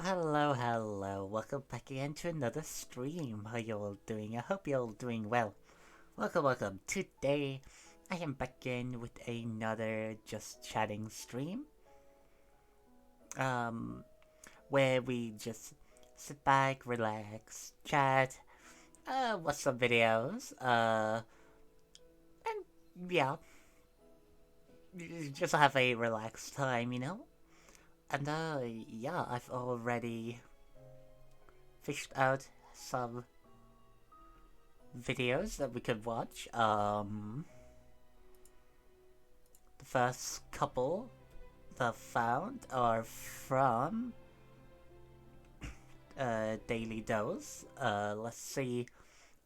Hello. Welcome back again to another stream. How you all doing? I hope you're all doing well. Welcome. Today, I am back again with another Just Chatting stream. Where we just sit back, relax, chat, watch some videos, and yeah, just have a relaxed time, you know? And yeah, I've already fished out some videos that we could watch. The first couple that I found are from Daily Dose. Let's see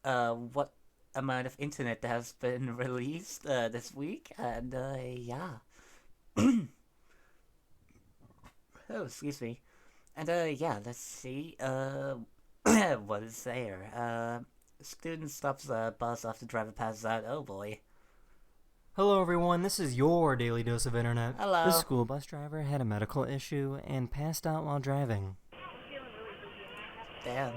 what amount of internet has been released this week, and yeah. Oh, excuse me. And yeah, let's see what is there. Student stops the bus after driver passes out. Oh boy. Hello everyone, this is your Daily Dose of Internet. Hello. This school bus driver had a medical issue and passed out while driving. Damn.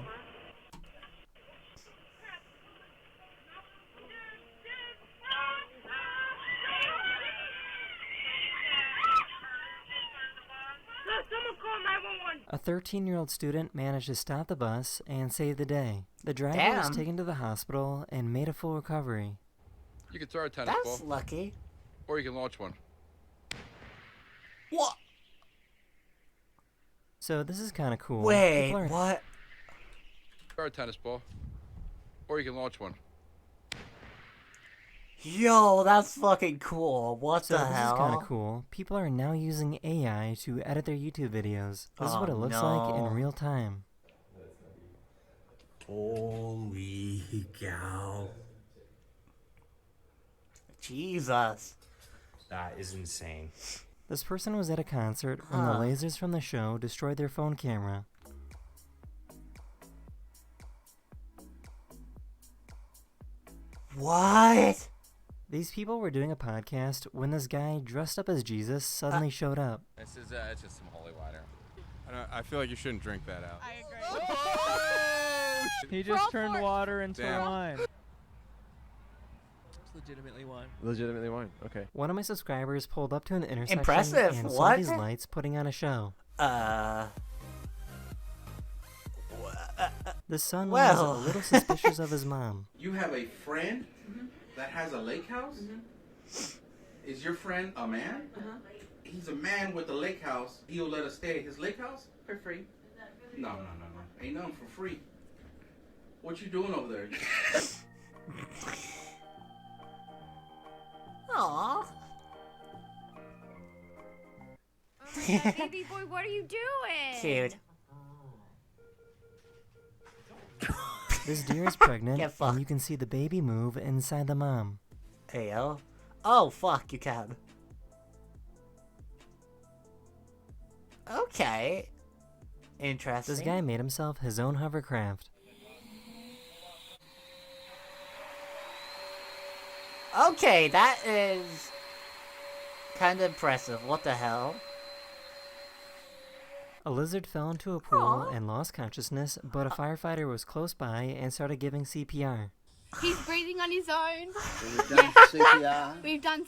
A 13-year-old student managed to stop the bus and save the day. The driver was taken to the hospital and made a full recovery. You can throw a tennis ball. That's lucky. Or you can launch one. What? So this is kind of cool. Wait, what? Throw a tennis ball. Or you can launch one. Yo, that's fucking cool. What So the this hell? is kind of cool. People are now using AI to edit their YouTube videos. This is what it looks like in real time. Holy cow. Jesus. That is insane. This person was at a concert when the lasers from the show destroyed their phone camera. What? These people were doing a podcast when this guy dressed up as Jesus suddenly showed up. This is it's just some holy water. I feel like you shouldn't drink that out. I agree. He just turned water into Damn. wine. It's legitimately wine. Legitimately wine. Okay. One of my subscribers pulled up to an intersection Impressive, and saw what? these lights putting on a show. The son was a little suspicious of his mom. You have a friend that has a lake house? Is your friend a man? He's a man with a lake house. He'll let us stay at his lake house? For free. No. Ain't nothing for free. What you doing over there? Aww. Baby boy, what are you doing? Cute. This deer is pregnant, Get fucked. and you can see the baby move inside the mom. Hey, yo. Oh, fuck, you can. Okay. Interesting. This guy made himself his own hovercraft. Okay, that is kind of impressive. What the hell? A lizard fell into a pool and lost consciousness, but a firefighter was close by and started giving CPR. He's breathing on his own. We've done CPR. We've done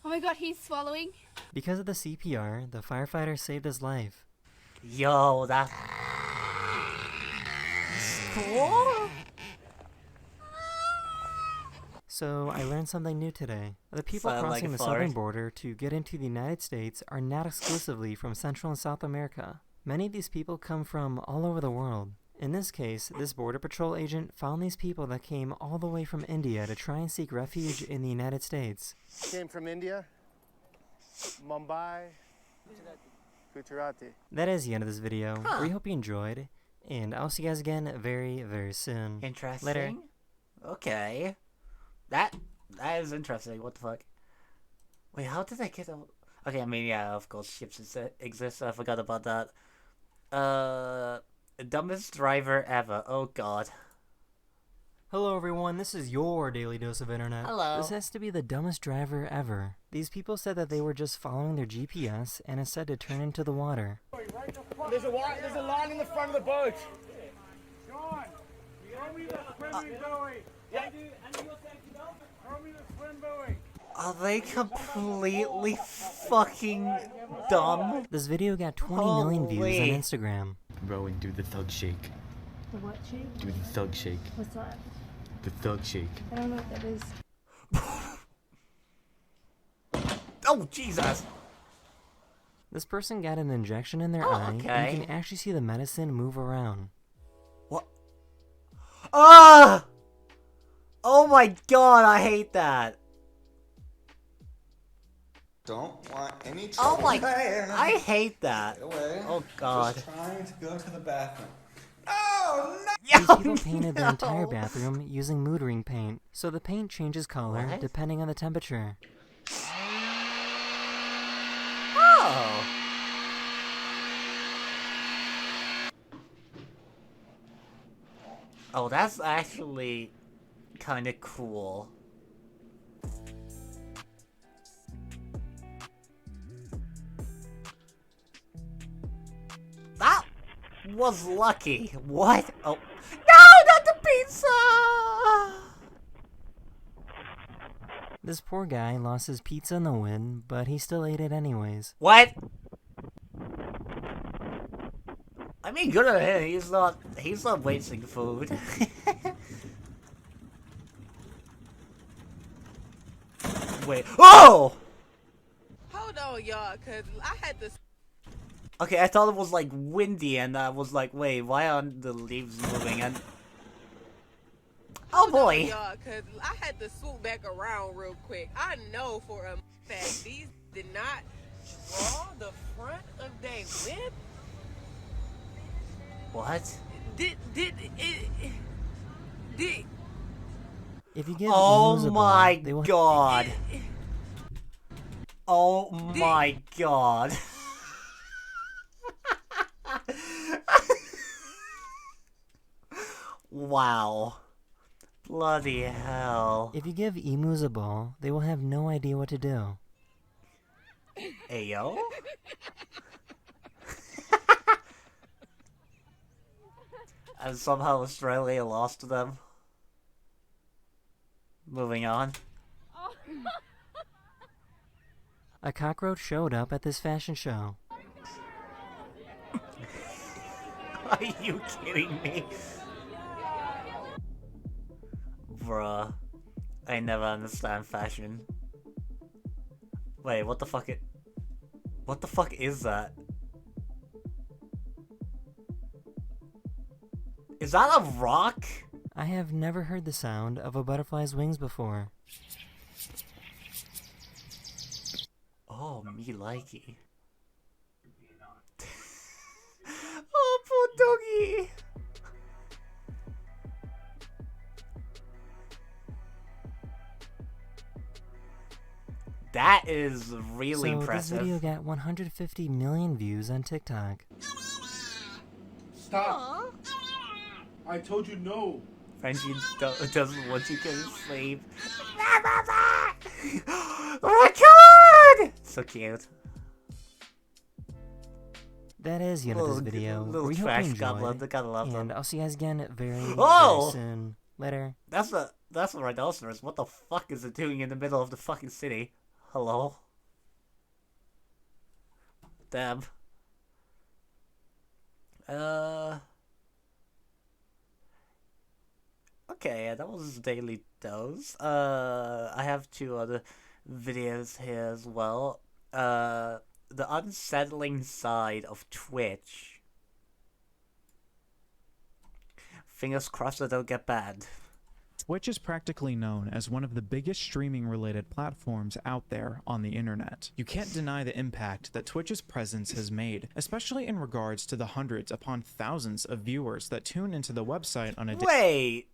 Oh my god, he's swallowing. Because of the CPR, the firefighter saved his life. Yo, that's cool. So, I learned something new today. The people Sound like crossing a the fart. southern border to get into the United States are not exclusively from Central and South America. Many of these people come from all over the world. In this case, this Border Patrol agent found these people that came all the way from India to try and seek refuge in the United States. Came from India, Mumbai, Gujarati. That is the end of this video. We hope you enjoyed, and I'll see you guys again very, very soon. Interesting. Later. Okay. That is interesting. What the fuck? Wait, how did I get a... Okay, I mean, yeah, of course, ships exist. I forgot about that. Dumbest driver ever. Oh, God. Hello everyone, this is your Daily Dose of Internet. Hello. This has to be the dumbest driver ever. These people said that they were just following their GPS and it said to turn into the water. Right the fuck There's a line in the front of the boat. Sean, throw me the swimming buoy. Yeah. Throw me the swim buoy. Are they completely fucking dumb? This video got 20 million views Holy. on Instagram. Bro, and do the thug shake. The what shake? Do the thug shake. What's that? The thug shake. I don't know what that is. Oh, Jesus! This person got an injection in their eye, and okay. you can actually see the medicine move around. What? Ah! Oh my god, I hate that. Don't want any Oh trouble. my, I hate that. Get away. Oh god. Just trying to go to the bathroom. Oh no! These people painted their entire bathroom using mood ring paint, so the paint changes color What? depending on the temperature. Oh. Oh, that's actually kind of cool. That was lucky. What? Oh. No, not the pizza! This poor guy lost his pizza in the wind, but he still ate it anyways. What? I mean, good on him. He's not wasting food. Wait. Oh! Hold on, y'all, cause I had to. Okay, I thought it was like windy, and I was like, wait, why aren't the leaves moving? And oh boy! Y'all, cause I had to swoop back around real quick. I know for a fact these did not draw the front of their whip. What? Did If you give Oh emus a ball, my they will god! Oh my god! Wow. Bloody hell. If you give emus a ball, they will have no idea what to do. Ayo? And somehow Australia lost to them. Moving on. A cockroach showed up at this fashion show. Are you kidding me? Bruh. I never understand fashion. Wait, what the fuck what the fuck is that? Is that a rock? I have never heard the sound of a butterfly's wings before. Oh, me likey. Oh, poor doggy. That is really So impressive. this video got 150 million views on TikTok. Stop. I told you no. Frenchie doesn't want you to go to sleep. Oh my god! So cute. That is the end of this video. Little We hope trash you enjoyed, goblin. I gotta love and them. I'll see you guys again very, Oh! very soon. Later. That's a rhinoceros. What the fuck is it doing in the middle of the fucking city? Hello? Damn. Okay, that was Daily Dose. I have two other videos here as well. The unsettling side of Twitch. Fingers crossed I don't get banned. Twitch is practically known as one of the biggest streaming-related platforms out there on the internet. You can't deny the impact that Twitch's presence has made, especially in regards to the hundreds upon thousands of viewers that tune into the website on a Wait!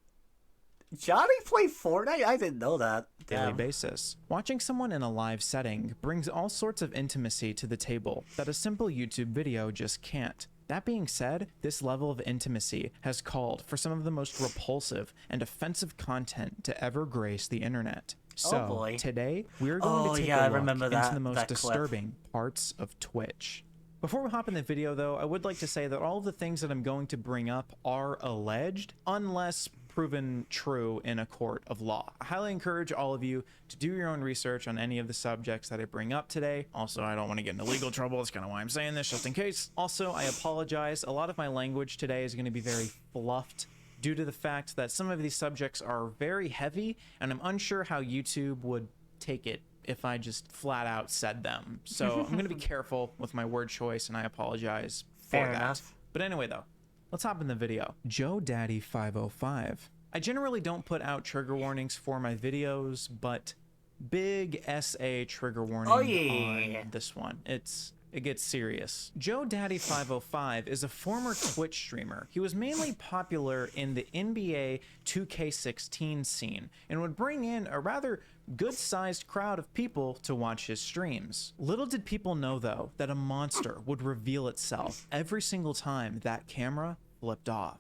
Johnny play Fortnite? I didn't know that. daily Damn. basis. Watching someone in a live setting brings all sorts of intimacy to the table that a simple YouTube video just can't. That being said, this level of intimacy has called for some of the most repulsive and offensive content to ever grace the internet. So, boy. today, we're going to take I a look remember into that, the most that clip. disturbing parts of Twitch. Before we hop in the video though, I would like to say that all of the things that I'm going to bring up are alleged, unless proven true in a court of law. I highly encourage all of you to do your own research on any of the subjects that I bring up today. Also, I don't want to get into legal trouble. That's kind of why I'm saying this, just in case. Also, I apologize. A lot of my language today is going to be very fluffed due to the fact that some of these subjects are very heavy, and I'm unsure how YouTube would take it if I just flat out said them. So I'm going to be careful with my word choice, and I apologize for Fair that. enough. But anyway, though, let's hop in the video. Joe Daddy 505. I generally don't put out trigger warnings for my videos, but big SA trigger warning on this one. It gets serious. Joe Daddy 505 is a former Twitch streamer. He was mainly popular in the NBA 2K16 scene and would bring in a rather good-sized crowd of people to watch his streams. Little did people know, though, that a monster would reveal itself every single time that camera flipped off.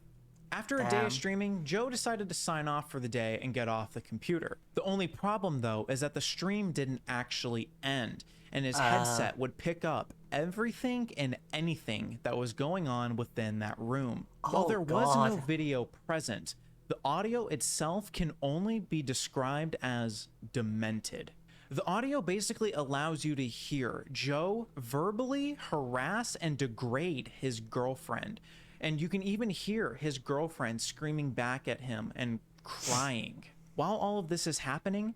After a day of streaming, Joe decided to sign off for the day and get off the computer. The only problem, though, is that the stream didn't actually end, and his headset would pick up everything and anything that was going on within that room. While there was no video present, the audio itself can only be described as demented. The audio basically allows you to hear Joe verbally harass and degrade his girlfriend. And you can even hear his girlfriend screaming back at him and crying. While all of this is happening,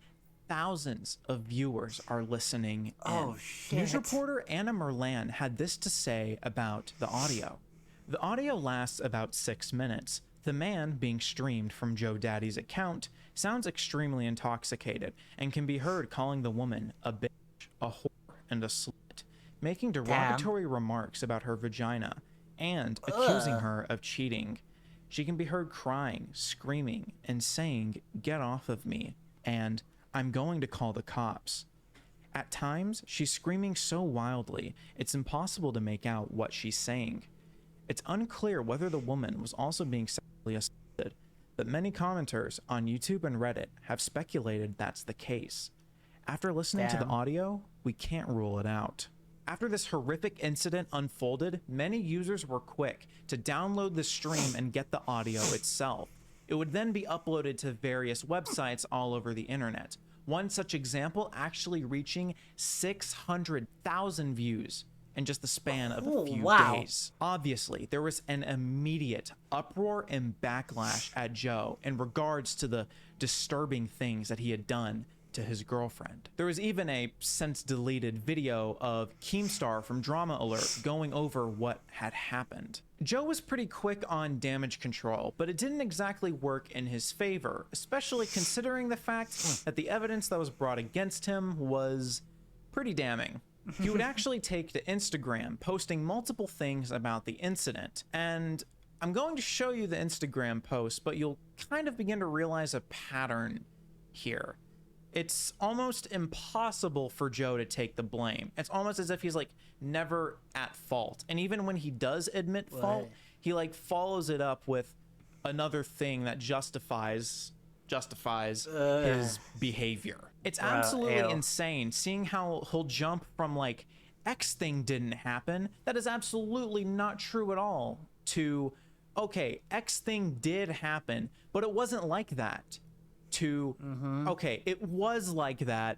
thousands of viewers are listening in. Oh, shit. News reporter Anna Merlan had this to say about the audio. The audio lasts about 6 minutes. The man being streamed from Joe Daddy's account sounds extremely intoxicated and can be heard calling the woman a bitch, a whore, and a slut, making derogatory remarks about her vagina and accusing her of cheating. She can be heard crying, screaming, and saying, "Get off of me," and "I'm going to call the cops." At times, she's screaming so wildly, it's impossible to make out what she's saying. It's unclear whether the woman was also being sexually assaulted, but many commenters on YouTube and Reddit have speculated that's the case. After listening to the audio, we can't rule it out. After this horrific incident unfolded, many users were quick to download the stream and get the audio itself. It would then be uploaded to various websites all over the internet. One such example actually reaching 600,000 views in just the span of a few days. Obviously, there was an immediate uproar and backlash at Joe in regards to the disturbing things that he had done to his girlfriend. There was even a since deleted video of Keemstar from Drama Alert going over what had happened. Joe was pretty quick on damage control, but it didn't exactly work in his favor, especially considering the fact that the evidence that was brought against him was pretty damning. He would actually take to Instagram, posting multiple things about the incident, and I'm going to show you the Instagram post, but you'll kind of begin to realize a pattern here. It's almost impossible for Joe to take the blame. It's almost as if he's like never at fault. And even when he does admit fault, he like follows it up with another thing that justifies his behavior. It's absolutely insane seeing how he'll jump from like X thing didn't happen. That is absolutely not true at all, to okay, X thing did happen, but it wasn't like that, to okay, it was like that,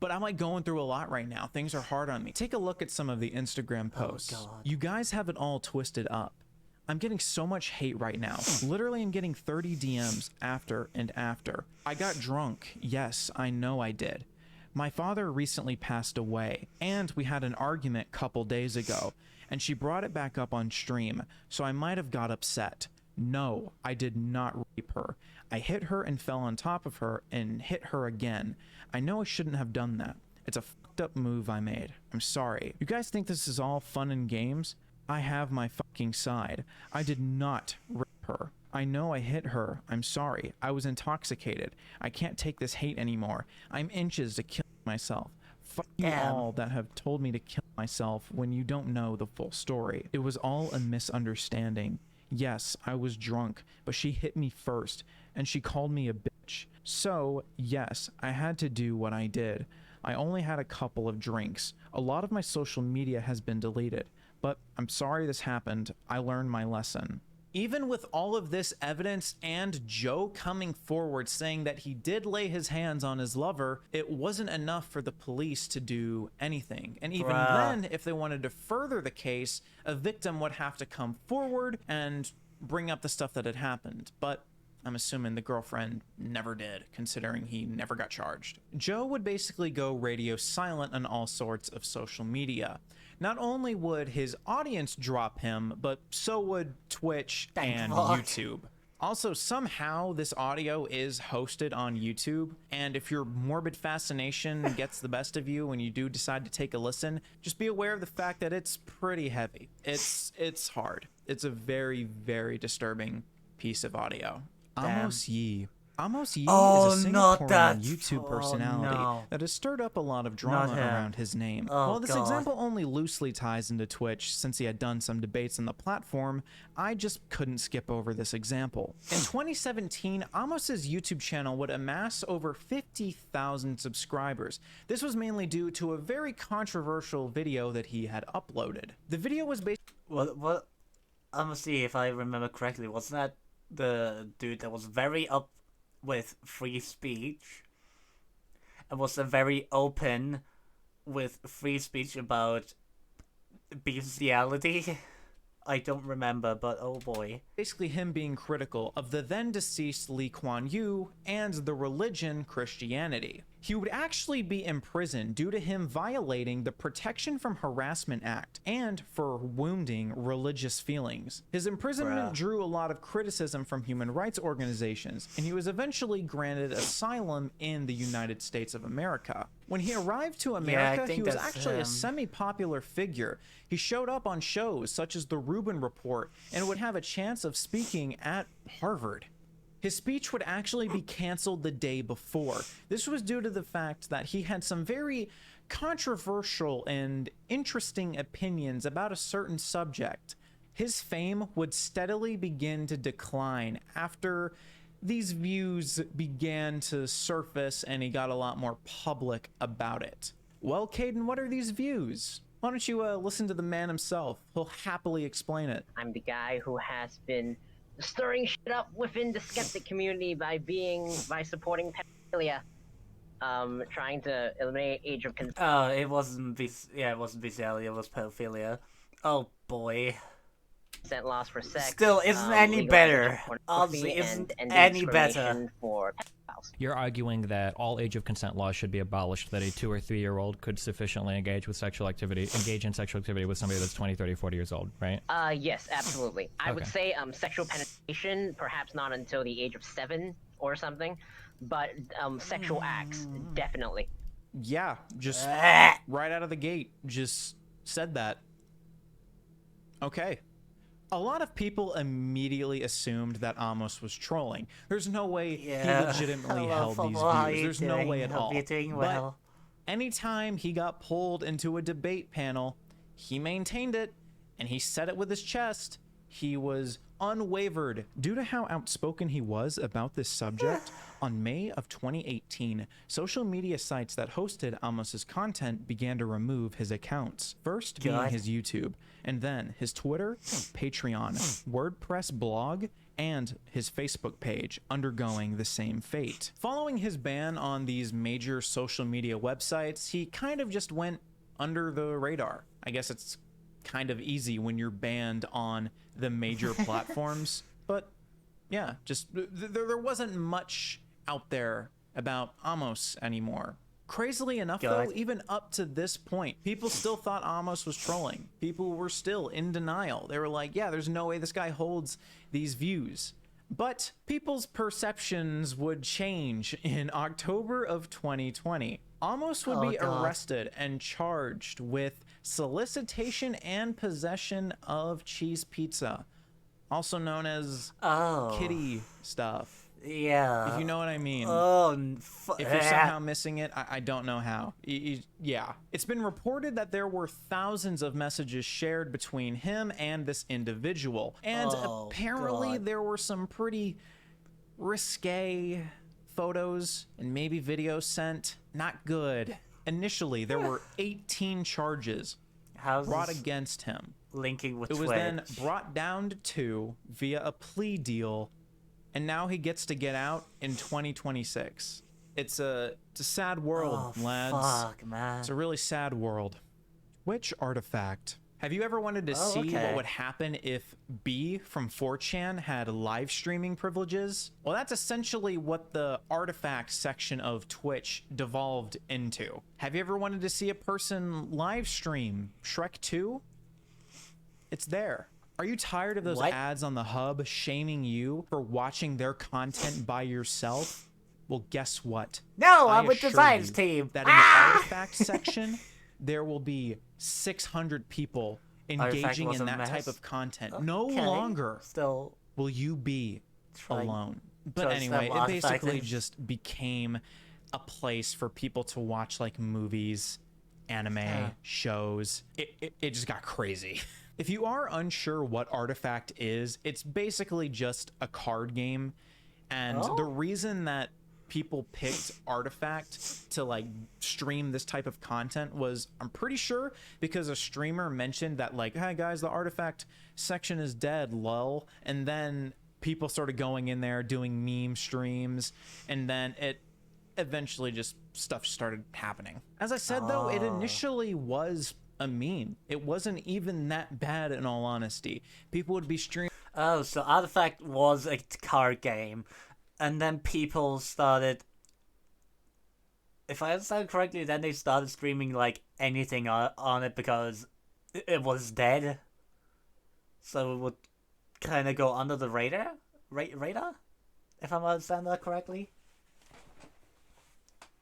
but I'm like going through a lot right now. Things are hard on me. Take a look at some of the Instagram posts. You guys have it all twisted up. I'm getting so much hate right now. Literally, I'm getting 30 DMs after and after. I got drunk. Yes, I know I did. My father recently passed away, and we had an argument a couple days ago, and she brought it back up on stream, so I might have got upset. No, I did not rape her. I hit her and fell on top of her and hit her again. I know I shouldn't have done that. It's a fucked up move I made. I'm sorry. You guys think this is all fun and games? I have my fucking side. I did not rape her. I know I hit her. I'm sorry. I was intoxicated. I can't take this hate anymore. I'm inches to kill myself. Fuck you all that have told me to kill myself when you don't know the full story. It was all a misunderstanding. Yes, I was drunk, but she hit me first, and she called me a bitch. So, yes, I had to do what I did. I only had a couple of drinks. A lot of my social media has been deleted. but I'm sorry this happened. I learned my lesson. Even with all of this evidence and Joe coming forward saying that he did lay his hands on his lover, it wasn't enough for the police to do anything. And even then, if they wanted to further the case, a victim would have to come forward and bring up the stuff that had happened. But I'm assuming the girlfriend never did, considering he never got charged. Joe would basically go radio silent on all sorts of social media. Not only would his audience drop him, but so would Twitch and YouTube. Also, somehow this audio is hosted on YouTube, and if your morbid fascination gets the best of you when you do decide to take a listen, just be aware of the fact that it's pretty heavy. It's hard. It's a very, very disturbing piece of audio. Amos Yee. Amos Yee is a Singaporean YouTube personality that has stirred up a lot of drama around his name. While this example only loosely ties into Twitch since he had done some debates on the platform, I just couldn't skip over this example. In 2017, Amos's YouTube channel would amass over 50,000 subscribers. This was mainly due to a very controversial video that he had uploaded. The video was based... What? Amos Yee, if I remember correctly, wasn't that the dude that was very up with free speech and was very open with free speech about bestiality? I don't remember, but oh boy. Basically him being critical of the then deceased Lee Kuan Yew and the religion Christianity. He would actually be imprisoned due to him violating the Protection from Harassment Act and for wounding religious feelings. His imprisonment drew a lot of criticism from human rights organizations, and he was eventually granted asylum in the United States of America. When he arrived to America, he was actually a semi-popular figure. He showed up on shows such as The Rubin Report and would have a chance of speaking at Harvard. His speech would actually be canceled the day before. This was due to the fact that he had some very controversial and interesting opinions about a certain subject. His fame would steadily begin to decline after these views began to surface and he got a lot more public about it. Well, Caden, what are these views? Why don't you listen to the man himself? He'll happily explain it. I'm the guy who has been stirring shit up within the skeptic community by supporting pedophilia, trying to eliminate age of consent. Oh, it wasn't bestiality, it was pedophilia. Oh boy. Consent laws for sex. Still isn't any better. Obviously isn't any better. For pedophiles. You're arguing that all age of consent laws should be abolished, that a 2 or 3 year old could sufficiently engage in sexual activity with somebody that's 20, 30, 40 years old, right? Yes, absolutely. I would say sexual penetration, perhaps not until the age of 7 or something, but sexual acts, definitely. Yeah, just right out of the gate, just said that. Okay. A lot of people immediately assumed that Amos was trolling. There's no way he legitimately held these views. There's no way at all. But anytime he got pulled into a debate panel, he maintained it, and he said it with his chest. He was unwavered. Due to how outspoken he was about this subject, on May of 2018, social media sites that hosted Amos's content began to remove his accounts. First being his YouTube, and then his Twitter, Patreon, WordPress blog, and his Facebook page, undergoing the same fate. Following his ban on these major social media websites, he kind of just went under the radar. I guess it's kind of easy when you're banned on the major platforms, but yeah, just there wasn't much out there about Amos anymore. Crazily enough, though, even up to this point, people still thought Amos was trolling. People were still in denial. They were like, yeah, there's no way this guy holds these views. But people's perceptions would change in October of 2020. Amos would be arrested and charged with solicitation and possession of cheese pizza, also known as kitty stuff. Yeah. If you know what I mean. If you're somehow missing it, I don't know how. Yeah. It's been reported that there were thousands of messages shared between him and this individual. And apparently there were some pretty risque photos and maybe videos sent. Not good. Initially, there were 18 charges brought against him. linking with It was Twitch. then brought down to 2 via a plea deal, and now he gets to get out in 2026. It's a sad world, Oh, lads. fuck, man. It's a really sad world. Twitch artifact. Have you ever wanted to Oh, see okay. what would happen if B from 4chan had live streaming privileges? Well, that's essentially what the artifact section of Twitch devolved into. Have you ever wanted to see a person live stream Shrek 2? It's there. Are you tired of those What? ads on the hub shaming you for watching their content by yourself? Well, guess what? No, I I'm with the assure science you team. That in the artifact section, there will be 600 people Artifact engaging was in a that mess? type of content. No Okay, longer still will you be trying alone. to But anyway, understand what it basically Artifact is. just became a place for people to watch like movies, anime, Huh. shows. It just got crazy. If you are unsure what Artifact is, it's basically just a card game. And Oh. the reason that people picked Artifact to like stream this type of content was, I'm pretty sure, because a streamer mentioned that like, hey guys, the Artifact section is dead, lol. And then people started going in there doing meme streams, and then it eventually just stuff started happening. As I said though, it initially was a meme. It wasn't even that bad in all honesty. People would be streaming. Oh, so Artifact was a card game, and then people started. If I understand correctly, then they started streaming like anything on it because it was dead. So it would kind of go under the radar, radar, if I'm understanding that correctly.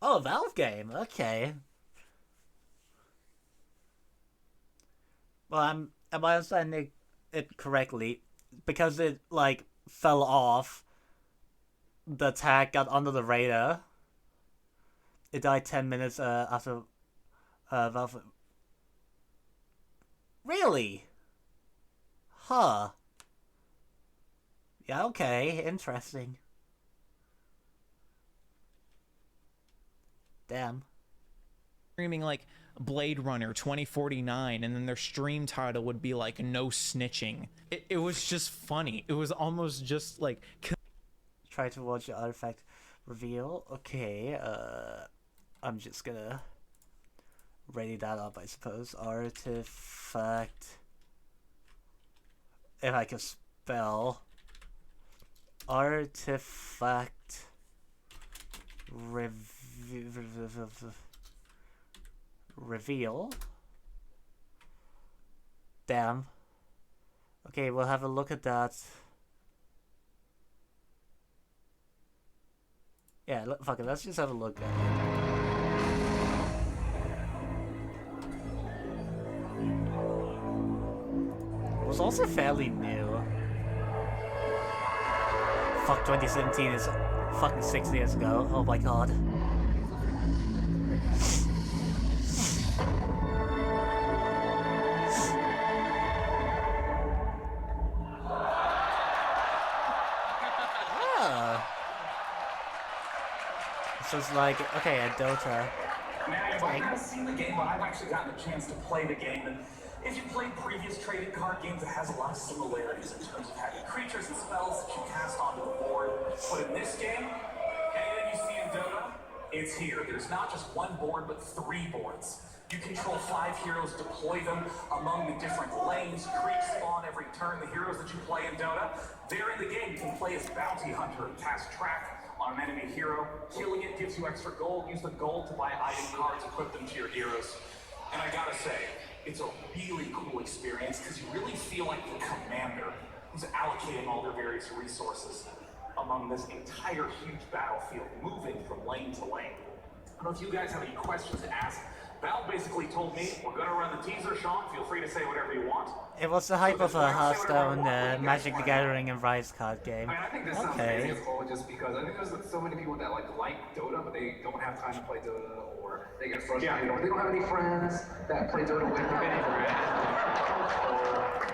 Oh, Valve game. Okay. Well, am I understanding it correctly? Because it like fell off, the tag got under the radar. It died 10 minutes after Valve. Really? Huh. Yeah, okay, interesting. Damn. Streaming like Blade Runner 2049, and then their stream title would be like no snitching. It was just funny. It was almost just like Try to watch the Artifact reveal. Okay, I'm just gonna ready that up, I suppose. Artifact. If I can spell. Artifact reveal. Damn. Okay, we'll have a look at that. Yeah, fuck it, let's just have a look at it. It was also fairly new. Fuck, 2017 is fucking 6 years ago. Oh my god. So it's like, okay, a Dota. Man, you've only kind of seen the game, but I've actually gotten a chance to play the game. And if you played previous trading card games, it has a lot of similarities in terms of having creatures and spells that you cast onto the board. But in this game, anything you see in Dota, it's here. There's not just one board, but 3 boards. You control 5 heroes, deploy them among the different lanes, creeps spawn every turn. The heroes that you play in Dota, they're in the game. You can play as Bounty Hunter and cast track on an enemy hero. Killing it gives you extra gold. Use the gold to buy item cards, equip them to your heroes. And I gotta say, it's a really cool experience because you really feel like the commander who's allocating all their various resources among this entire huge battlefield, moving from lane to lane. I don't know if you guys have any questions to ask. Val basically told me, we're gonna run the teaser, Sean. Feel free to say whatever you want. It was the hype of a Hearthstone, Magic the Gathering, and Rise card game. I think this sounds crazy as well, just because I think there's so many people that like Dota, but they don't have time to play Dota, or they get frustrated, or they don't have any friends that play Dota with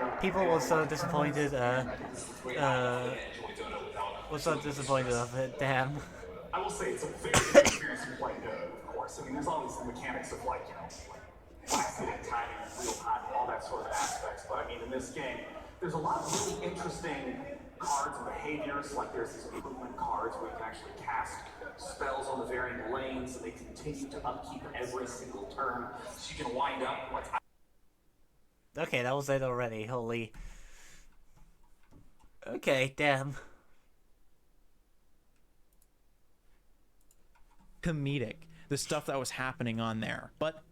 them. People were so disappointed. Was so disappointed of it. Damn. I will say it's a very good experience to play Dota, of course. I mean, there's all these mechanics of like, last minute timing, real time, all that that sort of aspects. But I mean, in this game, there's a lot of really interesting cards and behaviors. Like there's these improvement cards where you can actually cast spells on the varying lanes, and they continue to upkeep every single turn. So you can wind up like. Okay, that was it already. Holy. Okay, damn. Comedic, the stuff that was happening on there. But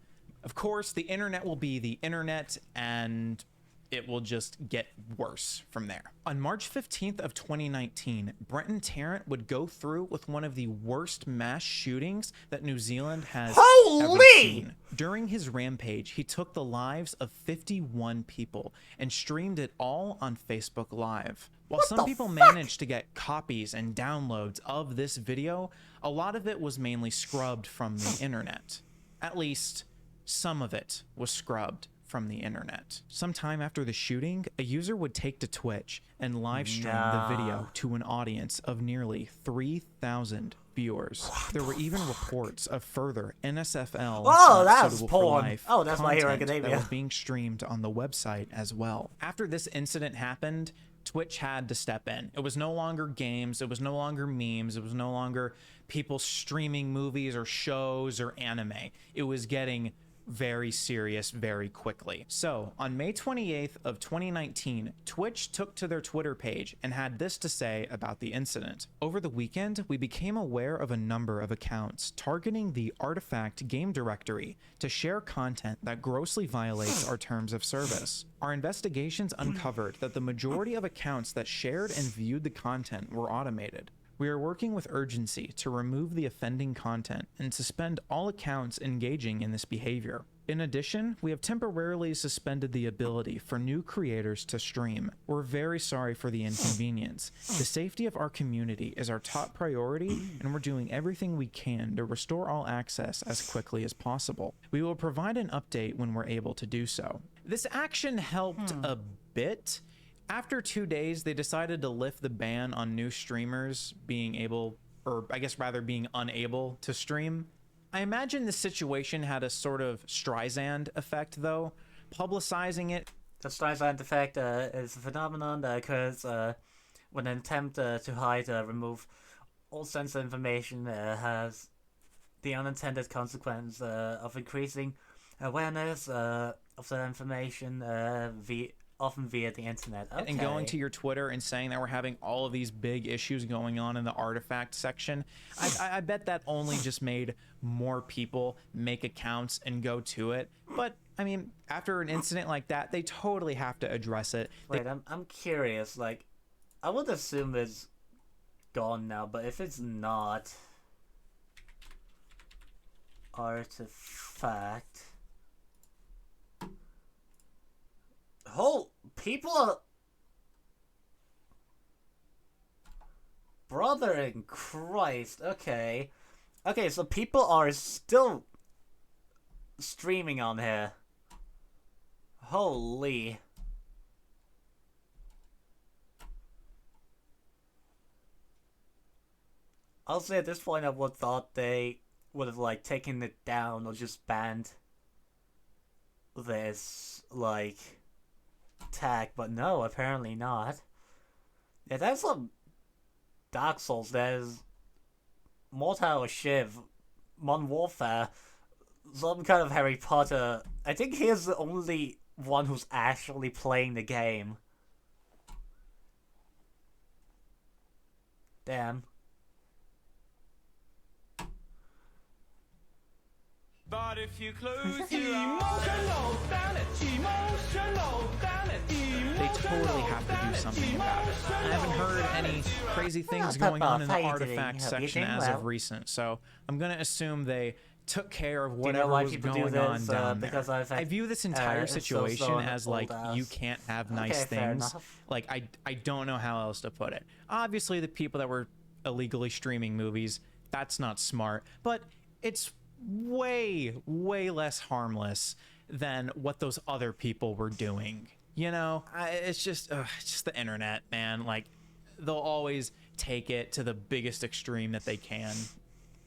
of course, the internet will be the internet, and it will just get worse from there. On March 15th of 2019, Brenton Tarrant would go through with one of the worst mass shootings that New Zealand has ever seen. During his rampage, he took the lives of 51 people and streamed it all on Facebook Live. While some people managed to get copies and downloads of this video, a lot of it was mainly scrubbed from the internet. At least, some of it was scrubbed from the internet. Sometime after the shooting, a user would take to Twitch and live stream the video to an audience of nearly 3,000 viewers. There were even reports of further NSFL that's porn. Life That's My Hero content Academia. that was being streamed on the website as well. After this incident happened, Twitch had to step in. It was no longer games, it was no longer memes, it was no longer people streaming movies or shows or anime. It was getting very serious very quickly. So on May 28th of 2019, Twitch took to their Twitter page and had this to say about the incident. Over the weekend, we became aware of a number of accounts targeting the Artifact game directory to share content that grossly violates our terms of service. Our investigations uncovered that the majority of accounts that shared and viewed the content were automated. We are working with urgency to remove the offending content and suspend all accounts engaging in this behavior. In addition, we have temporarily suspended the ability for new creators to stream. We're very sorry for the inconvenience. The safety of our community is our top priority, and we're doing everything we can to restore all access as quickly as possible. We will provide an update when we're able to do so. This action helped a bit. After 2 days, they decided to lift the ban on new streamers being able, or I guess rather being unable to stream. I imagine this situation had a sort of Streisand effect though, publicizing it. The Streisand effect is a phenomenon that occurs when an attempt to hide or remove all sensitive information has the unintended consequence of increasing awareness of that information often via the internet. Okay. And going to your Twitter and saying that we're having all of these big issues going on in the Artifact section. I bet that only just made more people make accounts and go to it. But I mean, after an incident like that, they totally have to address it. Wait, I'm curious. Like, I would assume it's gone now, but if it's not, Artifact. People are... Brother in Christ, okay. Okay, so people are still streaming on here. Holy. I'll say at this point I would thought they would have, like, taken it down or just banned this, like, tag, but no, apparently not. Yeah, there's some Dark Souls, there's Mortal Shiv, Modern Warfare, some kind of Harry Potter. I think he's the only one who's actually playing the game. Damn. But if you close your eyes, they totally have to do something about it. I haven't heard any crazy things going on in the Artifact section as of recent, so I'm gonna assume they took care of whatever was going on down there. I view this entire situation as like, you can't have nice things. Like, I don't know how else to put it. Obviously, the people that were illegally streaming movies, that's not smart, but it's way less harmless than what those other people were doing. You know, it's just the internet, man. Like, they'll always take it to the biggest extreme that they can.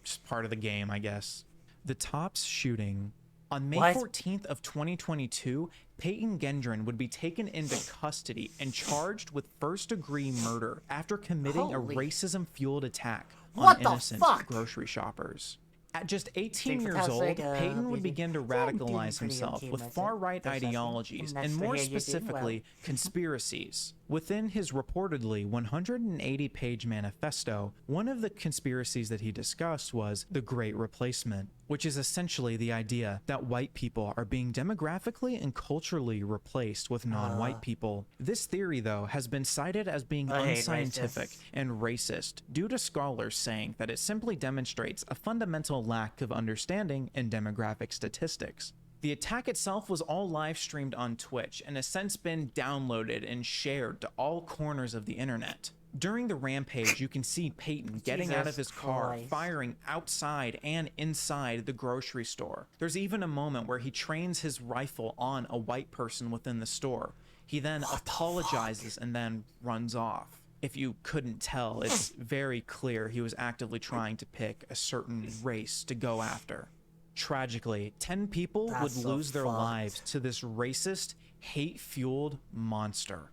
Just part of the game, I guess. The Tops shooting On May What? 14th of 2022, Peyton Gendron would be taken into custody and charged with first-degree murder after committing Holy- a racism-fueled attack What on the innocent fuck? grocery shoppers. At just 18 Thanks for years God's old, sake, Peyton would busy. begin to Yeah, I'm doing radicalize pretty himself okay with myself. far-right That's awesome. ideologies, Nice and to more hear you doing specifically, conspiracies. Within his reportedly 180-page manifesto, one of the conspiracies that he discussed was the Great Replacement, which is essentially the idea that white people are being demographically and culturally replaced with non-white people. This theory, though, has been cited as being I hate unscientific racists. and racist due to scholars saying that it simply demonstrates a fundamental lack of understanding in demographic statistics. The attack itself was all live streamed on Twitch and has since been downloaded and shared to all corners of the internet. During the rampage, you can see Peyton getting out of his car, Christ. firing outside and inside the grocery store. There's even a moment where he trains his rifle on a white person within the store. He then apologizes and then runs off. If you couldn't tell, it's very clear he was actively trying to pick a certain race to go after. Tragically, 10 people That's would so lose their fucked. lives to this racist, hate-fueled monster.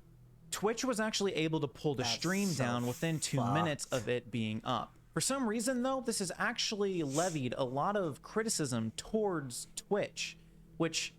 Twitch was actually able to pull the That's stream so down within 2 fucked. minutes of it being up. For some reason, though, this has actually levied a lot of criticism towards Twitch, which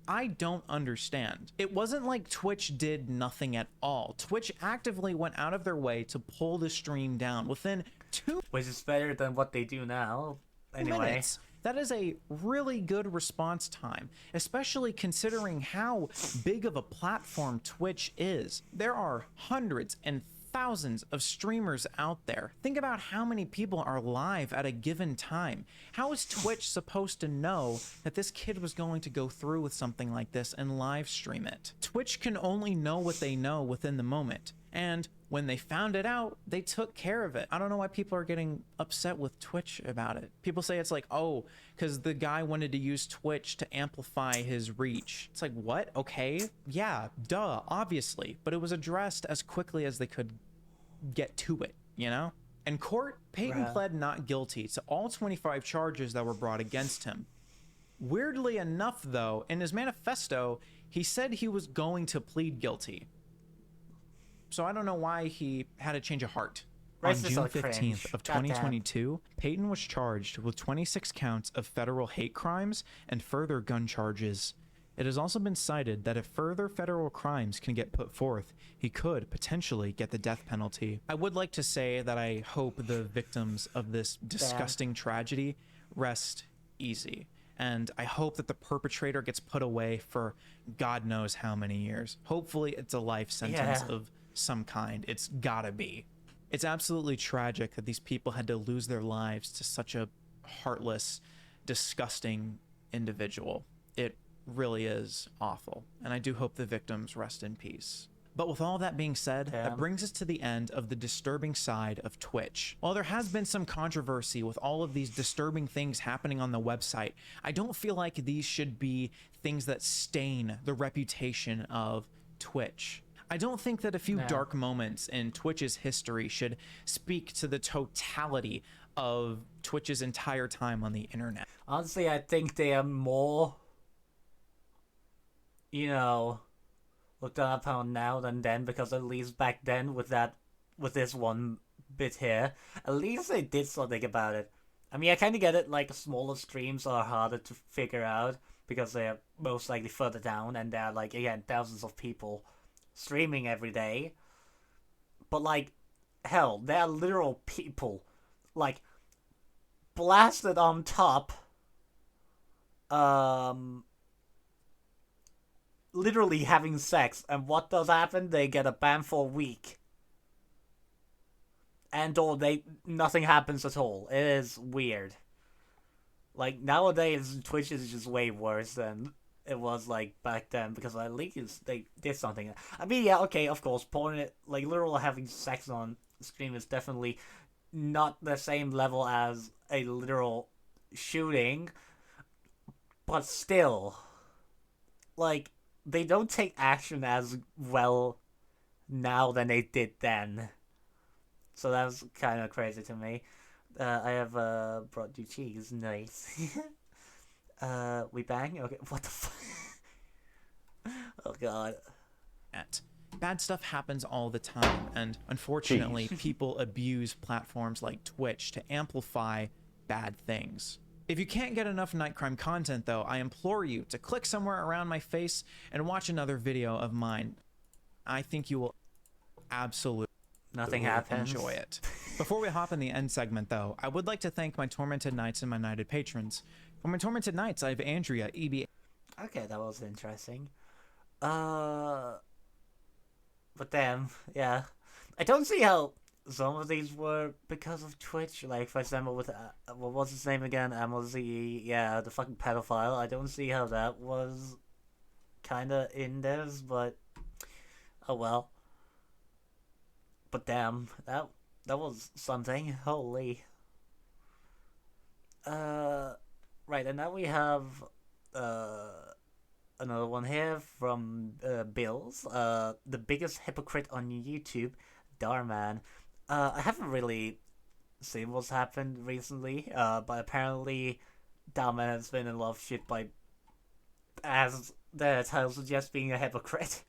I don't understand. It wasn't like Twitch did nothing at all. Twitch actively went out of their way to pull the stream down within 2 Which is better than what they do now. Anyway. minutes. That is a really good response time, especially considering how big of a platform Twitch is. There are hundreds and thousands of streamers out there. Think about how many people are live at a given time. How is Twitch supposed to know that this kid was going to go through with something like this and live stream it? Twitch can only know what they know within the moment. And when they found it out, they took care of it. I don't know why people are getting upset with Twitch about it. People say it's like, oh, because the guy wanted to use Twitch to amplify his reach. It's like, what? Okay. Yeah, duh, obviously. But it was addressed as quickly as they could get to it, you know? In court, Peyton Bruh. pled not guilty to all 25 charges that were brought against him. Weirdly enough, though, in his manifesto, he said he was going to plead guilty. So I don't know why he had a change of heart. On Racists June are 15th cringe. of Goddamn. 2022, Peyton was charged with 26 counts of federal hate crimes and further gun charges. It has also been cited that if further federal crimes can get put forth, he could potentially get the death penalty. I would like to say that I hope the victims of this disgusting tragedy rest easy. And I hope that the perpetrator gets put away for God knows how many years. Hopefully it's a life sentence Yeah. of some kind. It's gotta be. It's absolutely tragic that these people had to lose their lives to such a heartless, disgusting individual. It really is awful. And I do hope the victims rest in peace. But with all that being said, that brings us to the end of the disturbing side of Twitch. While there has been some controversy with all of these disturbing things happening on the website, I don't feel like these should be things that stain the reputation of Twitch. I don't think that a few No. dark moments in Twitch's history should speak to the totality of Twitch's entire time on the internet. Honestly, I think they are more, looked down upon now than then, because at least back then with this one bit here, at least they did something about it. I mean, I kind of get it, like, smaller streams are harder to figure out because they're most likely further down and there are, like, again, thousands of people streaming every day. But, like, hell, there are literal people, like, blasted on top, literally having sex, and what does happen? They get a ban for a week. And or nothing happens at all. It is weird. Like, nowadays, Twitch is just way worse than it was, like, back then, because at least they did something. I mean, yeah, okay, of course, porn, like, literal having sex on stream is definitely not the same level as a literal shooting, but still, like, they don't take action as well now than they did then. So that's kind of crazy to me. I have brought you cheese. Nice. We bang? Okay, what the fuck? Oh god. Bad stuff happens all the time, and unfortunately, people abuse platforms like Twitch to amplify bad things. If you can't get enough Night Crime content, though, I implore you to click somewhere around my face and watch another video of mine. I think you will absolutely Nothing happens. Enjoy it. Before we hop in the end segment, though, I would like to thank my Tormented Knights and my Knighted patrons. For my Tormented Knights, I have Andrea, EB. Okay, that was interesting. But damn, yeah. I don't see how some of these were because of Twitch. Like, for example, with, what was his name again? MLZ, yeah, the fucking pedophile. I don't see how that was kinda in this, but oh well. But damn, that was something. Holy. Right, and now we have, another one here from Bills, the biggest hypocrite on YouTube, Darman. I haven't really seen what's happened recently, but apparently Darman has been in a lot of shit by, as the title suggests, being a hypocrite.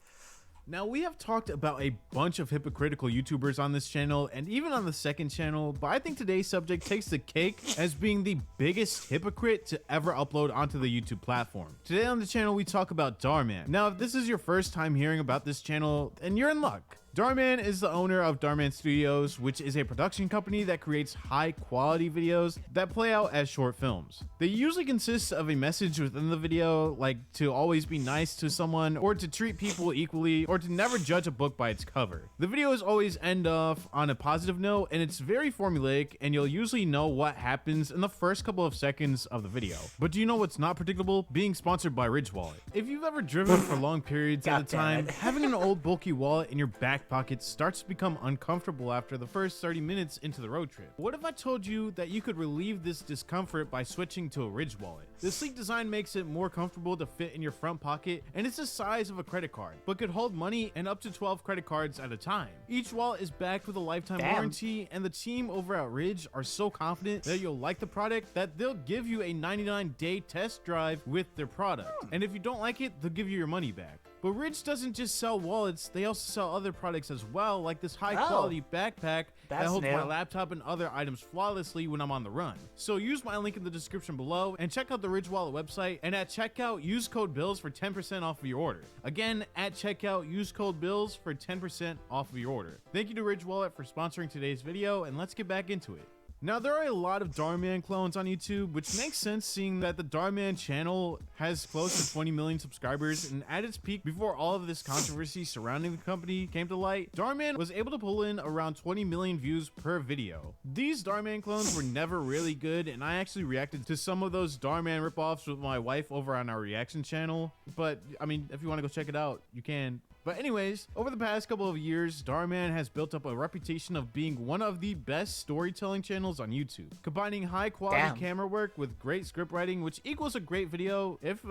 Now, we have talked about a bunch of hypocritical YouTubers on this channel and even on the second channel, but I think today's subject takes the cake as being the biggest hypocrite to ever upload onto the YouTube platform. Today on the channel, we talk about Darman. Now, if this is your first time hearing about this channel, then you're in luck. Darman is the owner of Darman Studios, which is a production company that creates high-quality videos that play out as short films. They usually consist of a message within the video, like to always be nice to someone, or to treat people equally, or to never judge a book by its cover. The videos always end off on a positive note, and it's very formulaic, and you'll usually know what happens in the first couple of seconds of the video. But do you know what's not predictable? Being sponsored by Ridge Wallet. If you've ever driven for long periods at a time, having an old bulky wallet in your back pocket starts to become uncomfortable after the first 30 minutes into the road trip. What if I told you that you could relieve this discomfort by switching to a Ridge wallet? The sleek design makes it more comfortable to fit in your front pocket, and it's the size of a credit card, but could hold money and up to 12 credit cards at a time. Each wallet is backed with a lifetime warranty, and the team over at Ridge are so confident that you'll like the product that they'll give you a 99-day test drive with their product. And if you don't like it, they'll give you your money back. But Ridge doesn't just sell wallets, they also sell other products as well, like this high-quality backpack that holds my laptop and other items flawlessly when I'm on the run. So use my link in the description below and check out the Ridge Wallet website, and at checkout, use code BILLS for 10% off of your order. Again, at checkout, use code BILLS for 10% off of your order. Thank you to Ridge Wallet for sponsoring today's video, and let's get back into it. Now, there are a lot of Darman clones on YouTube, which makes sense seeing that the Darman channel has close to 20 million subscribers, and at its peak, before all of this controversy surrounding the company came to light, Darman was able to pull in around 20 million views per video. These Darman clones were never really good, and I actually reacted to some of those Darman ripoffs with my wife over on our reaction channel, but I mean, if you want to go check it out, you can. But anyways, over the past couple of years, Darman has built up a reputation of being one of the best storytelling channels on YouTube, combining high quality camera work with great script writing, which equals a great video if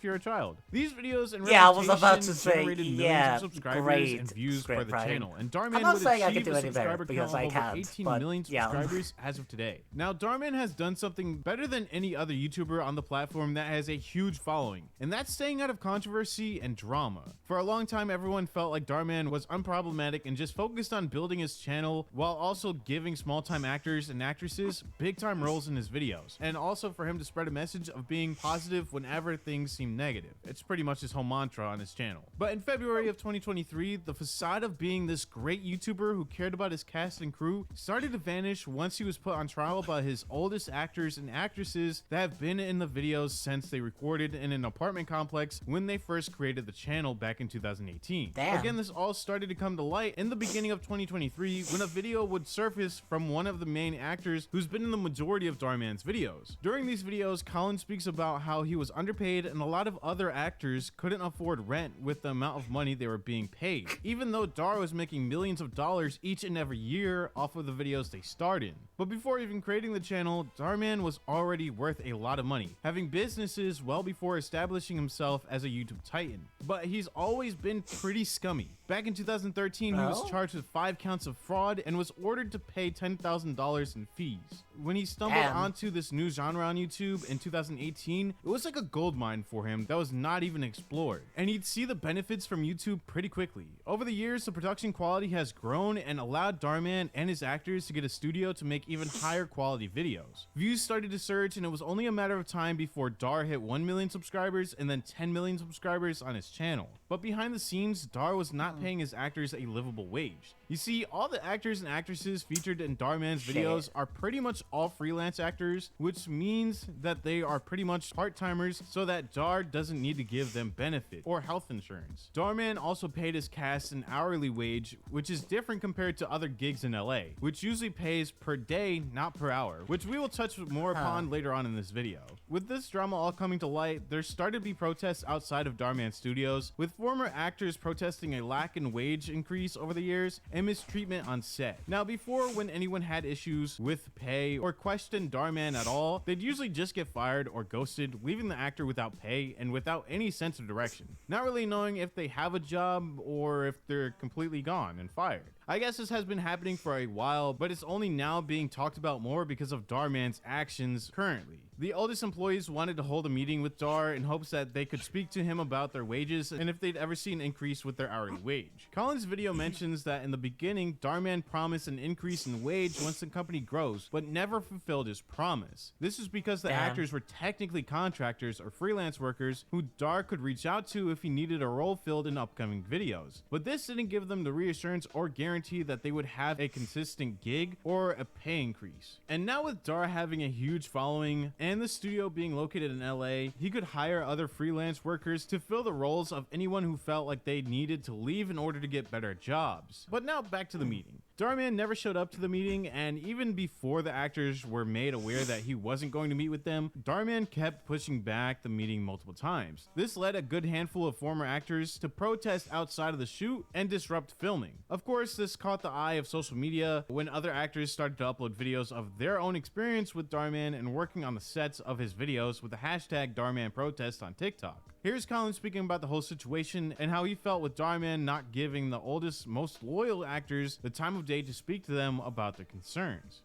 you're a child. These videos and I was about to say, generated millions of subscribers and views for the channel, and Darman would achieve a subscriber count of over 18 million subscribers as of today. Now, Darman has done something better than any other YouTuber on the platform that has a huge following, and that's staying out of controversy and drama. For a long time, everyone felt like Darman was unproblematic and just focused on building his channel while also giving small-time actors and actresses big-time roles in his videos, and also for him to spread a message of being positive whenever things seem negative. It's pretty much his whole mantra on his channel. But in February of 2023, the facade of being this great YouTuber who cared about his cast and crew started to vanish once he was put on trial by his oldest actors and actresses that have been in the videos since they recorded in an apartment complex when they first created the channel back in 2018. Again, this all started to come to light in the beginning of 2023 when a video would surface from one of the main actors who's been in the majority of Darman's videos. During these videos, Colin speaks about how he was underpaid and a lot of other actors couldn't afford rent with the amount of money they were being paid, even though Dar was making millions of dollars each and every year off of the videos they starred in. But before even creating the channel, Darman was already worth a lot of money, having businesses well before establishing himself as a YouTube titan. But he's always been pretty scummy. Back in 2013, he was charged with 5 counts of fraud and was ordered to pay $10,000 in fees. When he stumbled onto this new genre on YouTube in 2018, it was like a gold mine for him that was not even explored. And he'd see the benefits from YouTube pretty quickly. Over the years, the production quality has grown and allowed Darman and his actors to get a studio to make even higher quality videos. Views started to surge, and it was only a matter of time before Dar hit 1 million subscribers and then 10 million subscribers on his channel. But behind the scenes, Dar was not paying his actors a livable wage. You see, all the actors and actresses featured in Darman's videos are pretty much all freelance actors, which means that they are pretty much part-timers, so that Dar doesn't need to give them benefit or health insurance. Darman also paid his cast an hourly wage, which is different compared to other gigs in LA, which usually pays per day, not per hour, which we will touch more upon later on in this video. With this drama all coming to light, there started to be protests outside of Darman Studios, with former actors protesting a lack in wage increase over the years and mistreatment on set. Now, before, when anyone had issues with pay or questioned Darman at all, they'd usually just get fired or ghosted, leaving the actor without pay and without any sense of direction, not really knowing if they have a job or if they're completely gone and fired. I guess this has been happening for a while, but it's only now being talked about more because of Darman's actions currently. The oldest employees wanted to hold a meeting with Dar in hopes that they could speak to him about their wages and if they'd ever see an increase with their hourly wage. Colin's video mentions that in the beginning, Darman promised an increase in wage once the company grows, but never fulfilled his promise. This is because the actors were technically contractors or freelance workers who Dar could reach out to if he needed a role filled in upcoming videos. But this didn't give them the reassurance or guarantee that they would have a consistent gig or a pay increase. And now with Dar having a huge following and the studio being located in LA, he could hire other freelance workers to fill the roles of anyone who felt like they needed to leave in order to get better jobs. But now back to the meeting. Darman never showed up to the meeting, and even before the actors were made aware that he wasn't going to meet with them, Darman kept pushing back the meeting multiple times. This led a good handful of former actors to protest outside of the shoot and disrupt filming. Of course, this caught the eye of social media when other actors started to upload videos of their own experience with Darman and working on the sets of his videos with the hashtag #DarmanProtest on TikTok. Here's Colin speaking about the whole situation and how he felt with Darman not giving the oldest, most loyal actors the time of day to speak to them about their concerns.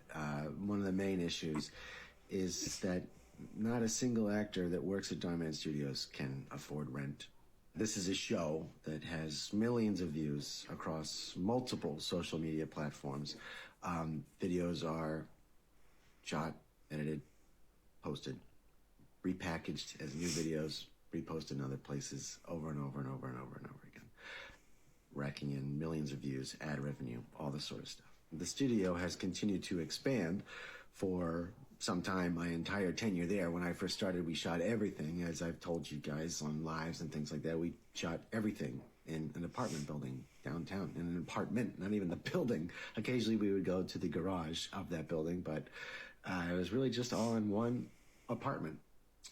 One of the main issues is that not a single actor that works at Darman Studios can afford rent. This is a show that has millions of views across multiple social media platforms. Videos are shot, edited, posted, repackaged as new videos, reposted in other places over and over and over and over and over again, racking in millions of views, ad revenue, all this sort of stuff. The studio has continued to expand for some time. My entire tenure there, when I first started, we shot everything, as I've told you guys on lives and things like that. We shot everything in an apartment building downtown, in an apartment, not even the building. Occasionally we would go to the garage of that building, but it was really just all in one apartment.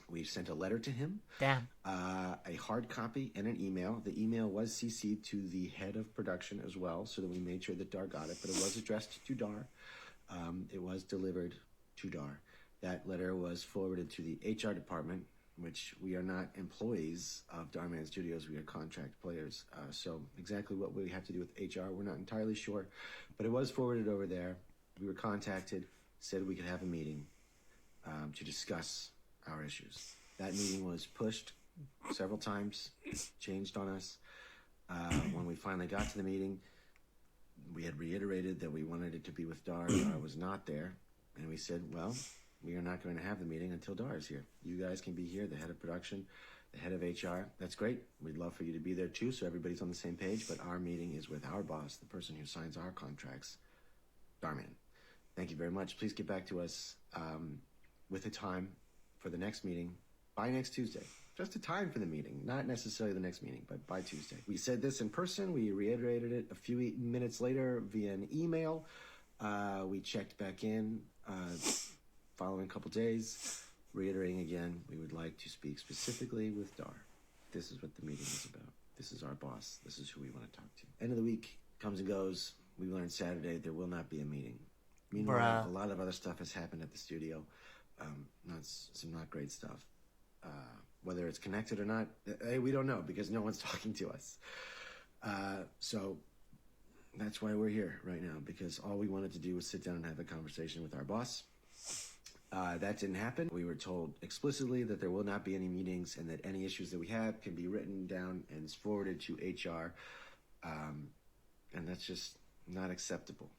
We sent a letter to him, a hard copy and an email. The email was CC'd to the head of production as well, so that we made sure that Dar got it, but it was addressed to Dar. It was delivered to Dar. That letter was forwarded to the HR department, which we are not employees of Darman Studios, we are contract players. So exactly what we have to do with HR, we're not entirely sure, but it was forwarded over there. We were contacted, said we could have a meeting to discuss our issues. That meeting was pushed several times, changed on us. When we finally got to the meeting, we had reiterated that we wanted it to be with Dar. Dar was not there. And we said, well, we are not going to have the meeting until Dar is here. You guys can be here, the head of production, the head of HR. That's great. We'd love for you to be there too, so everybody's on the same page. But our meeting is with our boss, the person who signs our contracts, Darman. Thank you very much. Please get back to us with a time for the next meeting by next Tuesday. Just a time for the meeting, not necessarily the next meeting, but by Tuesday. We said this in person. We reiterated it a few minutes later via an email. We checked back in following a couple days, reiterating again, we would like to speak specifically with Dar. This is what the meeting is about. This is our boss. This is who we want to talk to. End of the week comes and goes. We learned Saturday there will not be a meeting. Meanwhile, a lot of other stuff has happened at the studio. Some not great stuff. Whether it's connected or not, we don't know because no one's talking to us. So that's why we're here right now, because all we wanted to do was sit down and have a conversation with our boss. That didn't happen. We were told explicitly that there will not be any meetings and that any issues that we have can be written down and forwarded to HR. And that's just not acceptable.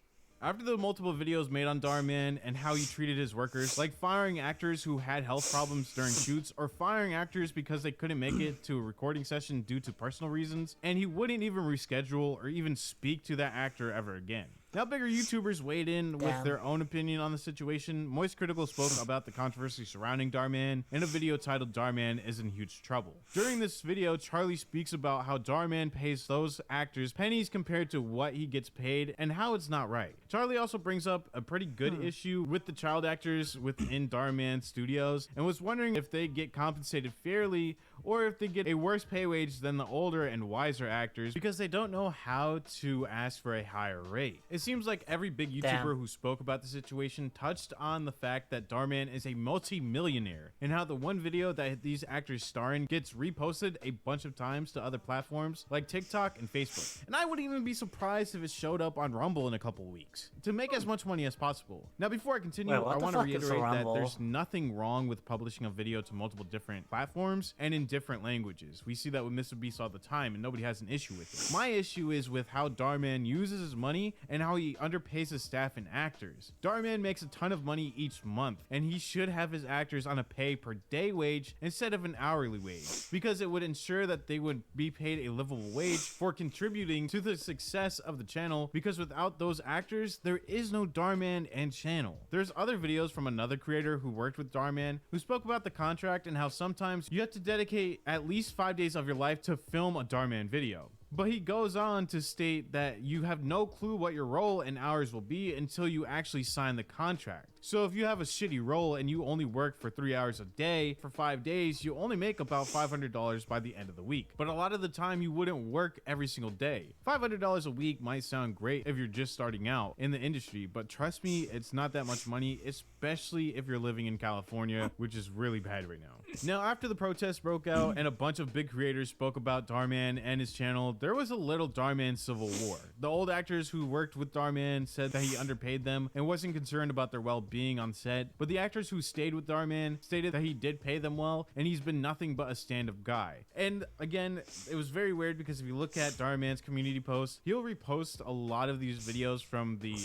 After the multiple videos made on Dhar Mann and how he treated his workers, like firing actors who had health problems during shoots, or firing actors because they couldn't make it to a recording session due to personal reasons, and he wouldn't even reschedule or even speak to that actor ever again. Now, bigger YouTubers weighed in with their own opinion on the situation. Moist Critical spoke about the controversy surrounding Dhar Mann in a video titled Dhar Mann is in huge trouble. During this video, Charlie speaks about how Dhar Mann pays those actors pennies compared to what he gets paid and how it's not right. Charlie also brings up a pretty good issue with the child actors within Dhar Mann Studios and was wondering if they get compensated fairly or if they get a worse pay wage than the older and wiser actors because they don't know how to ask for a higher rate. It seems like every big YouTuber who spoke about the situation touched on the fact that Dhar Mann is a multi-millionaire and how the one video that these actors star in gets reposted a bunch of times to other platforms like TikTok and Facebook. And I wouldn't even be surprised if it showed up on Rumble in a couple weeks to make as much money as possible. Now, before I continue, I want to reiterate that there's nothing wrong with publishing a video to multiple different platforms and in different languages. We see that with Mr. Beast all the time and nobody has an issue with it. My issue is with how Dhar Mann uses his money and how he underpays his staff and actors. Dhar Mann makes a ton of money each month and he should have his actors on a pay per day wage instead of an hourly wage, because it would ensure that they would be paid a livable wage for contributing to the success of the channel, because without those actors there is no Dhar Mann and channel. There's other videos from another creator who worked with Dhar Mann who spoke about the contract and how sometimes you have to dedicate at least 5 days of your life to film a Dhar Mann video. But he goes on to state that you have no clue what your role and hours will be until you actually sign the contract. So if you have a shitty role and you only work for 3 hours a day for 5 days, you only make about $500 by the end of the week. But a lot of the time you wouldn't work every single day. $500 a week might sound great if you're just starting out in the industry, but trust me, it's not that much money, especially if you're living in California, which is really bad right now. Now, after the protests broke out and a bunch of big creators spoke about Dhar Mann and his channel, there was a little Dhar Mann civil war. The old actors who worked with Dhar Mann said that he underpaid them and wasn't concerned about their well-being on set, but the actors who stayed with Dhar Mann stated that he did pay them well and he's been nothing but a stand-up guy. And again, it was very weird because if you look at Dhar Mann's community posts, he'll repost a lot of these videos from the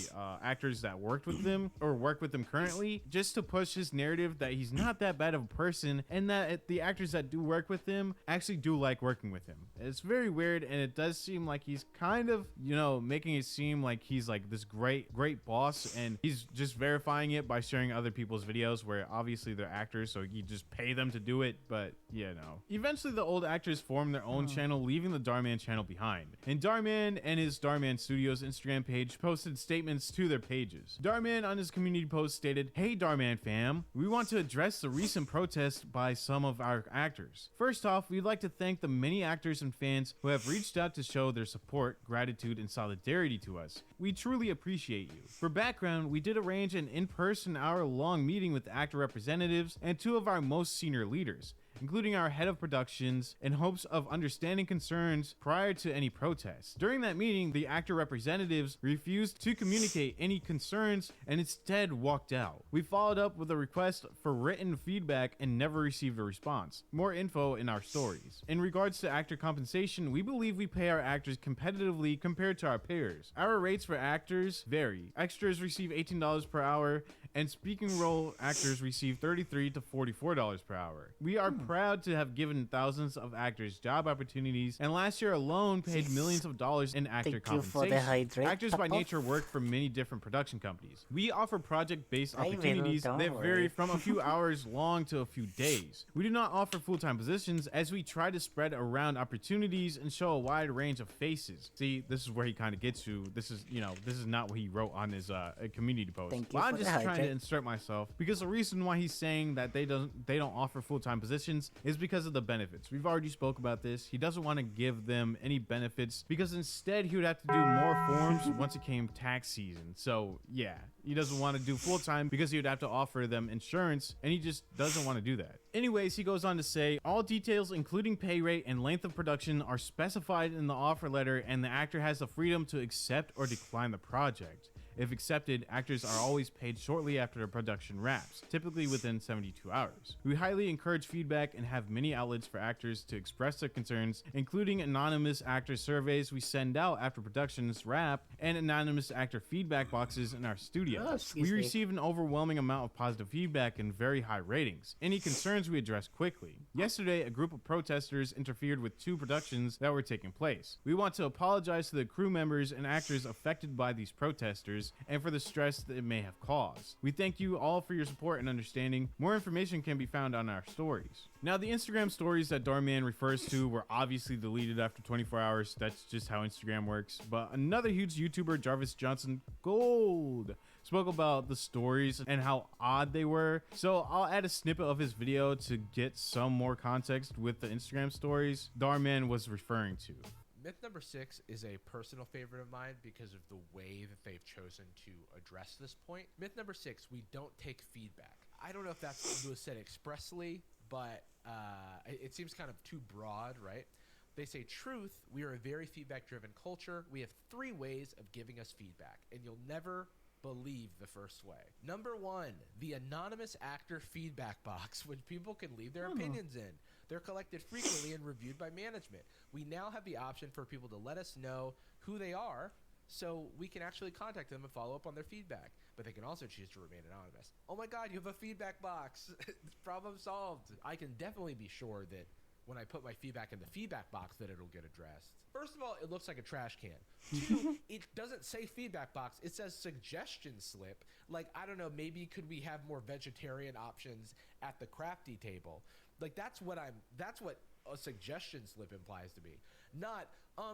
actors that worked with them or work with them currently, just to push his narrative that he's not that bad of a person and that the actors that do work with him actually do like working with him. It's very weird, and it does seem like he's kind of, you know, making it seem like he's like this great boss, and he's just verifying it by sharing other people's videos where obviously they're actors, so you just pay them to do it. But you know, eventually the old actors formed their own channel, leaving the Dhar Mann channel behind. And Dhar Mann and his Dhar Mann Studios Instagram page posted statements to their pages. Dhar Mann on his community post stated, "Hey Dhar Mann fam, we want to address the recent protests by some of our actors. First off, we'd like to thank the many actors and fans who have reached out to show their support, gratitude, and solidarity to us. We truly appreciate you. For background, we did arrange an in-person hour-long meeting with actor representatives and two of our most senior leaders, including our head of productions, in hopes of understanding concerns prior to any protests. During that meeting, the actor representatives refused to communicate any concerns and instead walked out. We followed up with a request for written feedback and never received a response. More info in our stories. In regards to actor compensation, we believe we pay our actors competitively compared to our peers. Our rates for actors vary. Extras receive $18 per hour, and speaking role actors receive $33 to $44 per hour. We are proud to have given thousands of actors job opportunities, and last year alone paid millions of dollars in actor compensation. Actors by nature work for many different production companies. We offer project-based opportunities that vary from a few hours long to a few days. We do not offer full-time positions, as we try to spread around opportunities and show a wide range of faces." See, this is where he kind of gets to. This is, you know, this is not what he wrote on his community post. But I'm just trying to insert myself because the reason why he's saying that they don't offer full-time positions is because of the benefits. We've already spoke about this. He doesn't want to give them any benefits because instead he would have to do more forms once it came tax season. So yeah, he doesn't want to do full-time because he would have to offer them insurance, and he just doesn't want to do that. Anyways, he goes on to say, all details including pay rate and length of production are specified in the offer letter, and the actor has the freedom to accept or decline the project. If accepted, actors are always paid shortly after the production wraps, typically within 72 hours. We highly encourage feedback and have many outlets for actors to express their concerns, including anonymous actor surveys we send out after productions wrap and anonymous actor feedback boxes in our studio. We receive an overwhelming amount of positive feedback and very high ratings. Any concerns we address quickly. Yesterday, a group of protesters interfered with 2 productions that were taking place. We want to apologize to the crew members and actors affected by these protesters and for the stress that it may have caused. We thank you all for your support and understanding. More information can be found on our stories. Now, the Instagram stories that Darman refers to were obviously deleted after 24 hours. That's just how Instagram works. But another huge YouTuber, Jarvis Johnson Gold, spoke about the stories and how odd they were. So I'll add a snippet of his video to get some more context with the Instagram stories Darman was referring to. Myth number 6 is a personal favorite of mine because of the way that they've chosen to address this point. Myth number 6, we don't take feedback. I don't know if that was said expressly, but it seems kind of too broad, right? They say, truth, we are a very feedback-driven culture. We have 3 ways of giving us feedback, and you'll never believe the first way. Number 1, the anonymous actor feedback box, which people can leave their opinions in. They're collected frequently and reviewed by management. We now have the option for people to let us know who they are so we can actually contact them and follow up on their feedback. But they can also choose to remain anonymous. Oh my God, you have a feedback box. Problem solved. I can definitely be sure that when I put my feedback in the feedback box that it'll get addressed. First of all, it looks like a trash can. 2, it doesn't say feedback box. It says suggestion slip. Like, I don't know, maybe could we have more vegetarian options at the crafty table? Like, that's what a suggestion slip implies to me. Not,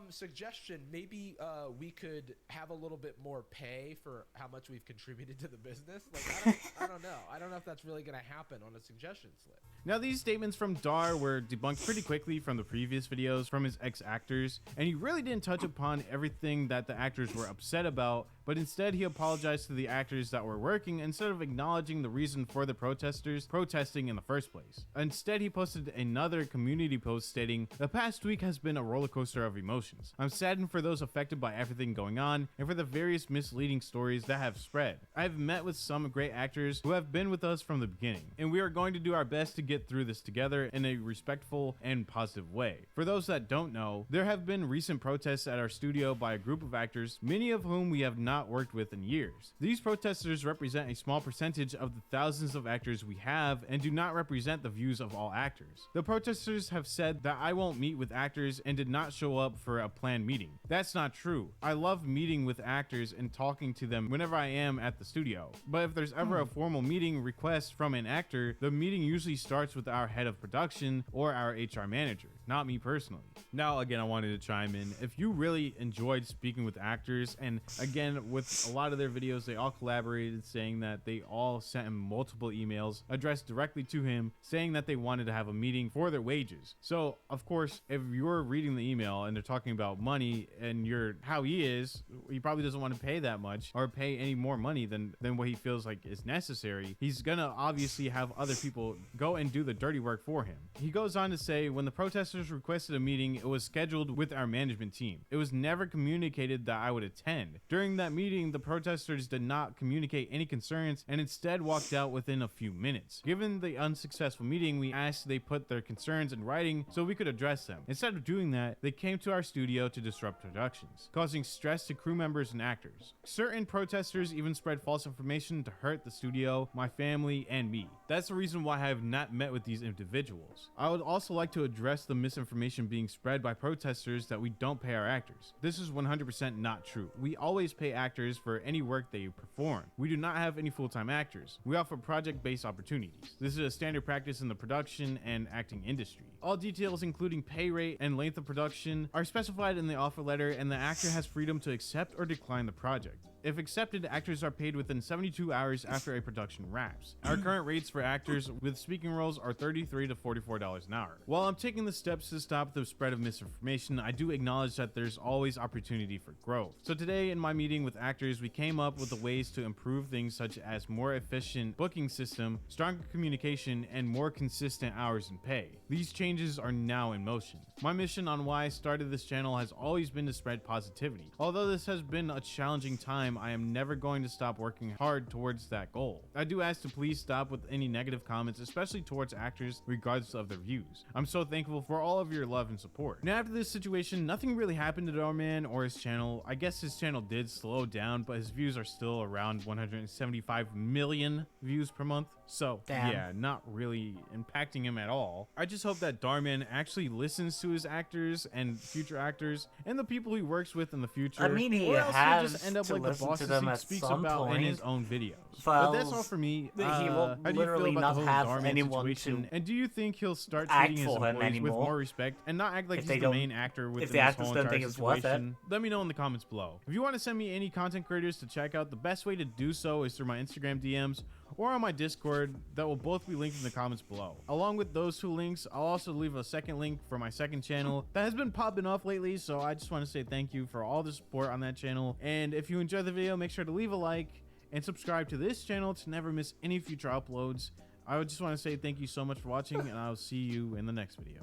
suggestion, maybe we could have a little bit more pay for how much we've contributed to the business. Like, I don't know. I don't know if that's really going to happen on a suggestion slip. Now, these statements from Dar were debunked pretty quickly from the previous videos from his ex-actors, and he really didn't touch upon everything that the actors were upset about, but instead he apologized to the actors that were working instead of acknowledging the reason for the protesters protesting in the first place. Instead, he posted another community post stating, "The past week has been a roller coaster of emotions. I'm saddened for those affected by everything going on and for the various misleading stories that have spread. I have met with some great actors who have been with us from the beginning, and we are going to do our best to get through this together in a respectful and positive way. For those that don't know, there have been recent protests at our studio by a group of actors, many of whom we have not worked with in years. These protesters represent a small percentage of the thousands of actors we have and do not represent the views of all actors. The protesters have said that I won't meet with actors and did not show up for a planned meeting. That's not true. I love meeting with actors and talking to them whenever I am at the studio. But if there's ever a formal meeting request from an actor, the meeting usually starts with our head of production or our HR manager, not me personally." Now, again, I wanted to chime in. If you really enjoyed speaking with actors, and again, with a lot of their videos, they all collaborated, saying that they all sent him multiple emails addressed directly to him, saying that they wanted to have a meeting for their wages. So, of course, if you're reading the email and they're talking about money and you're how he is, he probably doesn't want to pay that much or pay any more money than what he feels like is necessary. He's gonna obviously have other people go and do the dirty work for him. He goes on to say, "When the protesters requested a meeting, it was scheduled with our management team. It was never communicated that I would attend. During that meeting, the protesters did not communicate any concerns and instead walked out within a few minutes. Given the unsuccessful meeting, we asked they put their concerns in writing so we could address them. Instead of doing that, they came to our studio to disrupt productions, causing stress to crew members and actors. Certain protesters even spread false information to hurt the studio, my family, and me. That's the reason why I have not met with these individuals. I would also like to address the misinformation being spread by protesters that we don't pay our actors. This is 100% not true. We always pay actors for any work they perform. We do not have any full-time actors. We offer project-based opportunities. This is a standard practice in the production and acting industry. All details, including pay rate and length of production, are specified in the offer letter, and the actor has freedom to accept or decline the project. If accepted, actors are paid within 72 hours after a production wraps. Our current rates for actors with speaking roles are $33 to $44 an hour. While I'm taking the steps to stop the spread of misinformation, I do acknowledge that there's always opportunity for growth. So today in my meeting with actors, we came up with the ways to improve things such as more efficient booking system, stronger communication, and more consistent hours and pay. These changes are now in motion. My mission on why I started this channel has always been to spread positivity. Although this has been a challenging time, I am never going to stop working hard towards that goal. I do ask to please stop with any negative comments, especially towards actors, regardless of their views. I'm so thankful for all of your love and support. Now after this situation, nothing really happened to Darman or his channel. I guess his channel did slow down, but his views are still around 175 million views per month. So yeah, not really impacting him at all. I just hope that Darman actually listens to his actors and future actors and the people he works with in the future. I mean, he or else has he'll just end up to like the listen to bosses them he at speaks some about in point. his own videos. But that's all for me. He will how do you feel literally about not the whole have Darman anyone situation? to And do you think he'll start act treating his for him employees with anymore. more respect and not act like If he's they the don't- main actor if within the this actors whole don't entire think it's worth it. situation? Let me know in the comments below. If you want to send me any content creators to check out, the best way to do so is through my Instagram DMs or on my Discord that will both be linked in the comments below. Along with those two links, I'll also leave a second link for my second channel that has been popping off lately, so I just want to say thank you for all the support on that channel. And if you enjoyed the video, make sure to leave a like and subscribe to this channel to never miss any future uploads. I would just want to say thank you so much for watching, and I'll see you in the next video.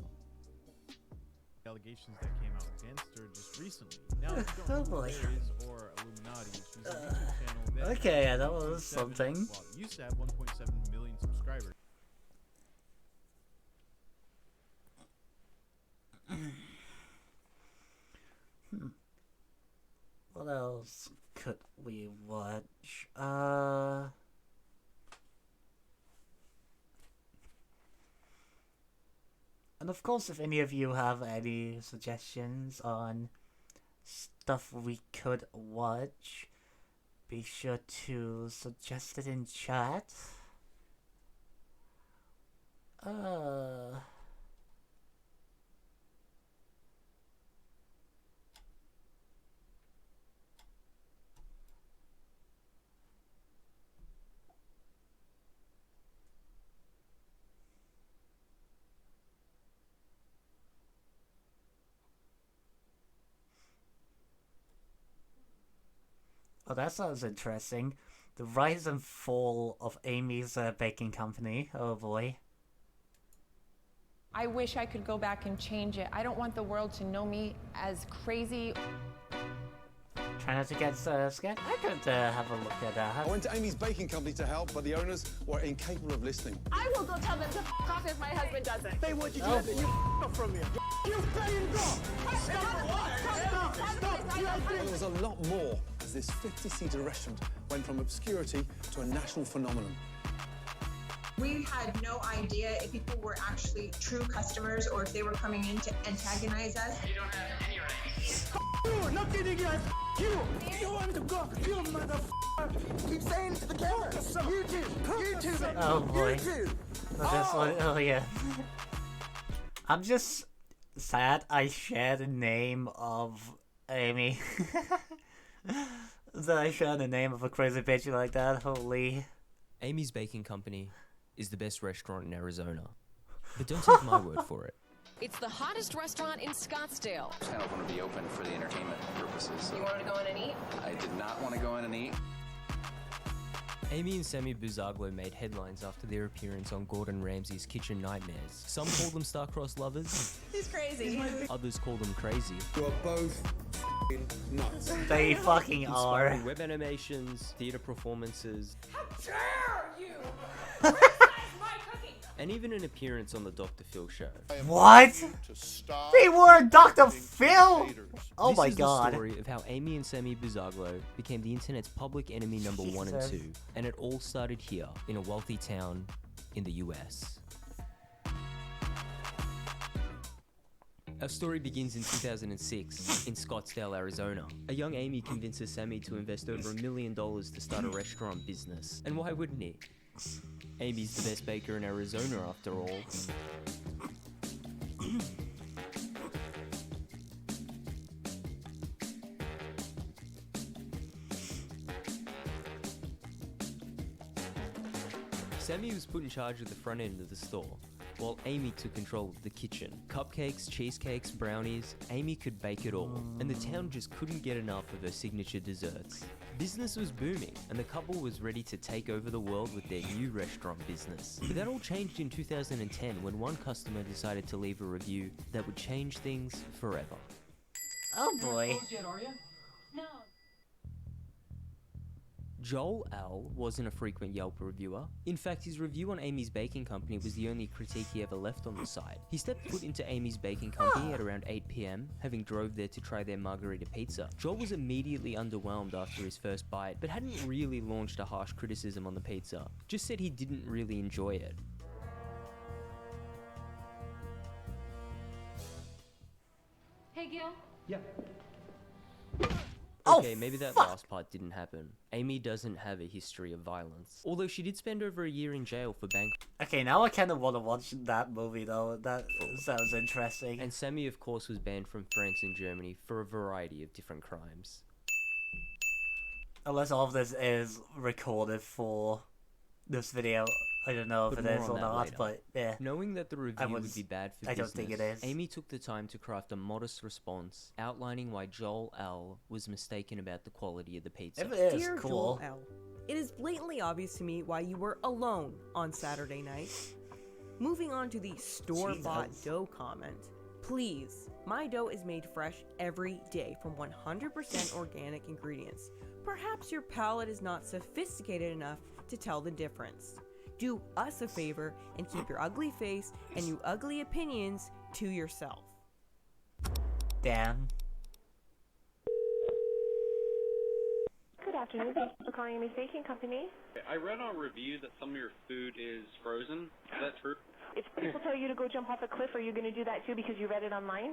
Allegations that came out against her just recently. Now, if you don't know who Claire is or Illuminati, she's a YouTube channel that Okay, has that was 1.7 something. well, it used to have 1.7 million subscribers. What else could we watch? And of course, if any of you have any suggestions on stuff we could watch, be sure to suggest it in chat. Oh, that sounds interesting. The rise and fall of Amy's baking company. Oh boy. I wish I could go back and change it. I don't want the world to know me as crazy. Try not to get scared. I could have a look at that. I went to Amy's baking company to help, but the owners were incapable of listening. I will go tell them to f off if my husband doesn't. They want you to Oh. have it. You off from here. You stay in God. Stop. There was a lot more as this 50-seater restaurant went from obscurity to a national phenomenon. We had no idea if people were actually true customers or if they were coming in to antagonize us. You don't have any rights. You, not kidding you. You. You want to go. You motherfucker. Keep saying it to the camera. You too. You too. Oh boy. You too. This one, oh yeah. I'm just sad I share the name of Amy. That I share the name of a crazy bitch like that. Holy. Amy's Baking Company is the best restaurant in Arizona. But don't take my word for it. It's the hottest restaurant in Scottsdale. I don't want to be open for the entertainment purposes. You wanted to go in and eat? I did not want to go in and eat. Amy and Sammy Buzaglo made headlines after their appearance on Gordon Ramsay's Kitchen Nightmares. Some call them star-crossed lovers. He's crazy. Others call them crazy. You are both nuts. They fucking are. Inspiring web animations, theater performances, How dare you! and even an appearance on the Dr. Phil show. What? They were Dr. Phil? Oh my This is god. the story of how Amy and Sammy Buzaglo became the internet's public enemy number 1 and Jesus. 2, and it all started here in a wealthy town in the US. Our story begins in 2006 in Scottsdale, Arizona. A young Amy convinces Sammy to invest over $1 million to start a restaurant business. And why wouldn't he? Amy's the best baker in Arizona, after all. Sammy was put in charge of the front end of the store, while Amy took control of the kitchen. Cupcakes, cheesecakes, brownies, Amy could bake it all, and the town just couldn't get enough of her signature desserts. Business was booming, and the couple was ready to take over the world with their new restaurant business. But that all changed in 2010 when one customer decided to leave a review that would change things forever. Oh boy. Joel L. wasn't a frequent Yelp reviewer. In fact, his review on Amy's Baking Company was the only critique he ever left on the site. He stepped foot into Amy's Baking Company at around 8 PM, having drove there to try their margarita pizza. Joel was immediately underwhelmed after his first bite, but hadn't really launched a harsh criticism on the pizza. Just said he didn't really enjoy it. Hey, Gil. Yeah. Oh, Okay, maybe that last part didn't happen. Amy doesn't have a history of violence. Although she did spend over a year in jail for bank. Okay, now I kind of want to watch that movie though. That sounds interesting. And Sammy, of course, was banned from France and Germany for a variety of different crimes. Unless all of this is recorded for this video. I don't know if But it more is on or that not, later. but yeah. Knowing that the review would be bad for I don't business, think it is. Amy took the time to craft a modest response, outlining why Joel L. was mistaken about the quality of the pizza. If it is, Dear cool. Joel L., it is blatantly obvious to me why you were alone on Saturday night. Moving on to the store-bought Jesus. dough comment. Please, my dough is made fresh every day from 100% organic ingredients. Perhaps your palate is not sophisticated enough to tell the difference. Do us a favor and keep your ugly face and your ugly opinions to yourself. Damn. Good afternoon. Thank you for calling Amy's Baking Company. I read on a review that some of your food is frozen. Is that true? If people tell you to go jump off a cliff, are you going to do that too because you read it online?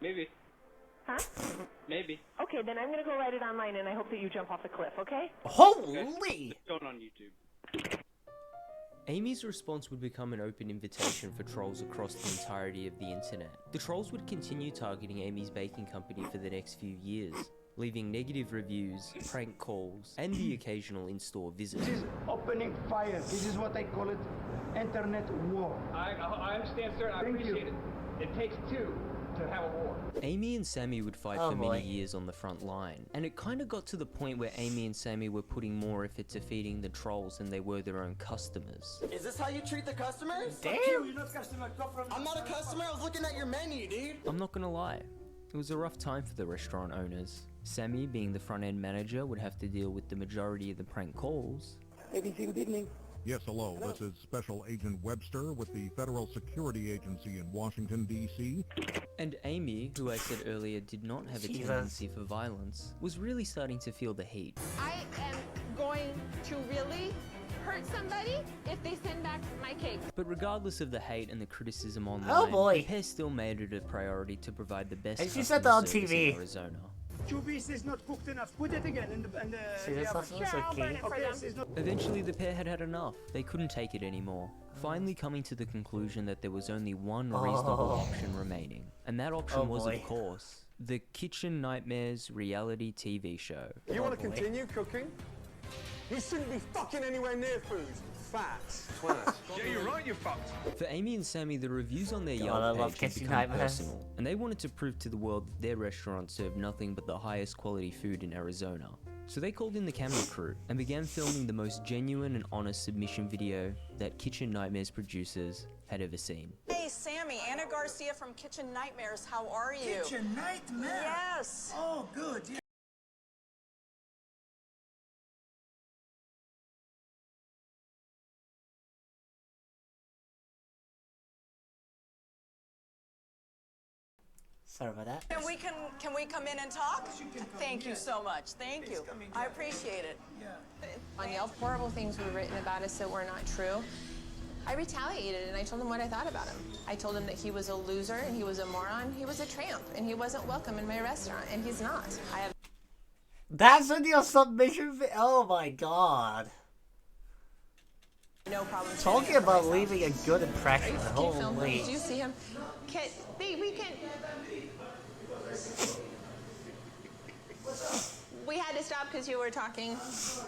Maybe. Huh? Maybe. Okay, then I'm going to go write it online and I hope that you jump off a cliff, okay? Holy! It's going on YouTube. Amy's response would become an open invitation for trolls across the entirety of the internet. The trolls would continue targeting Amy's Baking Company for the next few years, leaving negative reviews, prank calls, and the occasional in-store visit. This is opening fire. This is what I call it, internet war. I understand, sir, and I appreciate it. It takes two to have a war. Amy and Sammy would fight Oh for boy. many years on the front line, and it kinda got to the point where Amy and Sammy were putting more effort to feeding the trolls than they were their own customers. Is this how you treat the customers? Damn. You're not customer. I'm not a customer. I was looking at your menu, dude. I'm not gonna lie, it was a rough time for the restaurant owners. Sammy, being the front-end manager, would have to deal with the majority of the prank calls. ABC, good evening. Yes, hello. This is Special Agent Webster with the Federal Security Agency in Washington, D.C. And Amy, who I said earlier did not have a Jesus. tendency for violence, was really starting to feel the heat. I am going to really hurt somebody if they send back my cake. But regardless of the hate and the criticism online, Oh, boy. the pair still made it a priority to provide the best And she customer said that on service TV. in Arizona. Chubis is not cooked enough. Put it again in the See, this also looks like key. this is not. Eventually, the pair had had enough. They couldn't take it anymore, finally coming to the conclusion that there was only one reasonable option remaining. And that option Oh, was, boy. of course, the Kitchen Nightmares reality TV show. You want to boy. continue cooking? You shouldn't be fucking anywhere near food. Fat. Yeah, you're right, you fucked. For Amy and Sammy, the reviews on their God, I Yelp love page had Kitchen become Nightmares. personal, and they wanted to prove to the world that their restaurant served nothing but the highest quality food in Arizona. So they called in the camera crew and began filming the most genuine and honest submission video that Kitchen Nightmares producers had ever seen. Hey, Sammy, Anna Garcia from Kitchen Nightmares. How are you? Kitchen nightmare. Yes. Oh, good. Sorry about that. Can we come in and talk? Thank you so much. Thank you. I appreciate it. On Yelp, horrible things were written about us that were not true. I retaliated and I told him what I thought about him. I told him that he was a loser and he was a moron, he was a tramp, and he wasn't welcome in my restaurant, and he's not. I have That's in your submission oh my god. no problem. Talking about leaving a good impression. Can you film him? Holy. Did you see him? We can. We had to stop because you were talking.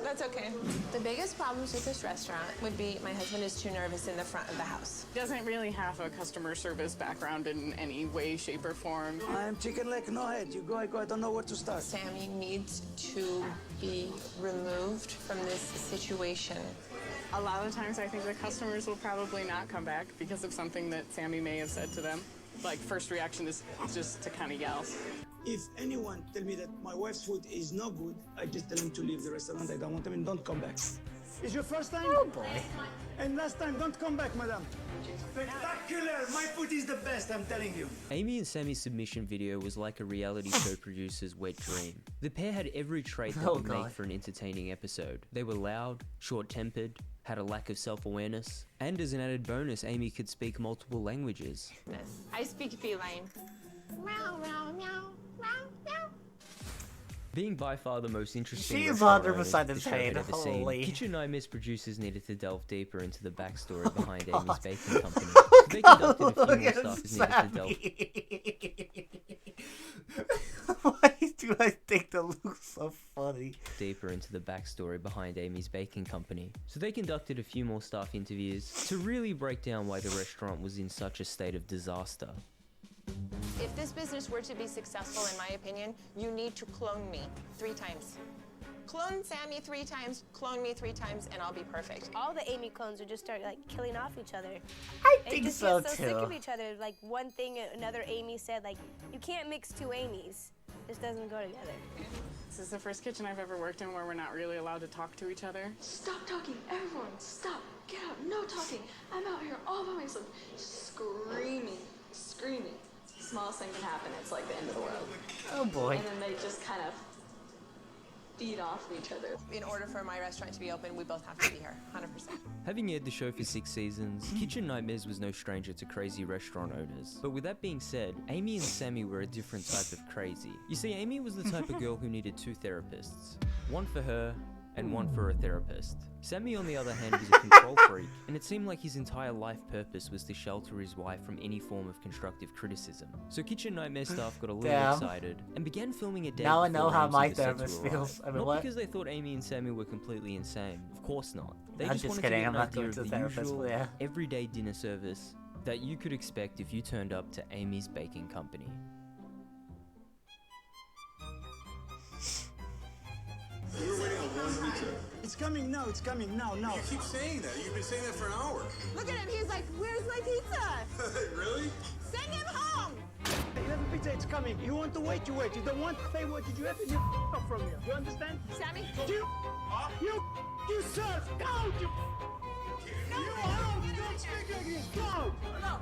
That's okay. The biggest problems with this restaurant would be my husband is too nervous in the front of the house. Doesn't really have a customer service background in any way, shape, or form. I'm chicken leg, no head. You go, I go, I don't know where to start. Sammy needs to be removed from this situation. A lot of times I think the customers will probably not come back because of something that Sammy may have said to them. Like, first reaction is just to kind of yell. If anyone tell me that my wife's food is no good, I just tell them to leave the restaurant. I don't want them and don't come back. It's your first time? Oh boy. And last time, don't come back, madam. Spectacular! My food is the best, I'm telling you. Amy and Sammy's submission video was like a reality show producer's wet dream. The pair had every trait that would make for an entertaining episode. They were loud, short-tempered, had a lack of self-awareness, and as an added bonus, Amy could speak multiple languages. I speak feline. Meow, meow, meow, meow, meow. Being by far the most interesting She's restaurant 100% owners the show insane, had ever seen, holy. Kitchen Nightmares producers needed to delve deeper into the backstory behind Amy's baking company. So they conducted a few more staffers needed to delve Why do I think that looks so funny? deeper into the backstory behind Amy's baking company. So they conducted a few more staff interviews to really break down why the restaurant was in such a state of disaster. If this business were to be successful, in my opinion, you need to clone me 3 times. Clone Sammy 3 times, clone me 3 times, and I'll be perfect. All the Amy clones would just start like killing off each other. I They think just so get so sick too. of each other. Like one thing another Amy said, like you can't mix 2 Amys. This doesn't go together. This is the first kitchen I've ever worked in where we're not really allowed to talk to each other. Stop talking, everyone. Stop. Get out. No talking. I'm out here all by myself, screaming, screaming. Smallest thing can happen. It's like the end of the world. Oh boy. And then they just kind of feed off of each other. In order for my restaurant to be open, we both have to be here, 100%. Having aired the show for 6 seasons, Kitchen Nightmares was no stranger to crazy restaurant owners. But with that being said, Amy and Sammy were a different type of crazy. You see, Amy was the type of girl who needed 2 therapists. One for her, and one for a therapist. Sammy, on the other hand, was a control freak, and it seemed like his entire life purpose was to shelter his wife from any form of constructive criticism. So Kitchen Nightmare staff got a little Damn. excited and began filming a day Now I before know how Ramsay my the sets therapist would feels. arrive. I mean, Not what? because they thought Amy and Sammy were completely insane. Of course not. They I'm just just wanted kidding, to get I'm an not idea going of to the therapist, usual, but yeah. everyday dinner service that you could expect if you turned up to Amy's Baking Company. We were waiting on one pizza. It's coming now, it's coming now. You keep saying that. You've been saying that for an hour. Look at him. He's like, where's my pizza? Really? Send him home. You have a pizza, it's coming. You want to wait, you wait. You don't want to pay, what did you have? You off from here. You understand? Sammy? You serve. Go! You don't speak like this. Go! No.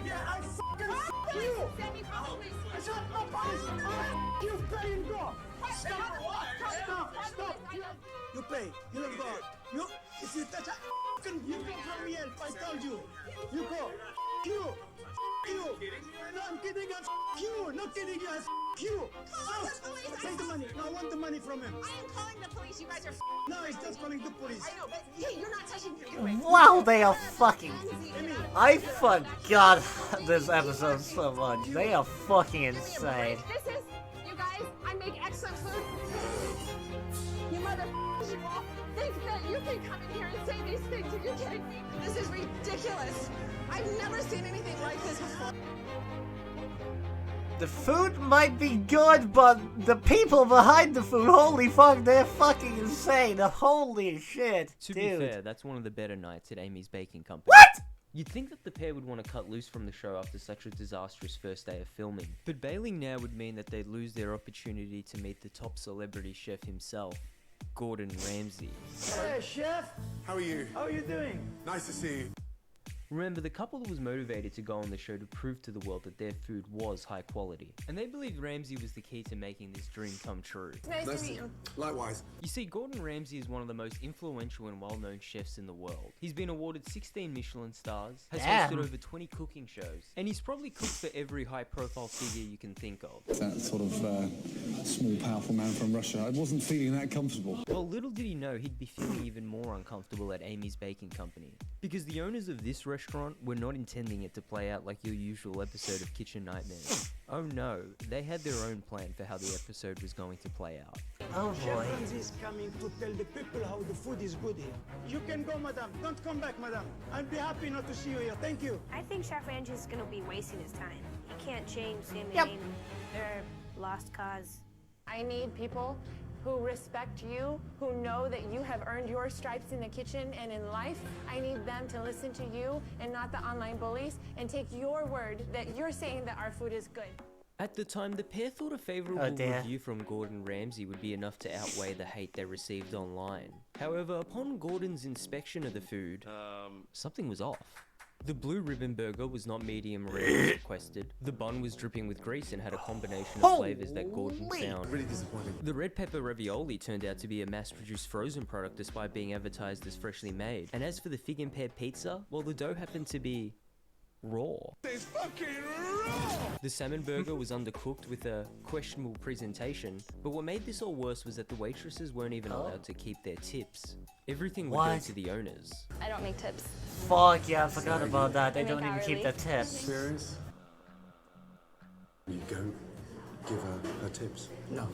Yeah, I fucking you! Sammy, call the police. I said, no, police! You pay and go! Stop! Stop! You pay. You don't go. You, if you touch a you go from here. I told you. You go. You. No, I'm kidding. You. Not kidding. You. Call the police. Take the money. No, I want the money from him. I am calling the police. You guys are. No, he's just calling the police. I know, but hey, you're not touching him. Wow, they are fucking. I forgot this episode so much. They are fucking insane. This is, you guys, I make excellent food. You motherfuckers, you all think that you can come in here and say these things. Are you kidding me? This is ridiculous. I've never seen anything like this before. The food might be good, but the people behind the food, holy fuck, they're fucking insane. Holy shit, To dude. be fair, that's one of the better nights at Amy's Baking Company. What? You'd think that the pair would want to cut loose from the show after such a disastrous first day of filming, but bailing now would mean that they'd lose their opportunity to meet the top celebrity chef himself, Gordon Ramsay. Hey, chef. How are you? How are you doing? Nice to see you. Remember, the couple was motivated to go on the show to prove to the world that their food was high quality, and they believed Ramsay was the key to making this dream come true. Nice to meet you. Likewise. You see, Gordon Ramsay is one of the most influential and well-known chefs in the world. He's been awarded 16 Michelin stars, has Damn. hosted over 20 cooking shows, and he's probably cooked for every high-profile figure you can think of. That sort of small, powerful man from Russia. I wasn't feeling that comfortable. Well, little did he know he'd be feeling even more uncomfortable at Amy's Baking Company, because the owners of this restaurant were not intending it to play out like your usual episode of Kitchen Nightmares. Oh no, they had their own plan for how the episode was going to play out. Oh boy. Chef Ramsay is coming to tell the people how the food is good here. You can go, madam. Don't come back, madam. I'll be happy not to see you here. Thank you. I think Chef Ramsay is going to be wasting his time. He can't change Sammy and Yep. Amy. They're lost cause. I need people who respect you, who know that you have earned your stripes in the kitchen and in life. I need them to listen to you and not the online bullies and take your word that you're saying that our food is good. At the time, the pair thought a favourable Oh, dear. review from Gordon Ramsay would be enough to outweigh the hate they received online. However, upon Gordon's inspection of the food, something was off. The blue ribbon burger was not medium rare as requested. The bun was dripping with grease and had a combination of flavours that Gordon found. Really disappointing. The red pepper ravioli turned out to be a mass-produced frozen product despite being advertised as freshly made. And as for the fig and pear pizza, well, the dough happened to be raw. It's fucking raw! The salmon burger was undercooked with a questionable presentation, but what made this all worse was that the waitresses weren't even allowed to keep their tips. Everything would go What? to the owners. I don't make tips. Fuck yeah, I forgot about that. They I make don't even keep hourly. the tips. Serious? You don't give her tips? No.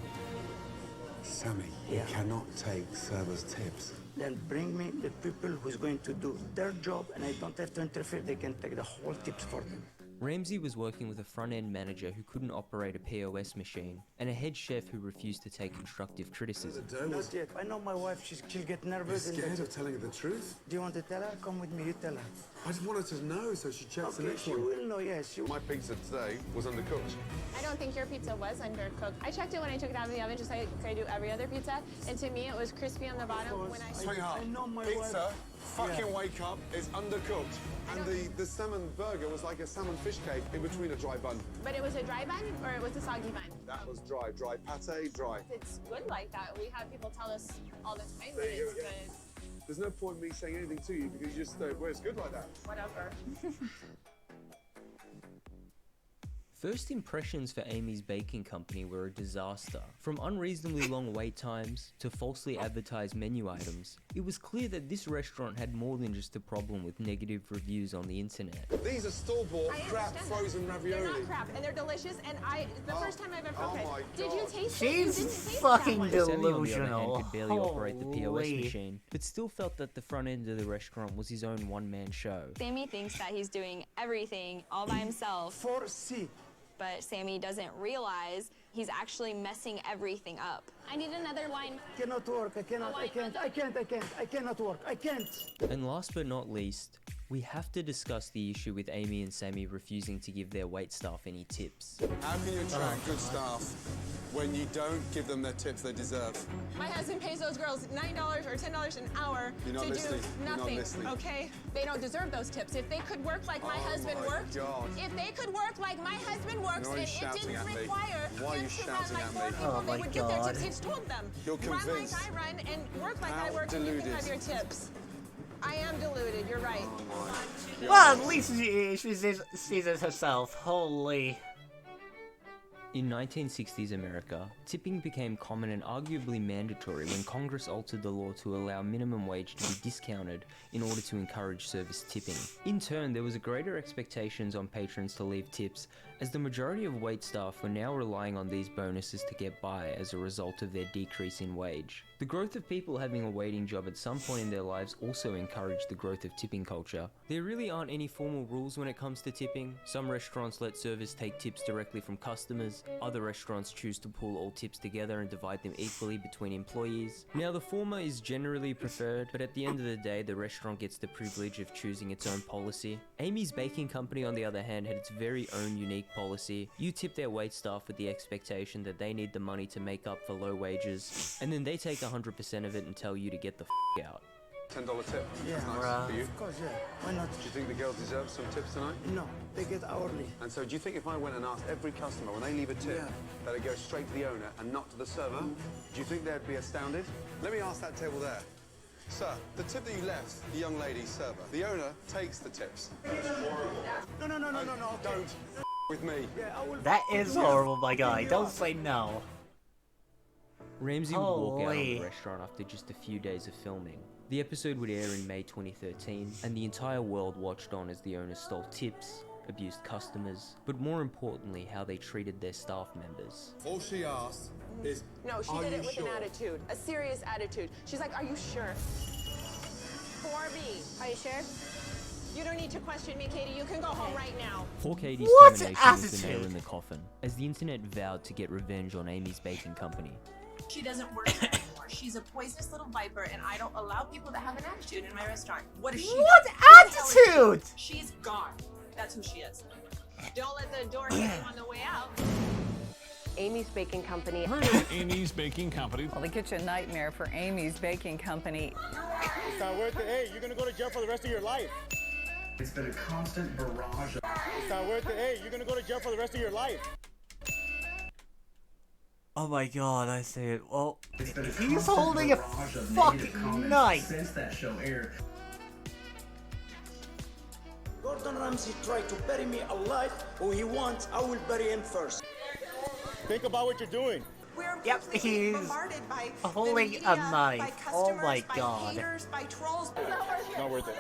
Sammy, Yeah. you cannot take servers' tips. Then bring me the people who's going to do their job and I don't have to interfere. They can take the whole tips for them. Ramsay was working with a front-end manager who couldn't operate a POS machine, and a head chef who refused to take constructive criticism. Not yet. I know my wife, she'll get nervous. You're scared of telling her the truth? Do you want to tell her? Come with me, you tell her. I just want her to know so she checks the Okay, next she one. will know, yes. My pizza today was undercooked. I don't think your pizza was undercooked. I checked it when I took it out of the oven, just like I do every other pizza, and to me it was crispy on the bottom. When I Sweetheart, I know my pizza, wife. fucking Yeah. wake up, is undercooked. And the salmon burger was like a salmon fish cake in between a dry bun. But it was a dry bun or it was a soggy bun? That was dry. Dry pate, dry. It's good like that. We have people tell us all the time that There you it's go. good. There's no point in me saying anything to you because you just don't, well, it's good like that. Whatever. First impressions for Amy's Baking Company were a disaster. From unreasonably long wait times to falsely advertised menu items, it was clear that this restaurant had more than just a problem with negative reviews on the internet. These are store-bought I crap understand frozen that. ravioli. They're not crap, and they're delicious. And the first time I've ever. Oh Okay. my Did you God. taste it? You She's didn't taste fucking that one. Sammy, on the other delusional. hand, could barely operate the POS Holy. machine, but still felt that the front end of the restaurant was his own one-man show. Sammy thinks that he's doing everything all by himself. For C. But Sammy doesn't realize he's actually messing everything up. I need another line. Cannot work. I cannot. I can't. I cannot work. I can't. And last but not least, we have to discuss the issue with Amy and Sammy refusing to give their waitstaff any tips. How can you attract good staff when you don't give them their tips they deserve? My husband pays those girls $9 or $10 an hour You're not to listening. do You're not nothing. listening. Okay? They don't deserve those tips. If they could work like my Oh husband my worked, God. if they could work like my husband works, You're and always it shouting didn't at me. require Why are him you to run shouting like at 4 me? people, Oh they my would get their God. tips. He's told them. You're Run like convinced. I run and work like How I work, and you can deluded. have your tips. I am deluded. You're right. Well, at least she sees it herself. Holy. In 1960s America, tipping became common and arguably mandatory when Congress altered the law to allow minimum wage to be discounted in order to encourage service tipping. In turn, there was a greater expectations on patrons to leave tips, as the majority of waitstaff were now relying on these bonuses to get by as a result of their decrease in wage. The growth of people having a waiting job at some point in their lives also encouraged the growth of tipping culture. There really aren't any formal rules when it comes to tipping. Some restaurants let servers take tips directly from customers, other restaurants choose to pool all tips together and divide them equally between employees. Now the former is generally preferred, but at the end of the day the restaurant gets the privilege of choosing its own policy. Amy's Baking Company on the other hand had its very own unique policy. You tip their waitstaff with the expectation that they need the money to make up for low wages, and then they take 100% of it and tell you to get the f*** out. $10 tip. Yeah. That's nice Bruh. for you. Of course, yeah. Why not? Do you think the girl deserves some tips tonight? No, they get hourly. And so do you think if I went and asked every customer when they leave a tip Yeah. that it goes straight to the owner and not to the server, do you think they'd be astounded? Let me ask that table there. Sir, the tip that you left the young lady server, the owner takes the tips. No. Don't with me. Yeah, I will. That is horrible, my guy. Don't say no. Ramsay would walk out of Holy. the restaurant after just a few days of filming. The episode would air in May 2013, and the entire world watched on as the owners stole tips, abused customers, but more importantly, how they treated their staff members. All she asked is, No, she are did you it with sure? an attitude, a serious attitude. She's like, are you sure? For me. Are you sure? You don't need to question me, Katie. You can go home right now. Poor Katie's What termination was the nail attitude? in the coffin, as the internet vowed to get revenge on Amy's baking company. She doesn't work here anymore. She's a poisonous little viper, and I don't allow people to have an attitude in my restaurant. What is she? What done? Who the hell is she? attitude? She's gone. That's who she is. Don't let the door hit you on the way out. Amy's Baking Company. Heard of Amy's Baking Company? Well, the kitchen nightmare for Amy's Baking Company. It's not worth it. Hey, you're gonna go to jail for the rest of your life. It's been a constant barrage of... It's not worth it. Hey, you're gonna go to jail for the rest of your life. Oh my god, I see it. Well, It's been a he's constant holding a barrage of negative fucking comments knife. since that show aired. Gordon Ramsay tried to bury me alive. Who he wants, I will bury him first. Think about what you're doing. We're Yep, completely he's bombarded by holding the a media, knife. by Oh customers, my by god. haters, by trolls. It's not worth it.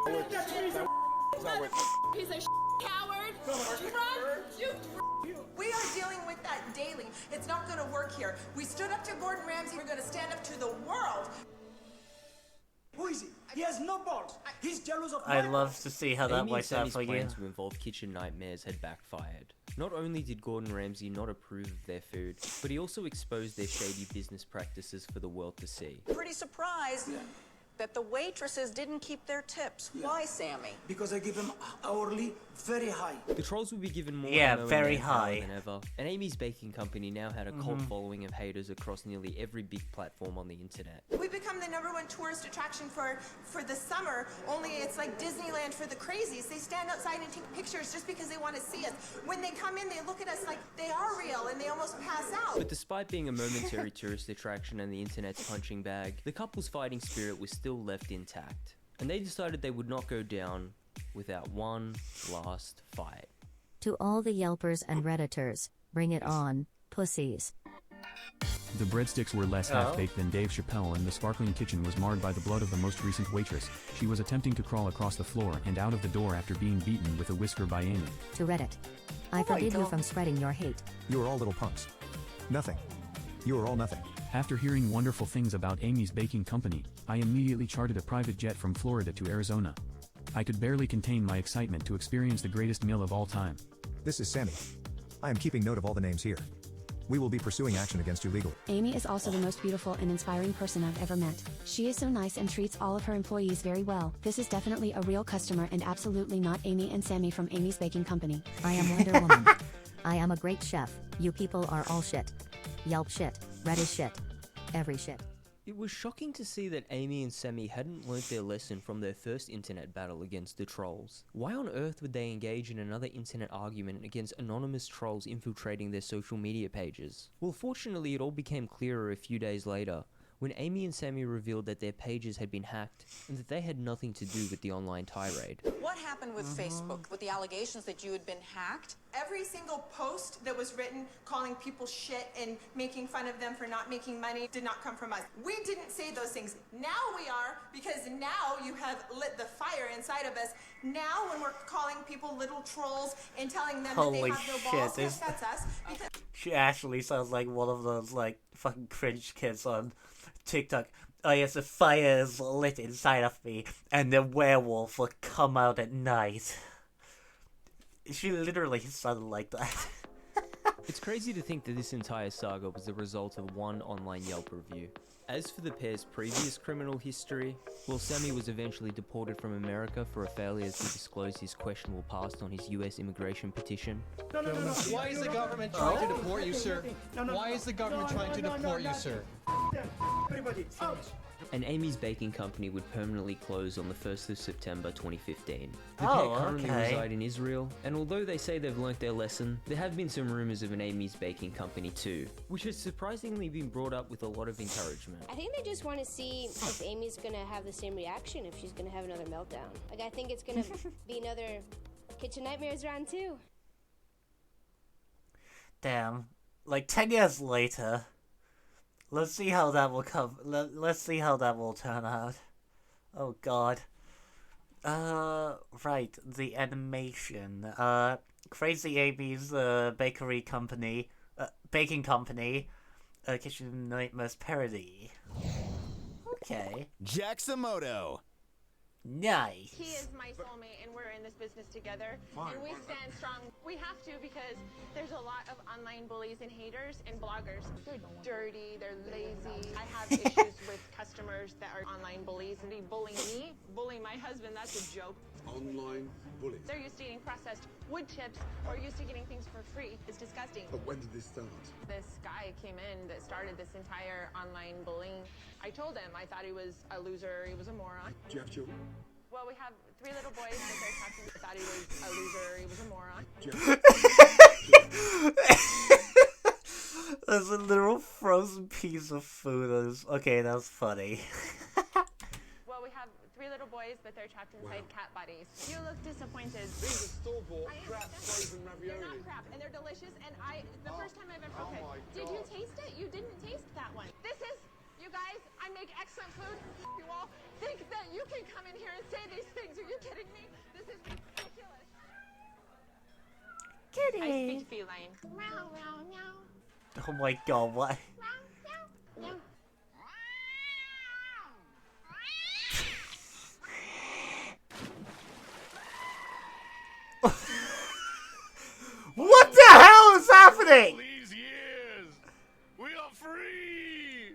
It's not worth it. Piece of coward. We are dealing with that daily. It's not going to work here. We stood up to Gordon Ramsay. We're going to stand up to the world. Who is he? He has no balls. He's jealous of I my love to see how that Amy and works out Sammy's for you. plans to involve kitchen nightmares had backfired. Not only did Gordon Ramsay not approve of their food, but he also exposed their shady business practices for the world to see. Pretty surprised that the waitresses didn't keep their tips. Why, Sammy? Because I give him hourly very high. The trolls would be given more Yeah, ammo and very manpower high. than ever, and Amy's Baking Company now had a cult Mhm. following of haters across nearly every big platform on the internet. We've become the #1 tourist attraction for the summer, only it's like Disneyland for the crazies. They stand outside and take pictures just because they want to see us. When they come in, they look at us like they are real and they almost pass out. But despite being a momentary tourist attraction and the internet's punching bag, the couple's fighting spirit was still left intact, and they decided they would not go down without one last fight. To all the Yelpers and Redditors, bring it on, pussies. The breadsticks were less Oh. half-baked than Dave Chappelle, and the sparkling kitchen was marred by the blood of the most recent waitress. She was attempting to crawl across the floor and out of the door after being beaten with a whisker by Amy. To Reddit. I forbid you from spreading your hate. You are all little punks. Nothing. You are all nothing. After hearing wonderful things about Amy's Baking Company, I immediately chartered a private jet from Florida to Arizona. I could barely contain my excitement to experience the greatest meal of all time. This is Sammy. I am keeping note of all the names here. We will be pursuing action against you legally. Amy is also the most beautiful and inspiring person I've ever met. She is so nice and treats all of her employees very well. This is definitely a real customer and absolutely not Amy and Sammy from Amy's Baking Company. I am Wonder Woman. I am a great chef. You people are all shit. Yelp shit. Reddit shit. Every shit. It was shocking to see that Amy and Sammy hadn't learnt their lesson from their first internet battle against the trolls. Why on earth would they engage in another internet argument against anonymous trolls infiltrating their social media pages? Well, fortunately it all became clearer a few days later, when Amy and Sammy revealed that their pages had been hacked and that they had nothing to do with the online tirade. What happened with Facebook, with the allegations that you had been hacked? Every single post that was written calling people shit and making fun of them for not making money did not come from us. We didn't say those things. Now we are, because now you have lit the fire inside of us. Now when we're calling people little trolls and telling them that Holy they have no balls, shit, yes, is- that's us. Because She actually sounds like one of those, like, fucking cringe kids on TikTok. Oh yes, the fire is lit inside of me, and the werewolf will come out at night. She literally sounded like that. It's crazy to think that this entire saga was the result of one online Yelp review. As for the pair's previous criminal history, well, Sammy was eventually deported from America for a failure to disclose his questionable past on his US immigration petition. Why is the government trying to deport you, sir? Why is the government trying to deport you, sir? Everybody, out. And Amy's Baking Company would permanently close on the 1st of September 2015. The Oh, pair currently okay. reside in Israel, and although they say they've learnt their lesson, there have been some rumors of an Amy's Baking Company too, which has surprisingly been brought up with a lot of encouragement. I think they just want to see if Amy's gonna have the same reaction, if she's gonna have another meltdown. Like, I think it's gonna be another Kitchen Nightmares round 2. Damn. Like, 10 years later, Let's see how that will come. Let's see how that will turn out. Oh god. Right, the animation. Crazy Amy's baking company, Kitchen Nightmares parody. Okay. Jaxamoto. Nice. He is my soulmate, and we're in this business together. And we stand strong. We have to because there's a lot of online bullies and haters and bloggers. They're dirty, they're lazy. I have issues with customers that are online bullies. And they bully me, bully my husband, that's a joke. Online bullies. They're used to eating processed wood chips or used to getting things for free. It's disgusting. But when did this start? This guy came in that started this entire online bullying. I told him I thought he was a loser, he was a moron. Do you have children? Well, we have 3 little boys, but they're talking. I thought he was a loser, he was a moron. There's a little frozen piece of food. Okay, that's funny. Well, we have 3 little boys, but they're trapped inside cat bodies. You look disappointed. These are store-bought crap frozen They're ravioli. not crap, and they're delicious, and the first time I've ever... Okay, did you taste it? You didn't taste that one. This is... You guys, I make excellent food. You all think that you can come in here and say these things. Are you kidding me? This is ridiculous. Kitty. I speak feline. Meow, meow, meow. Oh my god, what? Meow. What the hell is happening? These years, we are free.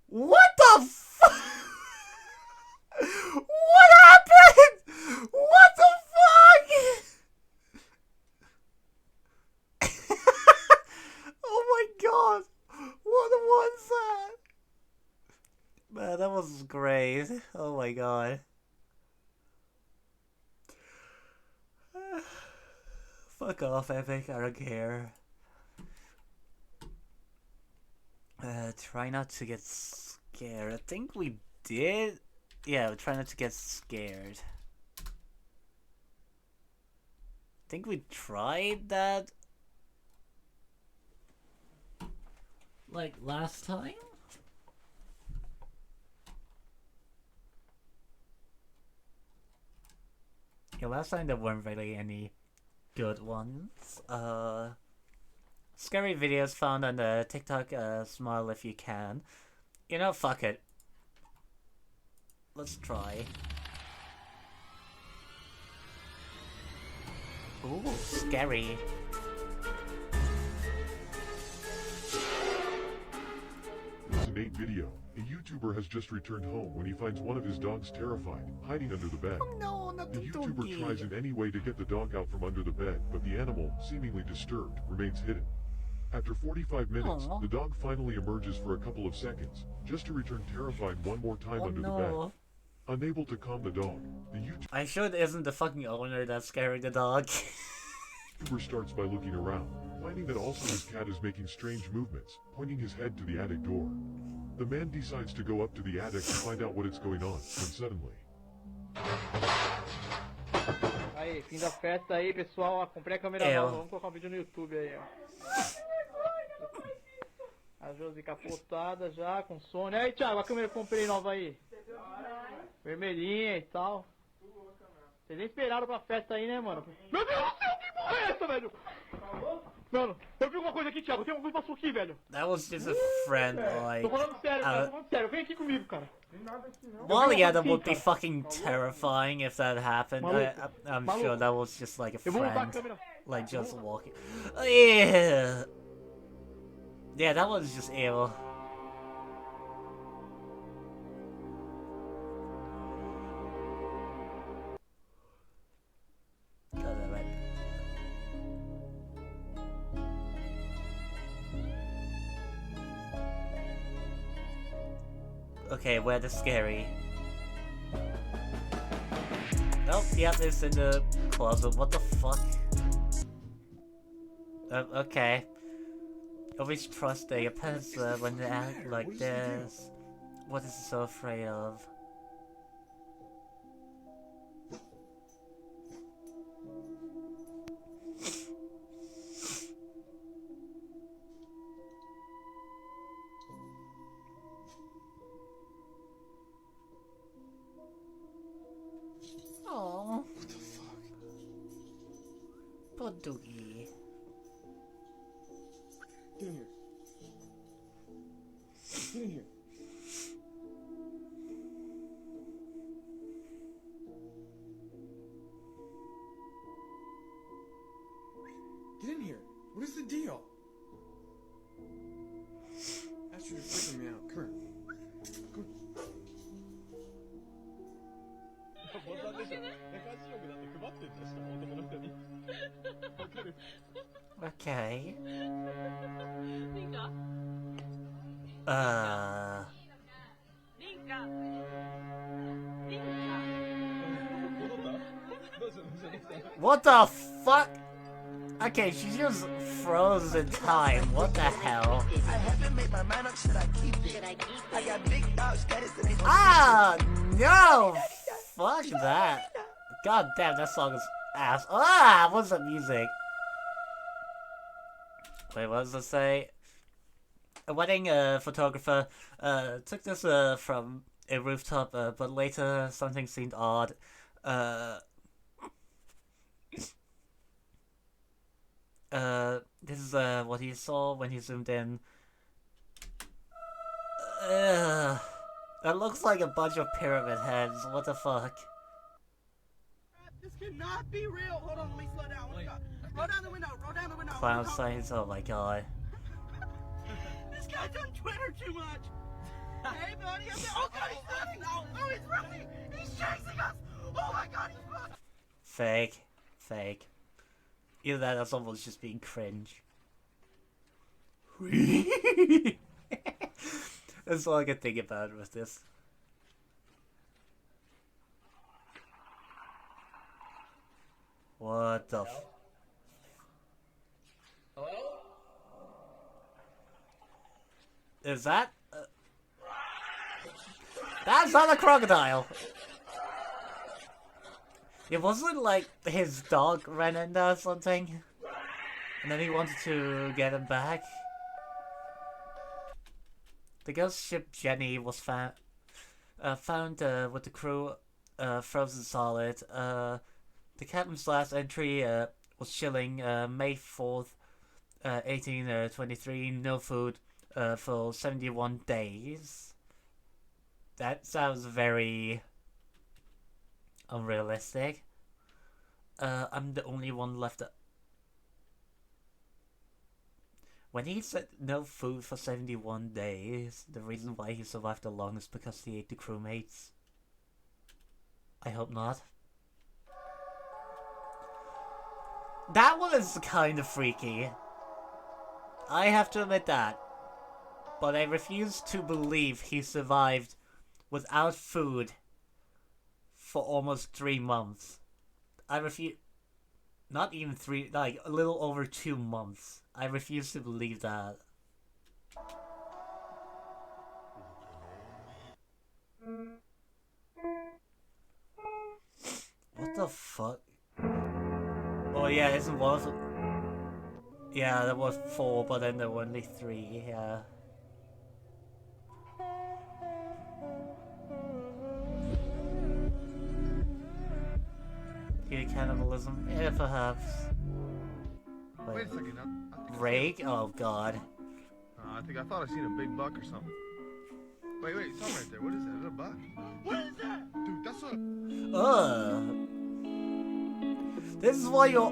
What the fuck? What happened? What the fuck? Oh my god. What was that? Man, that was great. Oh my god. Fuck off, Epic. I don't care. Try not to get scared. I think we did. Yeah, try not to get scared. I think we tried that like last time. Yeah, last time there weren't really any good ones. Scary videos found on the TikTok, smile if you can. You know, fuck it. Let's try. Ooh, scary. It's an 8 video. A YouTuber has just returned home when he finds one of his dogs terrified, hiding under the bed. Oh no, not The the YouTuber donkey. tries in any way to get the dog out from under the bed, but the animal, seemingly disturbed, remains hidden. After 45 minutes, Aw. the dog finally emerges for a couple of seconds, just to return terrified one more time Oh under the no. bed. Unable to calm the dog, the I sure it isn't the fucking owner that's scaring the dog. YouTuber starts by looking around, finding that also his cat is making strange movements, pointing his head to the attic door. The man decides to go up to the attic to find out what is going on, when suddenly... Aí, fim da festa aí, pessoal. Ó, comprei a câmera nova. Vamos colocar um vídeo no YouTube aí, ó. A Josi capotada já, com Sony. Aí, Thiago, a câmera que eu comprei nova aí. Vermelhinha e tal. Vocês nem esperaram pra festa aí, né, mano? Meu Deus do céu, que porra é essa, velho? Mano, eu vi alguma coisa aqui, Thiago. Tem alguma coisa pra aqui, velho. That was just a friend, like... Tô falando sério, cara. Tô falando sério. Vem aqui comigo, cara. Well, yeah, that would be fucking terrifying if that happened. I'm sure that was just like a friend, like just walking. Yeah, yeah, that was just evil. God damn it. Okay, where the scary? Oh, yep, it's in the closet. What the fuck? Okay. Always trust a person when they act like this. What is he so afraid of? Doogie. Get in here. Get in here. Get in here. What is the deal? Astrid, you're freaking me out. Come here. Okay. What the fuck? Okay, she just froze in time. What the hell? Ah, no! Fuck that. God damn, that song is ass. Ah, what's that music? Wait, what does it say? A wedding photographer took this from a rooftop, but later something seemed odd. This is what he saw when he zoomed in. That looks like a bunch of pyramid heads. What the fuck? This cannot be real. Hold on, let me slow down. What do you got? Roll down the window. Roll down the window. Clown signs. Oh my god. This guy's on Twitter too much. Hey, buddy. Oh god, he's running. Oh, he's running. He's chasing us. Oh my god, he's running. Fake. Fake. Either that or someone's just being cringe. That's all I can think about with this. What the f- Hello? Is that? That's not a crocodile! It wasn't like his dog ran into or something, and then he wanted to get him back. The ghost ship Jenny was found with the crew frozen solid. The captain's last entry was chilling, May 4th, 1823, no food for 71 days. That sounds very unrealistic. I'm the only one left. When he said no food for 71 days, the reason why he survived the longest because he ate the crewmates. I hope not. That one is kind of freaky. I have to admit that. But I refuse to believe he survived without food for almost 3 months. I refuse. Not even 3, like a little over 2 months. I refuse to believe that. What the fuck? Oh yeah, isn't one of them? Yeah, there was 4, but then there were only 3, yeah. Either cannibalism? Yeah, perhaps. Wait a second. Rake? Oh god. I thought I seen a big buck or something. Wait, something right there. What is that? Is that a buck? What is that? Dude, that's a... This is why you're...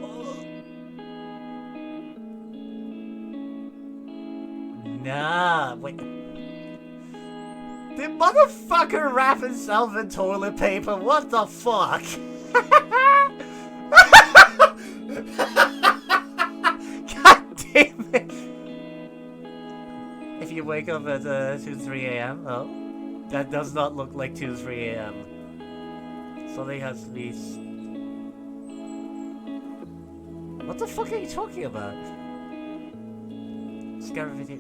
Nah, wait. The motherfucker wrapped himself in toilet paper, what the fuck? God damn it. If you wake up at 2-3 a.m., oh, that does not look like 2-3 a.m. Something has to be... What the fuck are you talking about? Scary video.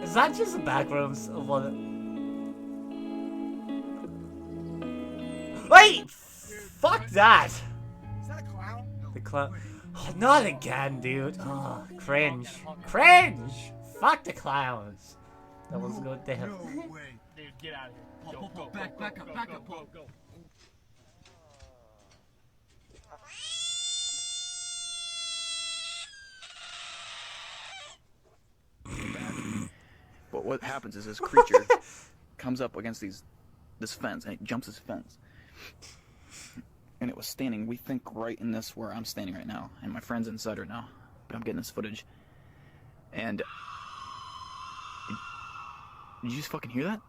Is that just the backrooms of what? Wait! Fuck that! Is that a clown? The clown. Oh, not again, dude. Oh, cringe. Cringe! Fuck the clowns. That was good. They have. No way. Dude, get out of here. Go, back up, Paul. Go. what happens is this creature comes up against this fence, and it jumps this fence. And it was standing, we think, right in this where I'm standing right now. And my friend's inside right now. But I'm getting this footage. And... Did you just fucking hear that?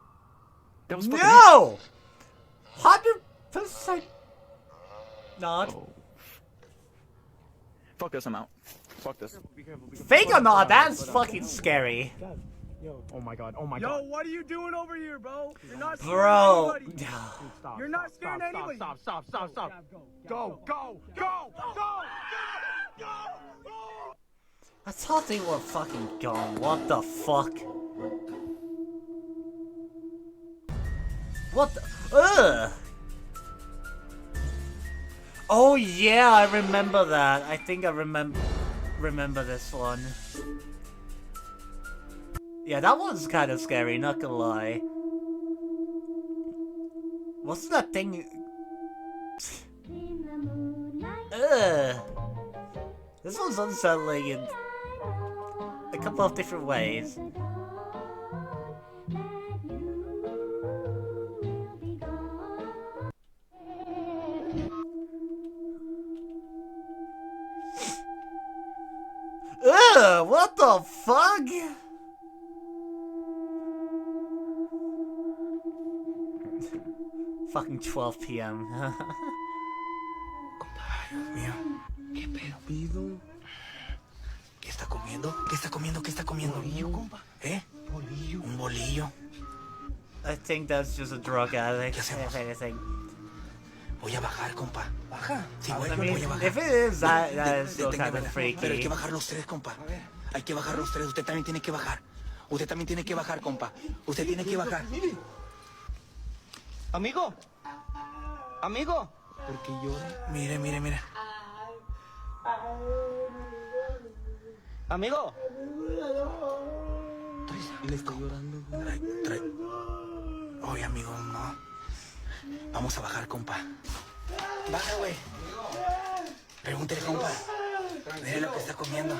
That was fucking No! 100% not. Oh. Fuck this, I'm out. Fuck this. Be careful, be careful. Fake or not, that's fucking scary. Yo. Oh my god. Oh my Yo, god. what are you doing over here, bro? You're not Bro. scaring anybody. You're not scaring anybody. Stop. Go. I thought they were fucking gone. What the fuck? What the? Ugh! Oh yeah, I remember that. I think I remember this one. Yeah, that one's kind of scary, not gonna lie. What's that thing? Ugh! This one's unsettling in a couple of different ways. Ugh! What the fuck? Fucking 12 p.m. Dios mío. ¿Qué pedo? ¿Qué está comiendo? ¿Qué está comiendo? ¿Qué está comiendo? ¿Bolillo, compa? ¿Eh? Bolillo. Un bolillo. I think that's just a drug addict, if anything. Voy a bajar, compa. Baja. Sí, voy I mean, a bajar. if it is, that is still kind of freaky. Pero hay que bajar los tres, compa. Hay que bajar los tres. Usted también tiene que bajar. Usted también tiene que bajar, compa. Usted tiene que bajar. Amigo. ¿Por qué llora? Mire. Amigo. Le está llorando. Trae. Oye, amigo, no. Vamos a bajar, compa. Baja, güey. Pregúntele, compa. Mire lo que está comiendo.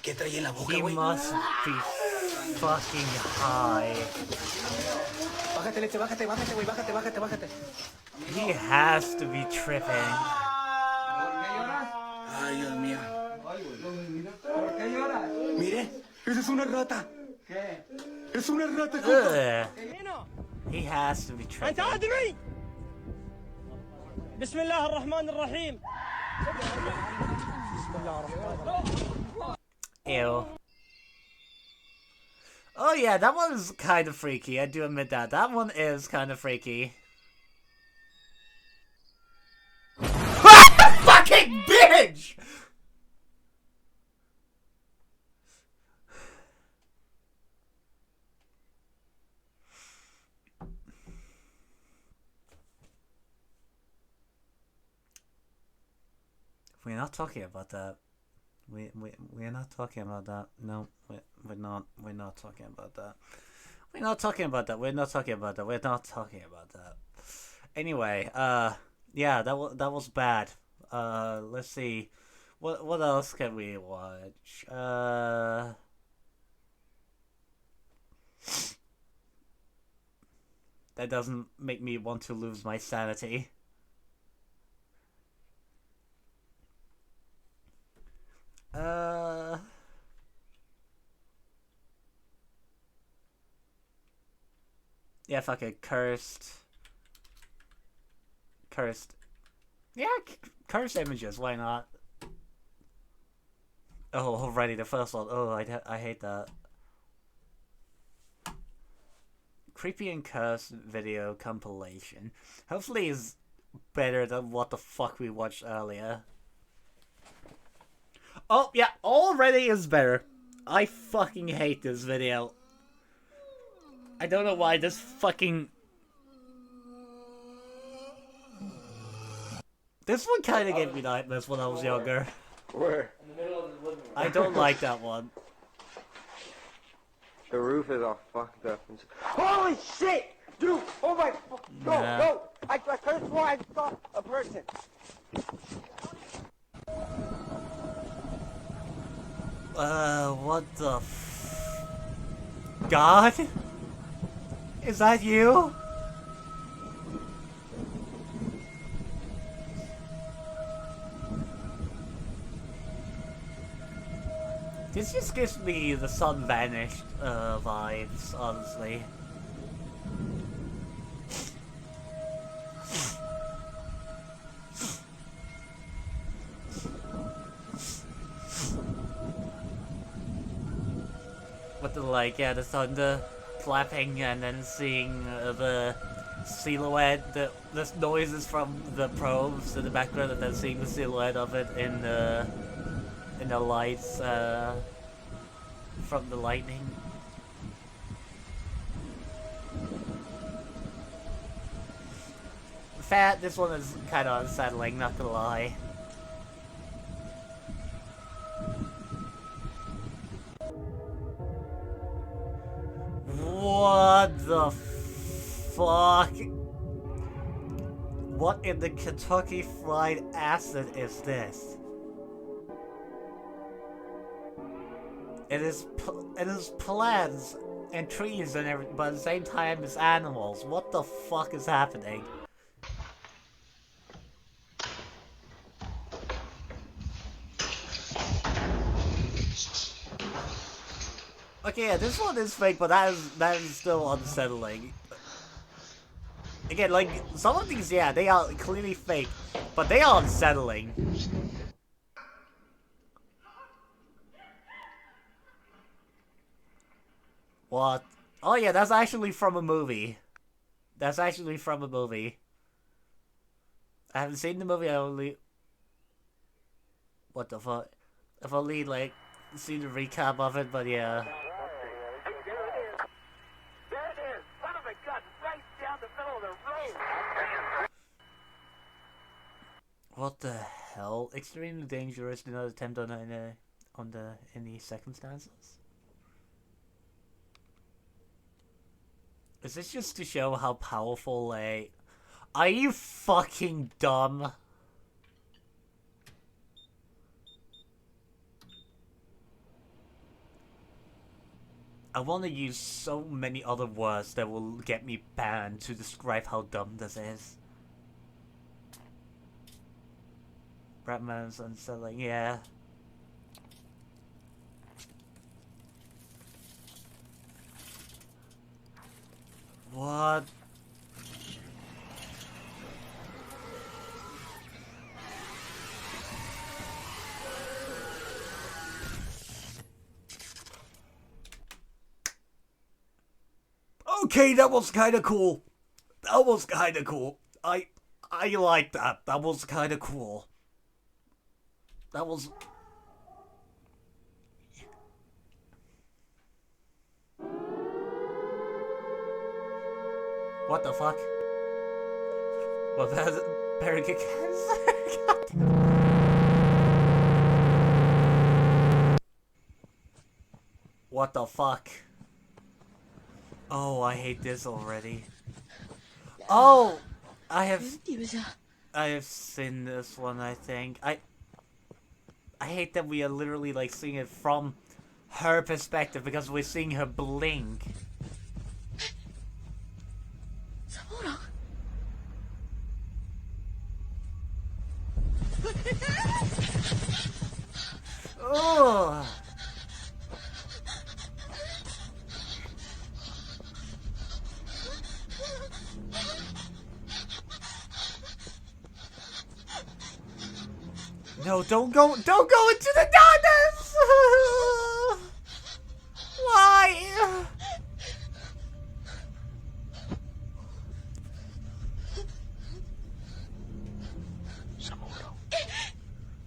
¿Qué trae en la boca, He güey? must be fucking high. Bájate, leche, bájate, güey. Bájate. He has to be tripping. Ay, Dios mío. ¿Por qué lloras? Mire, esa es una rata. ¿Qué? Es una rata, compa. Ugh. He has to be tripping. بسم الله الرحمن الرحيم. Ew. Oh yeah, that one's kind of freaky. I do admit that. That one is kind of freaky. Fucking bitch! We're not talking about that. We're not talking about that. No, we're not talking about that. We're not talking about that. We're not talking about that. We're not talking about that. Anyway, yeah, that was bad. Let's see. What else can we watch? That doesn't make me want to lose my sanity. Yeah, fuck it. Cursed. Yeah, cursed images. Why not? Oh, already the first one. Oh, I hate that. Creepy and cursed video compilation. Hopefully, is better than what the fuck we watched earlier. Oh, yeah, already is better. I fucking hate this video. I don't know why this fucking... This one kind of gave me nightmares when I was younger. Where? I don't like that one. The roof is all fucked up. Holy shit! Dude! Oh my... Go! I could have sworn I saw a person. What the God? Is that you? This just gives me the sun vanished vibes, honestly. With the yeah, the thunder clapping and then seeing the silhouette, the noises from the probes in the background, and then seeing the silhouette of it in the lights from the lightning. This one is kind of unsettling, not gonna lie. What the fuck? What in the Kentucky Fried Acid is this? It is plants and trees and everything, but at the same time it's animals. What the fuck is happening? Okay, yeah, this one is fake, but that is still unsettling. Again, like, some of these, yeah, they are clearly fake, but they are unsettling. What? Oh yeah, that's actually from a movie. That's actually from a movie. I haven't seen the movie, I only... What the fuck? I've only, like, seen a recap of it, but yeah. What the hell? Extremely dangerous, do not attempt on any circumstances? Is this just to show how powerful are you fucking dumb? I want to use so many other words that will get me banned to describe how dumb this is. Batman's unsettling, yeah. What? Okay, that was kind of cool. That was kind of cool. I like that. That was kind of cool. That was... What the fuck? What, that's American cancer? What the fuck? Oh, I hate this already. Oh! I have seen this one, I think. I hate that we are literally like seeing it from her perspective because we're seeing her blink. Ugh. No, don't go into the darkness! Why?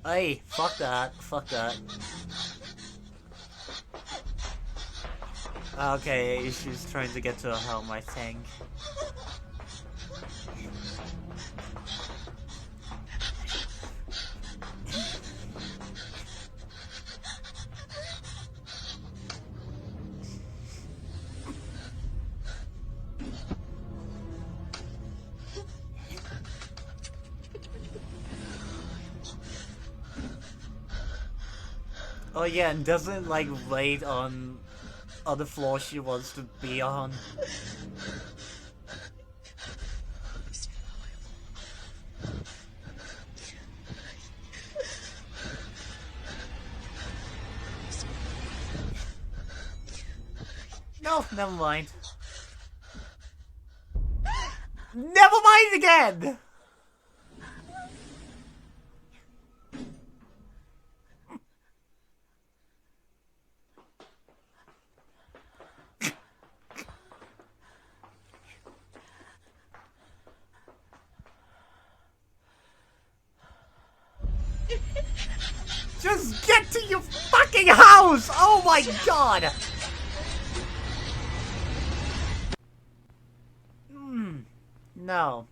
Hey, fuck that. Fuck that. Okay, she's trying to get to a helm, I think. Oh yeah, and doesn't like wait on the floor she wants to be on. No, never mind. Never mind again! Just get to your fucking house! Oh my god! No.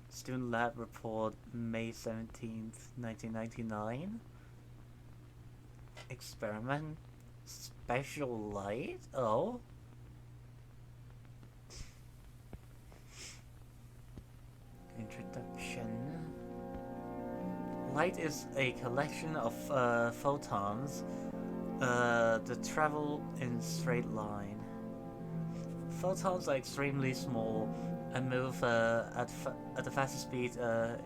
Student lab report, May 17th, 1999. Experiment. Special light? Oh. Introduction. Light is a collection of photons that travel in straight line. Photons are extremely small and move at the fastest speed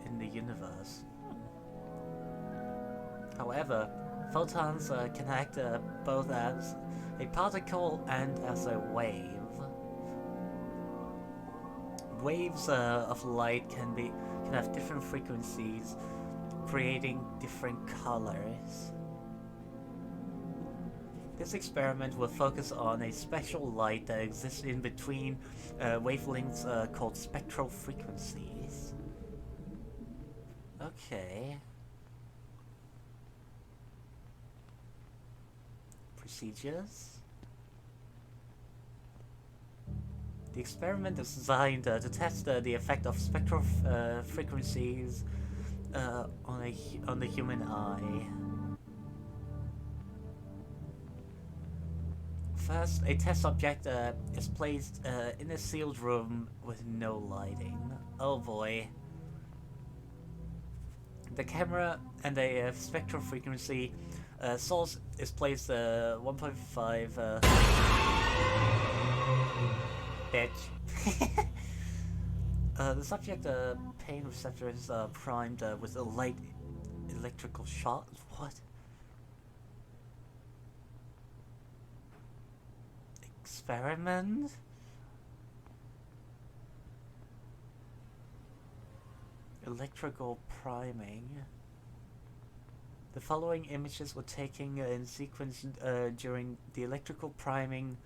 in the universe. However, photons can act both as a particle and as a wave. Waves of light can have different frequencies, creating different colors. This experiment will focus on a special light that exists in between wavelengths called spectral frequencies. Okay. Procedures. The experiment is designed to test the effect of spectral frequencies on the human eye. First, a test subject is placed in a sealed room with no lighting. Oh boy. The camera and a spectral frequency source is placed 1.5 bitch. The subject pain receptor is primed with a light electrical shock. What? Experiment? Electrical priming. The following images were taken in sequence during the electrical priming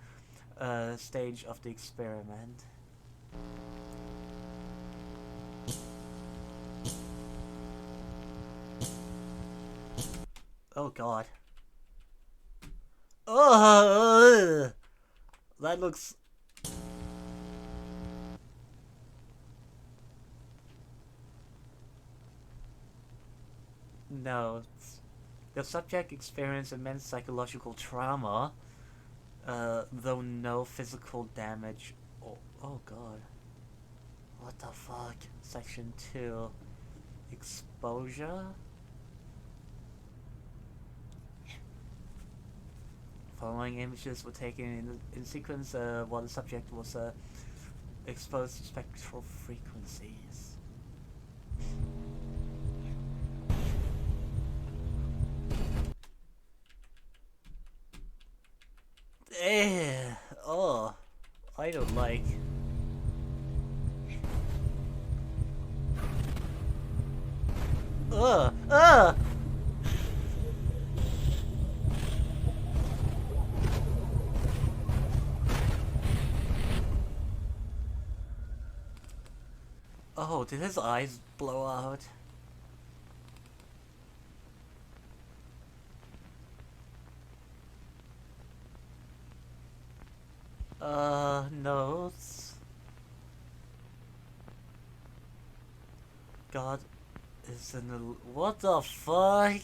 stage of the experiment. Oh god. Ugh! That looks... No. The subject experienced immense psychological trauma, though no physical damage. Oh god. What the fuck? Section 2. Exposure? Following images were taken in sequence while the subject was exposed to spectral frequencies. Oh, I don't like. Ugh! Oh, did his eyes blow out? Notes. God is in the... What the fuck?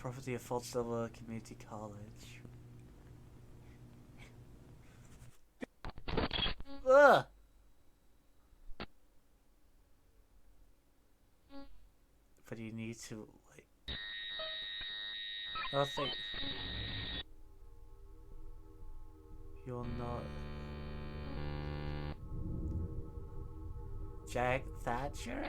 Property of Fort Silver Community College. Ugh! But you need to, like... I think... You're not... Jack Thatcher?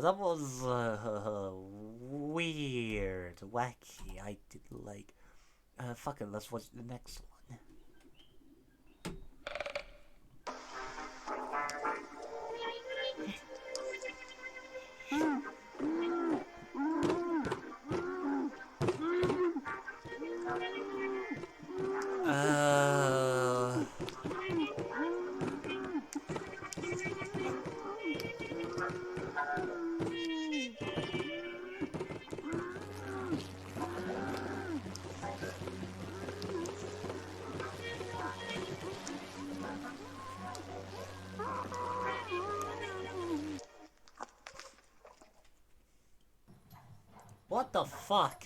That was weird, wacky. I didn't like. Fuck it. Let's watch the next one. What the fuck?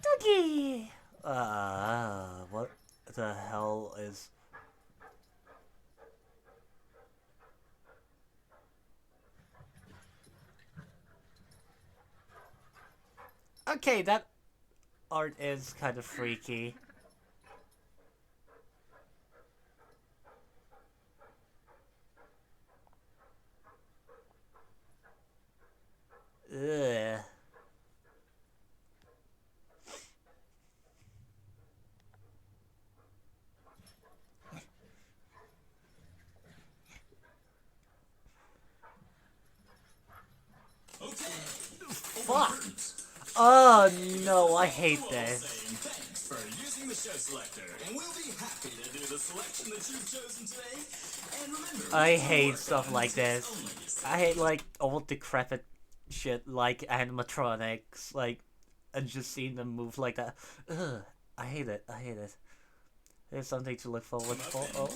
Doogie! What the hell is... Okay, that art is kind of freaky. Ugh. Fuck! Oh no, I hate this. Thanks for using the show selector, and we'll be happy to do the selection that you've chosen today. And remember, I hate stuff like this. I hate like old decrepit shit like animatronics, like, and just seeing them move like that. Ugh, I hate it. I hate it. There's something to look forward for. Oh.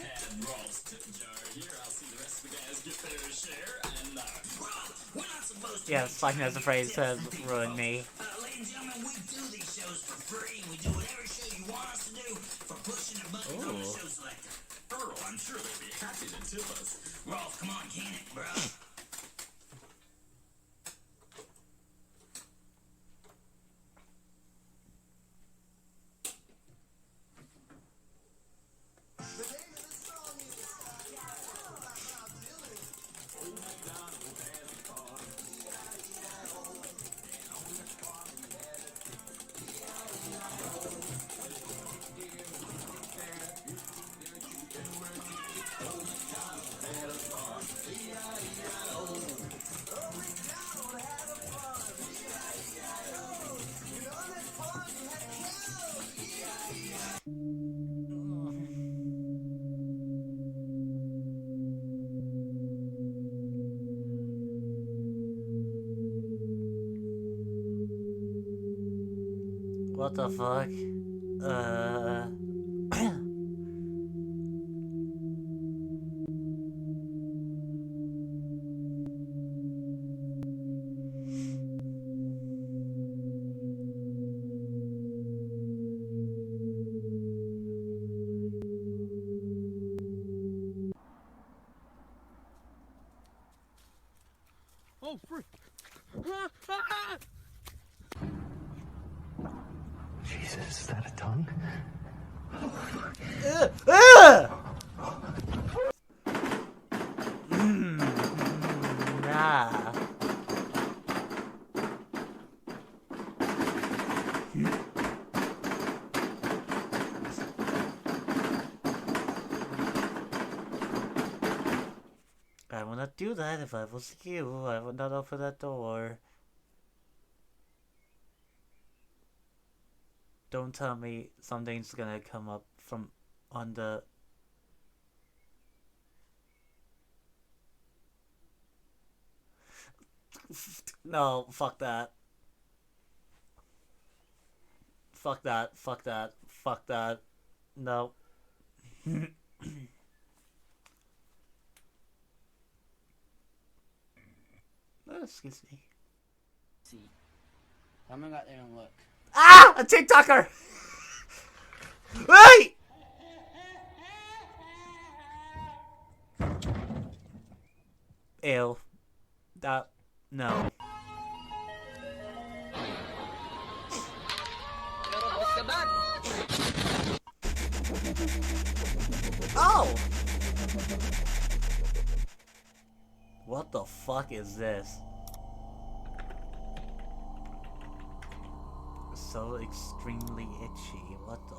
Yeah, Five Nights at Freddy's has ruined me. Ladies and gentlemen, we do these shows for free. We do whatever show you want us to do for pushing a button on the show selector. Earl, I'm sure they'd be happy to tip us. Rolf, come on, can it, bro? What the fuck? Oh, frick! Jesus, is that a tongue? do that if I was you. I would not open that door. Don't tell me something's gonna come up from under. No, fuck that. Fuck that, fuck that, fuck that. No. Oh, excuse me. See. I'm gonna go out there and look. Ah! A TikToker! Wait! Ew. That. No. Oh! What the fuck is this? So extremely itchy. What the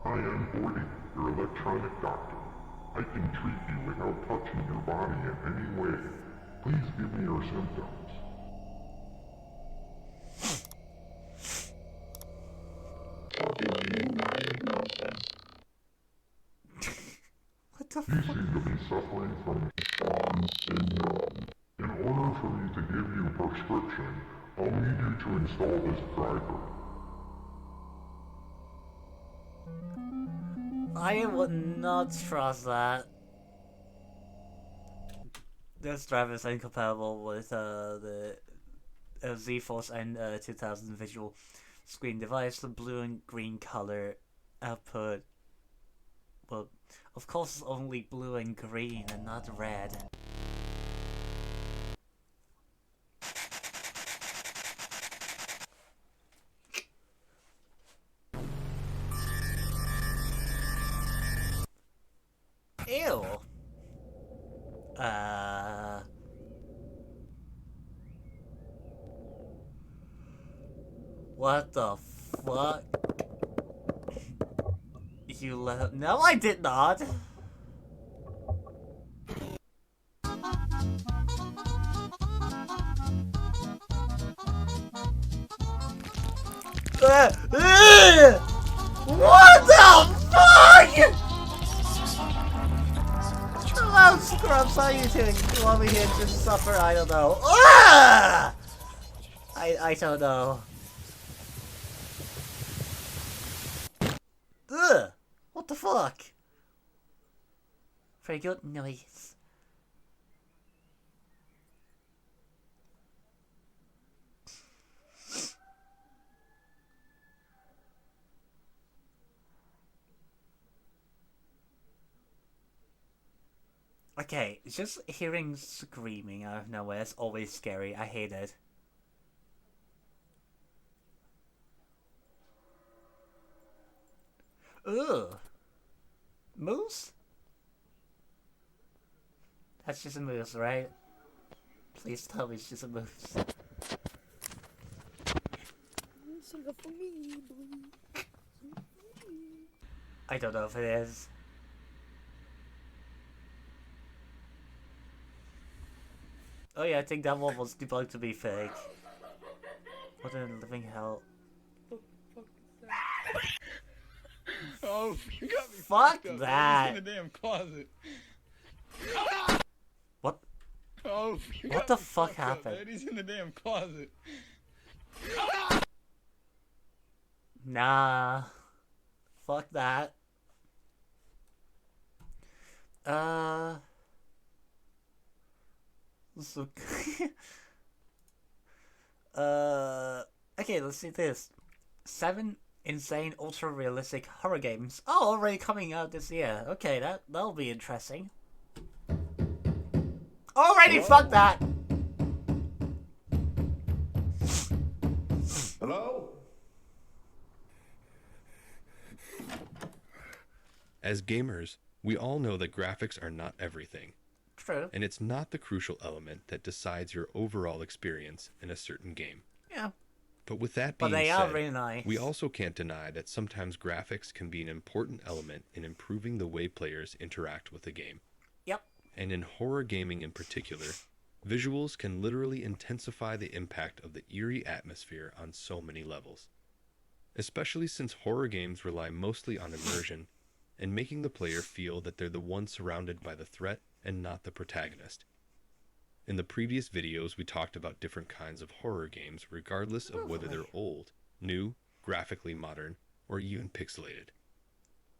I am Gordy, your electronic doctor. I can treat you without touching your body in any way. Please give me your symptoms. What the fuck? You seem to be suffering from Down syndrome. In order for me to give you a prescription, I'll need you to install this driver. I would not trust that. This driver is incompatible with the Z-Force and 2000 visual screen device. The blue and green color output. Well, of course, it's only blue and green and not red. Ew. What the fuck? You let— No, I did not! What the fuck?! Hello, Scrubs, how you doing? You want me here to just suffer? I don't know. Ah! I don't know. Ugh! What the fuck? Very good noise. Okay, just hearing screaming out of nowhere is always scary. I hate it. Ugh. Moose? That's just a moose, right? Please tell me it's just a moose. Sing it for me, boy. I don't know if it is. Oh yeah, I think that one was debunked to be fake. What in living hell? Oh, you got me. Fuck fucked up. that. He's in the damn closet. What? Oh, you What got the me fuck fucked up, happened? man. He's in the damn closet. Nah. Fuck that. So okay, let's see this. 7 insane ultra-realistic horror games. Oh, already coming out this year. Okay, that'll be interesting. Already, fuck that! Hello? As gamers, we all know that graphics are not everything. True. And it's not the crucial element that decides your overall experience in a certain game. Yeah. But with that But being they are said, really nice. we also can't deny that sometimes graphics can be an important element in improving the way players interact with the game. Yep. And in horror gaming in particular, visuals can literally intensify the impact of the eerie atmosphere on so many levels. Especially since horror games rely mostly on immersion and making the player feel that they're the one surrounded by the threat and not the protagonist. In the previous videos, we talked about different kinds of horror games regardless of whether they're old, new, graphically modern, or even pixelated.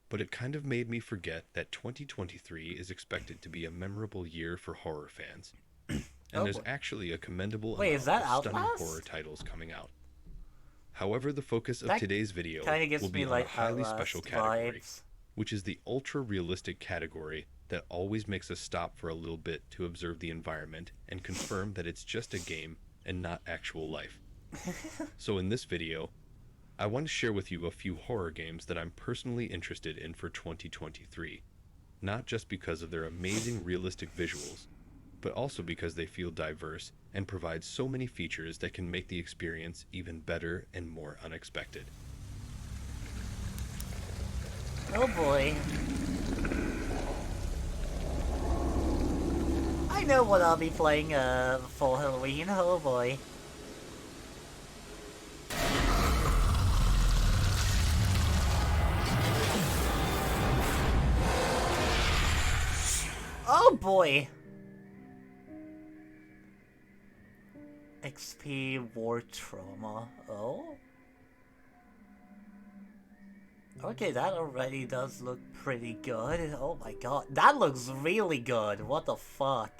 But it kind of made me forget that 2023 is expected to be a memorable year for horror fans. And there's actually a commendable Wait, amount is that of stunning Outlast? horror titles coming out. However, the focus of That today's video kinda gives will be me, on like, a highly Outlast special category, vibes. which is the ultra-realistic category that always makes us stop for a little bit to observe the environment and confirm that it's just a game and not actual life. So in this video, I want to share with you a few horror games that I'm personally interested in for 2023, not just because of their amazing realistic visuals, but also because they feel diverse and provide so many features that can make the experience even better and more unexpected. Oh boy. I know what I'll be playing for Halloween, oh boy. Oh boy! XP War Trauma. Oh? Okay, that already does look pretty good. Oh my god. That looks really good. What the fuck?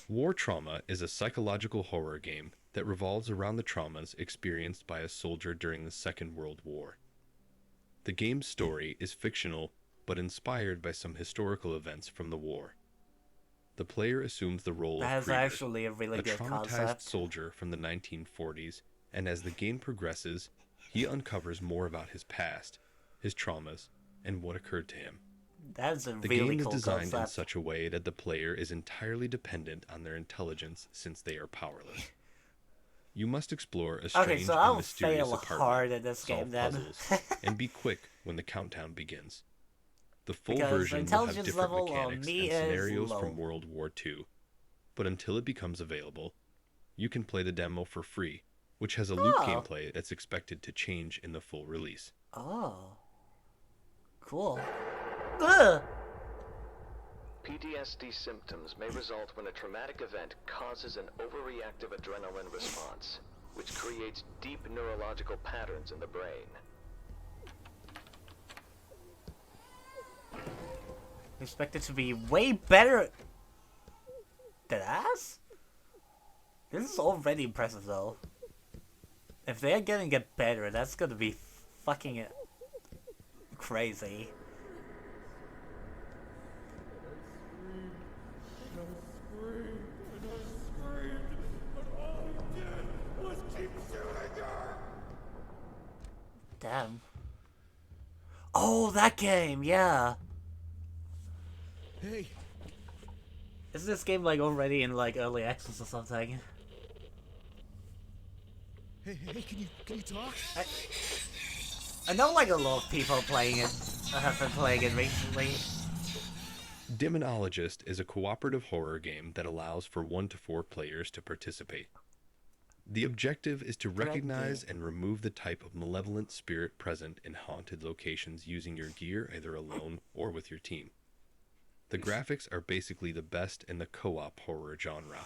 War Trauma is a psychological horror game that revolves around the traumas experienced by a soldier during the Second World War. The game's story is fictional but inspired by some historical events from the war. The player assumes the role That of is Krieger, actually a really good traumatized concept. soldier from the 1940s, and as the game progresses, he uncovers more about his past, his traumas, and what occurred to him. That is a The really game is cool designed in concept. such a way that the player is entirely dependent on their intelligence since they are powerless. You must explore a strange Okay, so and I'll mysterious fail apartment, hard at this solve game then. puzzles, and be quick when the countdown begins. The full Because version will have intelligence different level on mechanics me and is scenarios low. from World War II, but until it becomes available, you can play the demo for free, which has a loot Oh. gameplay that's expected to change in the full release. Oh. Cool. Ugh! PTSD symptoms may result when a traumatic event causes an overreactive adrenaline response, which creates deep neurological patterns in the brain. Expect it to be way better. Deadass? This is already impressive though. If they're gonna get better, that's gonna be fucking crazy. Damn. Oh, that game, yeah. Hey. Is this game like already in like early access or something? Hey, can you talk? I know like a lot of people playing it have been playing it recently. Demonologist is a cooperative horror game that allows for 1 to 4 players to participate. The objective is to recognize and remove the type of malevolent spirit present in haunted locations using your gear either alone or with your team. The graphics are basically the best in the co-op horror genre,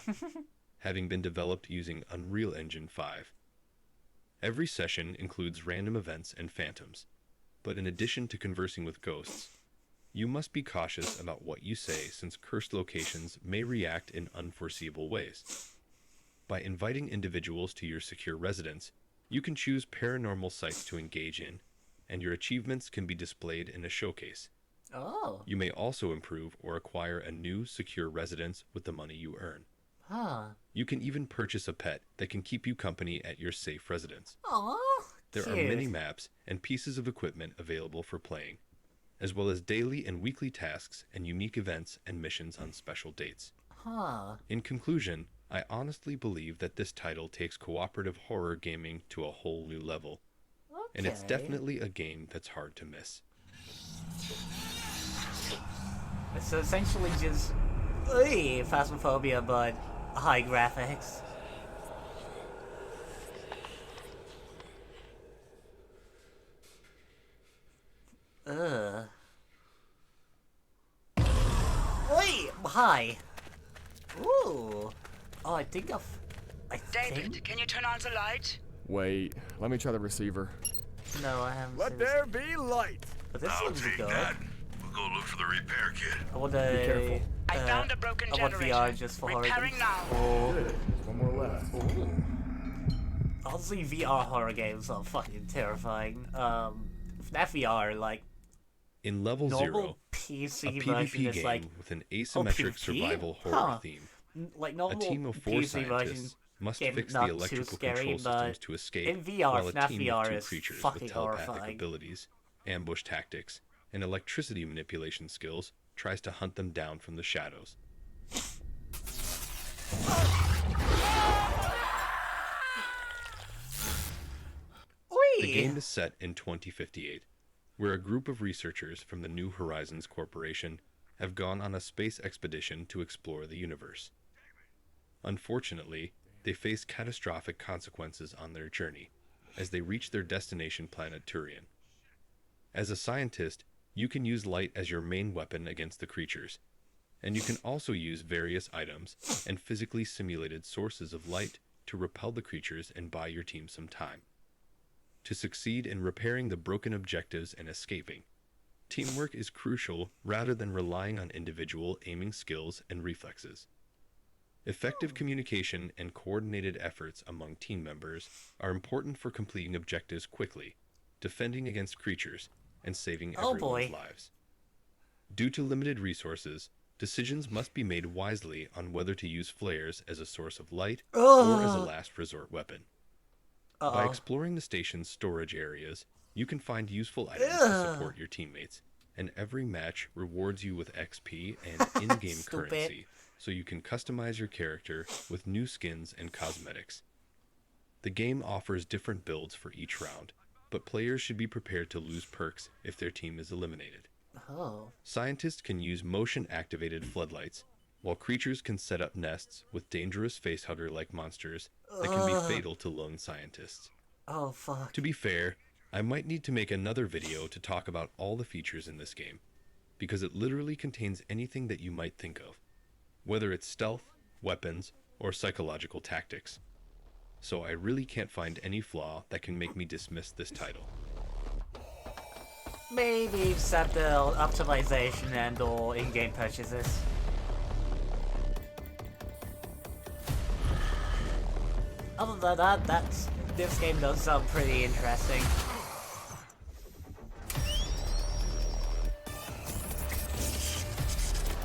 having been developed using Unreal Engine 5. Every session includes random events and phantoms, but in addition to conversing with ghosts, you must be cautious about what you say since cursed locations may react in unforeseeable ways. By inviting individuals to your secure residence, you can choose paranormal sites to engage in, and your achievements can be displayed in a showcase. Oh. You may also improve or acquire a new secure residence with the money you earn. Huh. You can even purchase a pet that can keep you company at your safe residence. Aww. There are cute. many maps and pieces of equipment available for playing, as well as daily and weekly tasks and unique events and missions on special dates. Huh. In conclusion, I honestly believe that this title takes cooperative horror gaming to a whole new level. And it's Okay. definitely a game that's hard to miss. It's essentially just Phasmophobia, but high graphics. Ugh. Wait, hi. Ooh. Oh, I think David, can you turn on the light? Wait, let me try the receiver. No, I haven't. Let seen there be light. But this I'll looks take good. that. We'll go look for the repair kit. I want Be careful. I found a broken I want generator. VR just for horror Repairing games. now. Oh. Good. One more left. Honestly, VR horror games are fucking terrifying. FNAF VR, like, In Level normal 0, PC a version PvP is game like with an asymmetric PvP? survival horror Huh. theme. Like A normal team of 4 PC version scientists must game fix not the too electrical scary, control but systems to escape, in VR, while a FNAF team VR of 2 is creatures fucking with telepathic horrifying. abilities, ambush tactics, and electricity manipulation skills tries to hunt them down from the shadows. The game is set in 2058, where a group of researchers from the New Horizons Corporation have gone on a space expedition to explore the universe. Unfortunately, they face catastrophic consequences on their journey as they reach their destination planet Turian. As a scientist, you can use light as your main weapon against the creatures, and you can also use various items and physically simulated sources of light to repel the creatures and buy your team some time. To succeed in repairing the broken objectives and escaping, teamwork is crucial rather than relying on individual aiming skills and reflexes. Effective communication and coordinated efforts among team members are important for completing objectives quickly, defending against creatures, and saving everyone's lives. Due to limited resources, decisions must be made wisely on whether to use flares as a source of light or as a last resort weapon. By exploring the station's storage areas, you can find useful items to support your teammates, and every match rewards you with XP and in-game currency, so you can customize your character with new skins and cosmetics. The game offers different builds for each round, but players should be prepared to lose perks if their team is eliminated. Oh. Scientists can use motion-activated floodlights, while creatures can set up nests with dangerous facehugger-like monsters that can be fatal to lone scientists. Oh, fuck. To be fair, I might need to make another video to talk about all the features in this game, because it literally contains anything that you might think of, whether it's stealth, weapons, or psychological tactics. So I really can't find any flaw that can make me dismiss this title. Maybe except the optimization and or in-game purchases. Other than that, this game does sound pretty interesting.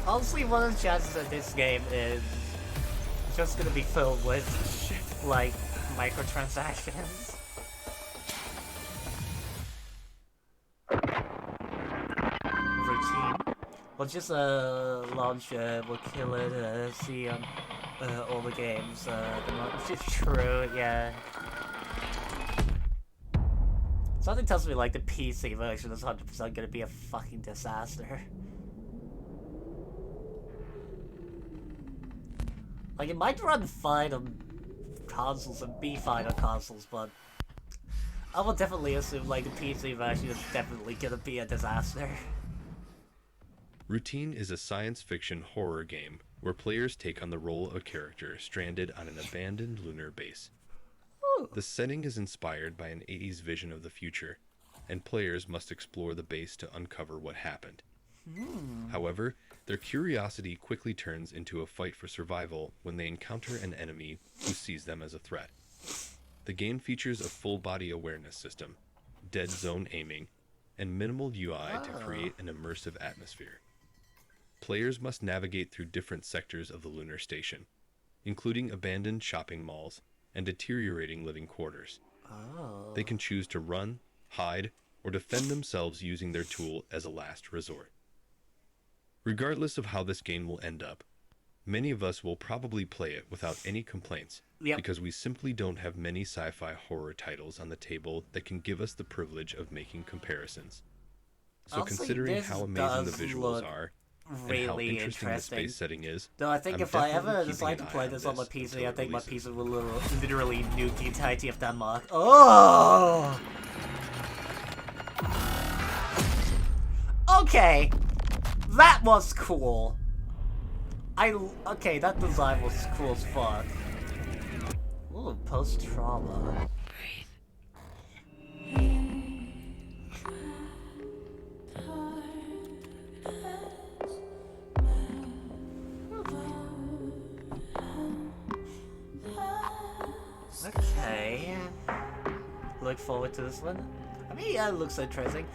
Honestly, one of the chances that this game is just gonna be filled with, like, microtransactions. Routine. We'll just launch, we'll kill it, see all the games, which is true, yeah. Something tells me like the PC version is 100% gonna be a fucking disaster. Like, it might run fine on consoles and be fine on consoles, but I will definitely assume like the PC version is definitely gonna be a disaster. Routine is a science fiction horror game where players take on the role of a character stranded on an abandoned lunar base. The setting is inspired by an 80s vision of the future, and players must explore the base to uncover what happened. However, their curiosity quickly turns into a fight for survival when they encounter an enemy who sees them as a threat. The game features a full-body awareness system, dead zone aiming, and minimal UI to create an immersive atmosphere. Players must navigate through different sectors of the lunar station, including abandoned shopping malls and deteriorating living quarters. They can choose to run, hide, or defend themselves using their tool as a last resort. Regardless of how this game will end up, Many of us will probably play it without any complaints because we simply don't have many sci-fi horror titles on the table that can give us the privilege of making comparisons. So Honestly, considering this how amazing the does visuals look are really and how interesting the interesting. space setting is, Though I think I'm if I definitely ever keeping decide an to eye play this on my PC, until I it think my releases. PC will literally nuke the entirety of Denmark. Oh! Okay! That was cool! Okay, that design was cool as fuck. Ooh, post-trauma. Okay. Look forward to this one. I mean, yeah, it looks interesting.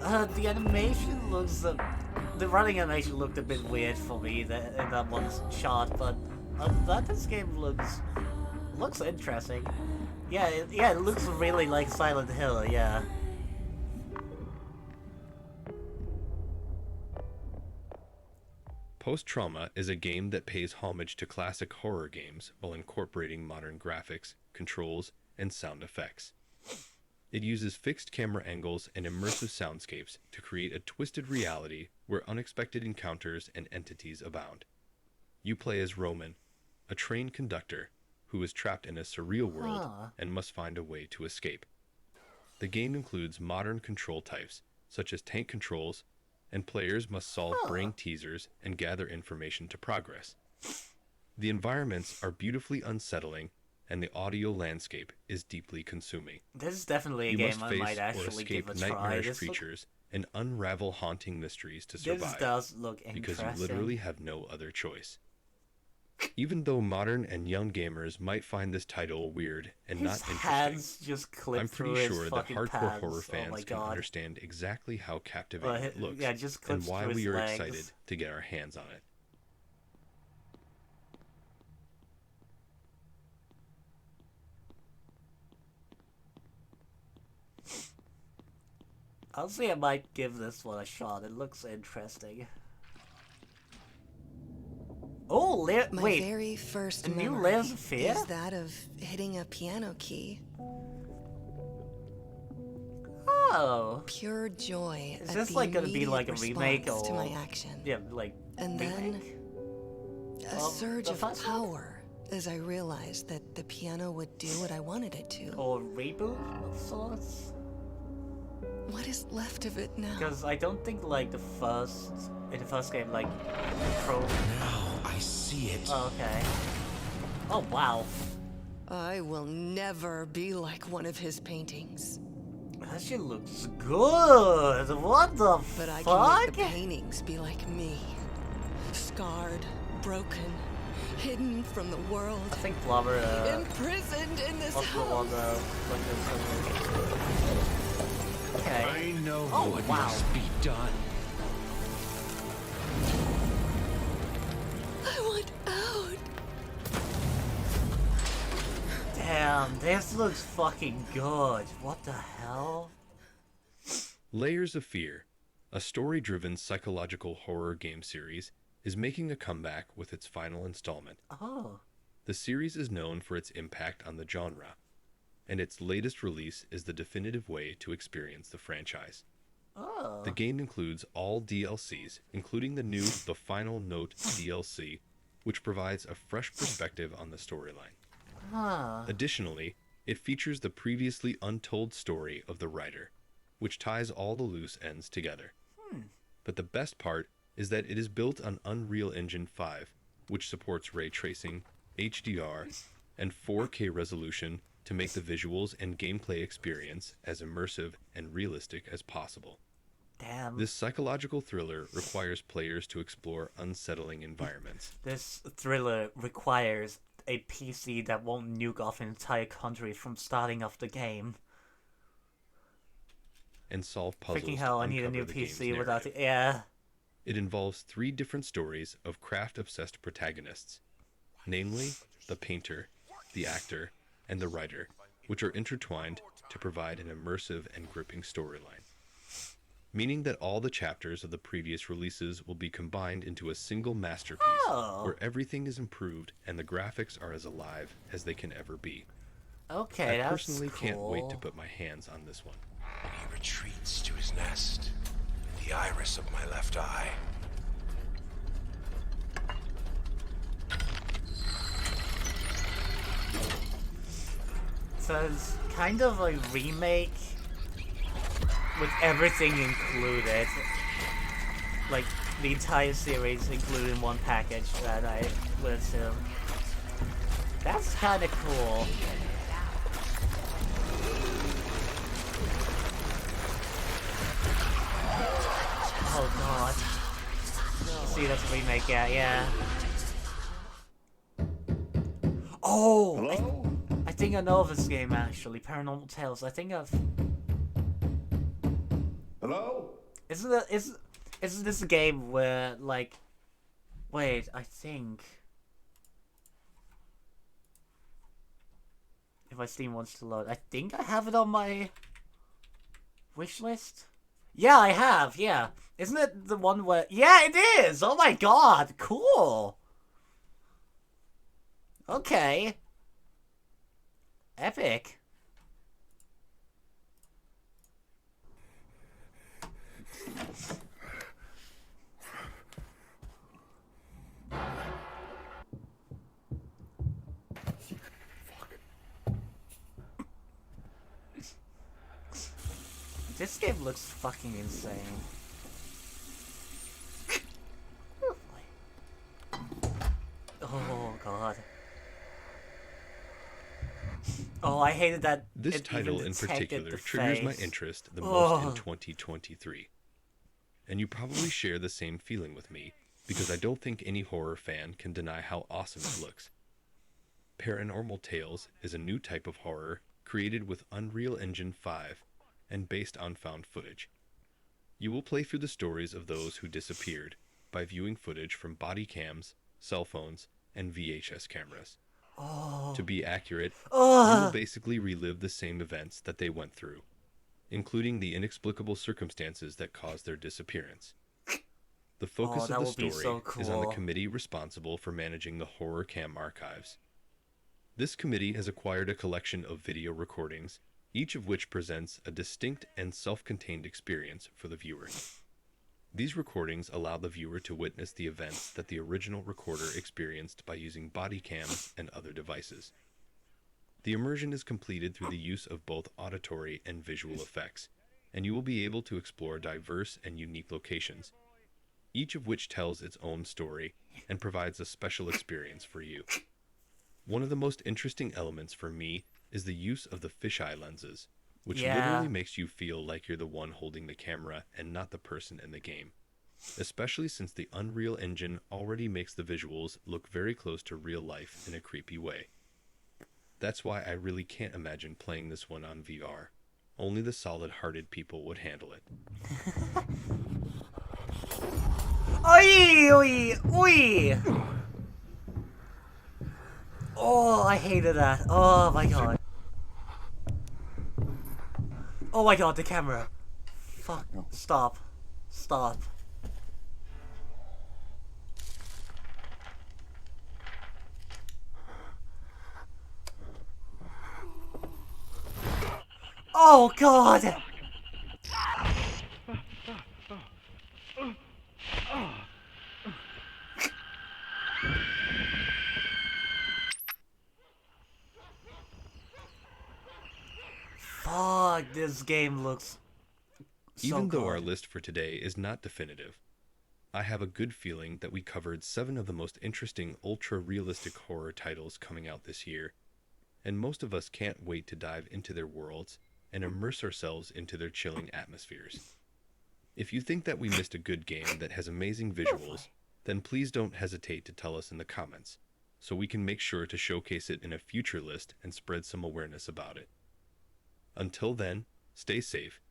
The animation looks... the running animation looked a bit weird for me in that one shot, but this game looks interesting. Yeah, it looks really like Silent Hill, yeah. Post-Trauma is a game that pays homage to classic horror games while incorporating modern graphics, controls, and sound effects. It uses fixed camera angles and immersive soundscapes to create a twisted reality where unexpected encounters and entities abound. You play as Roman, a train conductor who is trapped in a surreal world and must find a way to escape. The game includes modern control types, such as tank controls, and players must solve brain teasers and gather information to progress. The environments are beautifully unsettling, and the audio landscape is deeply consuming. This is definitely a You game must I face might or actually give escape a try. nightmarish This creatures and unravel haunting mysteries to This survive. does look because you interesting. literally have no other choice. Even though modern and young gamers might find this title weird and His not interesting, hands just clip I'm through pretty his sure that fucking hardcore pads. horror Oh my fans can God. understand exactly how captivating it looks yeah, just and clips why through we his are legs. excited to get our hands on it. I'll say I might give this one a shot. It looks interesting. Oh, My wait. very first a new memory Layers of Fear? is that of hitting a piano key. Oh. Pure joy. Is at this the like gonna be immediate like a remake response or to my action? Yeah, like And remake? then a Of surge the of first one? power as I realized that the piano would do what I wanted it to. Or reboot of sorts? What is left of it now? Because I don't think like in the first game like pro. Now I see it. Oh, okay. Oh wow. I will never be like one of his paintings. That shit looks good. What the But I fuck? can make the paintings be like me. Scarred, broken, hidden from the world. I think Blubber imprisoned in this was the one house. Okay. I know Oh, what wow. must be done. I want out. Damn, this looks fucking good. What the hell? Layers of Fear, a story-driven psychological horror game series, is making a comeback with its final installment. Oh. The series is known for its impact on the genre, and its latest release is the definitive way to experience the franchise. Oh. The game includes all DLCs, including the new The Final Note DLC, which provides a fresh perspective on the storyline. Huh. Additionally, it features the previously untold story of the writer, which ties all the loose ends together. But the best part is that it is built on Unreal Engine 5, which supports ray tracing, HDR, and 4K resolution to make the visuals and gameplay experience as immersive and realistic as possible. Damn. This psychological thriller requires players to explore unsettling environments This thriller requires a PC that won't nuke off an entire country from starting off the game. and solve puzzles. Freaking hell, to I need a uncover new the game's PC without narrative. it. Yeah. It involves 3 different stories of craft-obsessed protagonists, namely the painter, the actor, and the writer, which are intertwined to provide an immersive and gripping storyline. meaning that all the chapters of the previous releases will be combined into a single masterpiece where everything is improved and the graphics are as alive as they can ever be. Okay, I that's personally can't wait to cool. put my hands on this one. He retreats to his nest, the iris of my left eye. So it's kind of a remake with everything included. Like, the entire series included in one package that I would assume. That's kind of cool. Oh god. See, that's a remake, yeah. Oh! I think I know of this game actually. Paranormal Tales. I think I've. Hello? Isn't this a game where like? Wait, I think. If my Steam wants to load, I think I have it on my wish list. Yeah, I have. Yeah, isn't it the one where? Yeah, it is. Oh my god, cool. Okay. Epic. This game looks fucking insane. Oh god. Oh, I hated that. This it title even in detected particular the triggers my face. interest the most in Ugh. 2023. And you probably share the same feeling with me, because I don't think any horror fan can deny how awesome it looks. Paranormal Tales is a new type of horror created with Unreal Engine 5 and based on found footage. You will play through the stories of those who disappeared by viewing footage from body cams, cell phones, and VHS cameras. Oh. To be accurate, you Ugh. will basically relive the same events that they went through, including the inexplicable circumstances that caused their disappearance. The focus Oh, that of the would be story so is on the cool. committee responsible for managing the Horror Cam archives. This committee has acquired a collection of video recordings, each of which presents a distinct and self-contained experience for the viewer. These recordings allow the viewer to witness the events that the original recorder experienced by using body cams and other devices. The immersion is completed through the use of both auditory and visual effects, and you will be able to explore diverse and unique locations, each of which tells its own story and provides a special experience for you. One of the most interesting elements for me is the use of the fisheye lenses, which literally makes you feel like you're the one holding the camera and not the person in the game, especially since the Unreal Engine already makes the visuals look very close to real life in a creepy way. That's why I really can't imagine playing this one on VR. Only the solid-hearted people would handle it. Oi, oi, oi! Oh, I hated that. Oh my god. Oh my god, the camera. Fuck. Stop. Stop. Oh god! Fuck, this game looks so Even though our good. list for today is not definitive, I have a good feeling that we covered 7 of the most interesting ultra-realistic horror titles coming out this year, and most of us can't wait to dive into their worlds and immerse ourselves into their chilling atmospheres. If you think that we missed a good game that has amazing visuals, then please don't hesitate to tell us in the comments, so we can make sure to showcase it in a future list and spread some awareness about it. Until then, stay safe,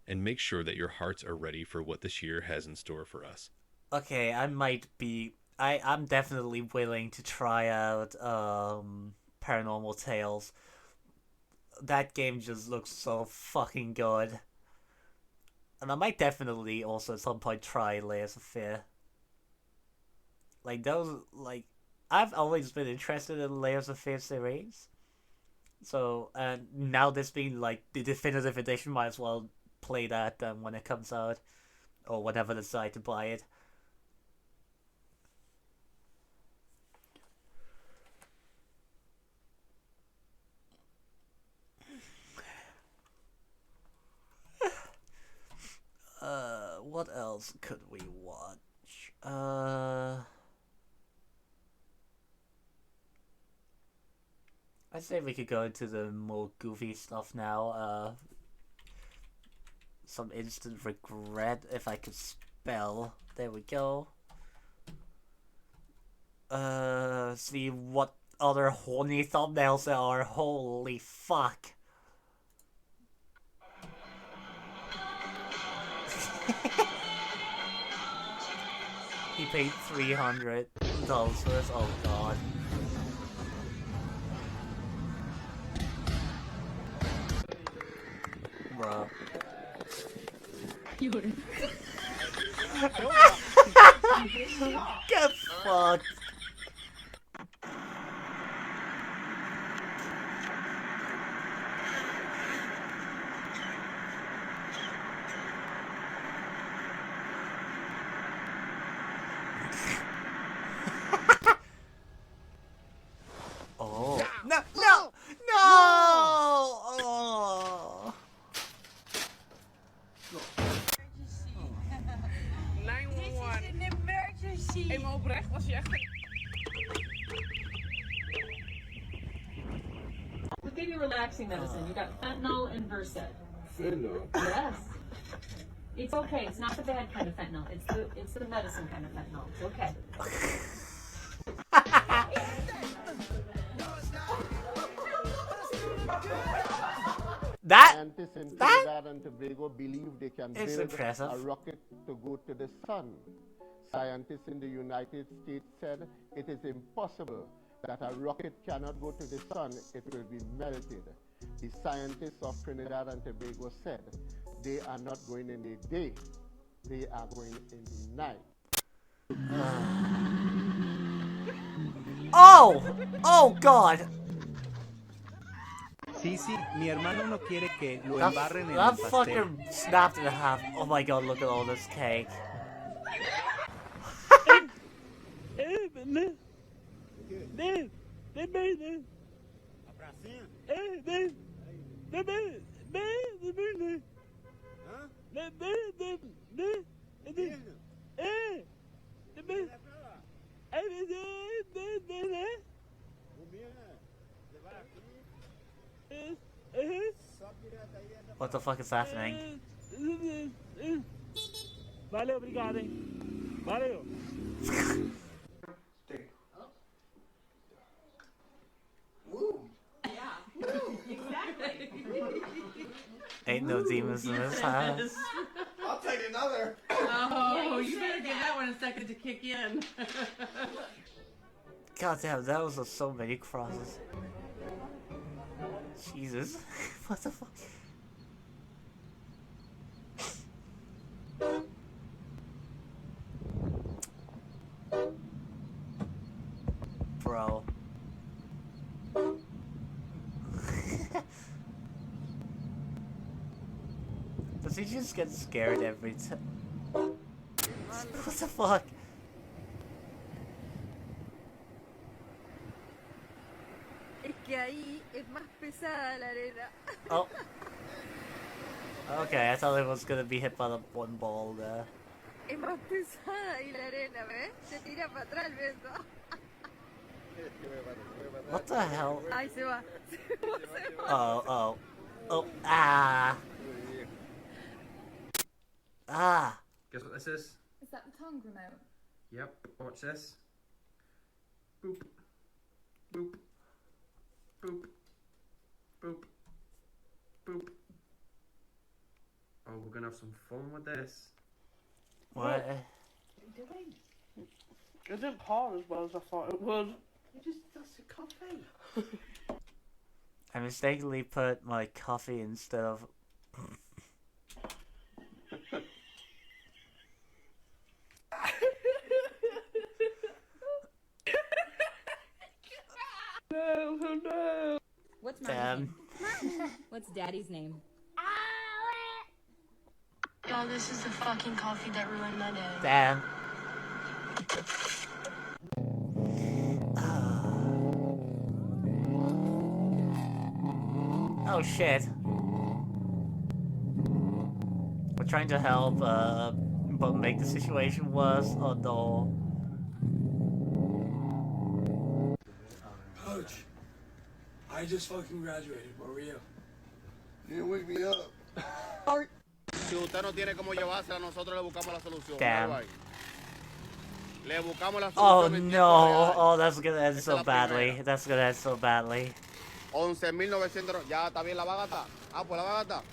and make sure that your hearts are ready for what this year has in store for us. Okay, I might be... I'm definitely willing to try out Paranormal Tales. That game just looks so fucking good. And I might definitely also at some point try Layers of Fear. Like those, like, I've always been interested in Layers of Fear series. So, and now this being like the definitive edition, might as well play that when it comes out. Or whenever I decide to buy it. What else could we watch? I'd say we could go into the more goofy stuff now. Some instant regret, if I could spell. There we go. See what other horny thumbnails there are. Holy fuck. He paid $300 for this. Oh god. Bro. Get fucked. Oh. No! No! No! Oh. 911. This is an emergency. Hey, maar oprecht was je echt... We'll give you relaxing medicine. You got fentanyl and Versed. Fentanyl? Yes. It's okay. It's not the bad kind of fentanyl. It's the medicine kind of fentanyl. It's okay. Scientists in Trinidad and Tobago believe they can build impressive. a rocket to go to the sun. Scientists in the United States said it is impossible that a rocket cannot go to the sun, it will be melted. The scientists of Trinidad and Tobago said they are not going in the day, they are going in the night. Oh! Oh god! Sí, sí, mi hermano no quiere que lo That, embarren en el that pastel. fucking snapped in half. Oh my god, look at all this cake. What the fuck is happening? Valeu, obrigado, hein? Valeu. Ain't no demons in this house. I'll take another. Oh, you better give that one a second to kick in. God damn, that was so many crosses. Jesus. What the fuck? Bro. Does he just get scared every time? What the fuck? Es que ahí es más pesada la arena. Oh. Okay, I thought it was gonna be hit by the one ball there. Es más pesada ahí la arena, ¿ves? Se tira para atrás el beso. What the hell? Ahí se va. Se va. Oh, oh. Oh, ah. Ah. Guess what this is? Is that the tongue remote? Yep. Watch this. Boop. Boop. Boop. Boop. Boop. Oh, we're gonna have some fun with this. What? What are you doing? It didn't pour as well as I thought it would. You just, that's a coffee. I mistakenly put my coffee instead of... What's Damn. What's Daddy's name? Yo, this is the fucking coffee that ruined my day. Damn. Oh shit. We're trying to help, but make the situation worse. Oh no. Coach, I just fucking graduated. Where were you? You didn't wake me up. Si usted no tiene cómo llevársela, nosotros le buscamos la solución. Damn. Le buscamos la Oh solución. no. Oh, that's gonna end so badly. That's gonna end so badly. 11.900. Ya está bien la bagata. Ah, pues la bagata.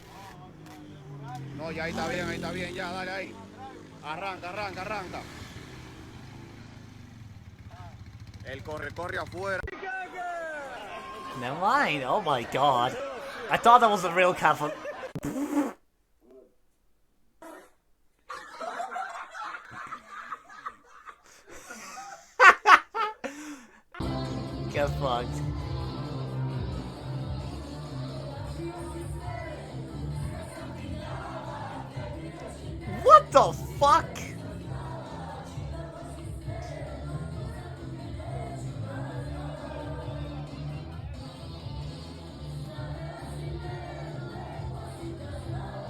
No, ya ahí está bien, ya, dale ahí. Arranca. El corre afuera. Never mind. Oh my god. I thought that was a real Catholic. Get fucked. What the fuck?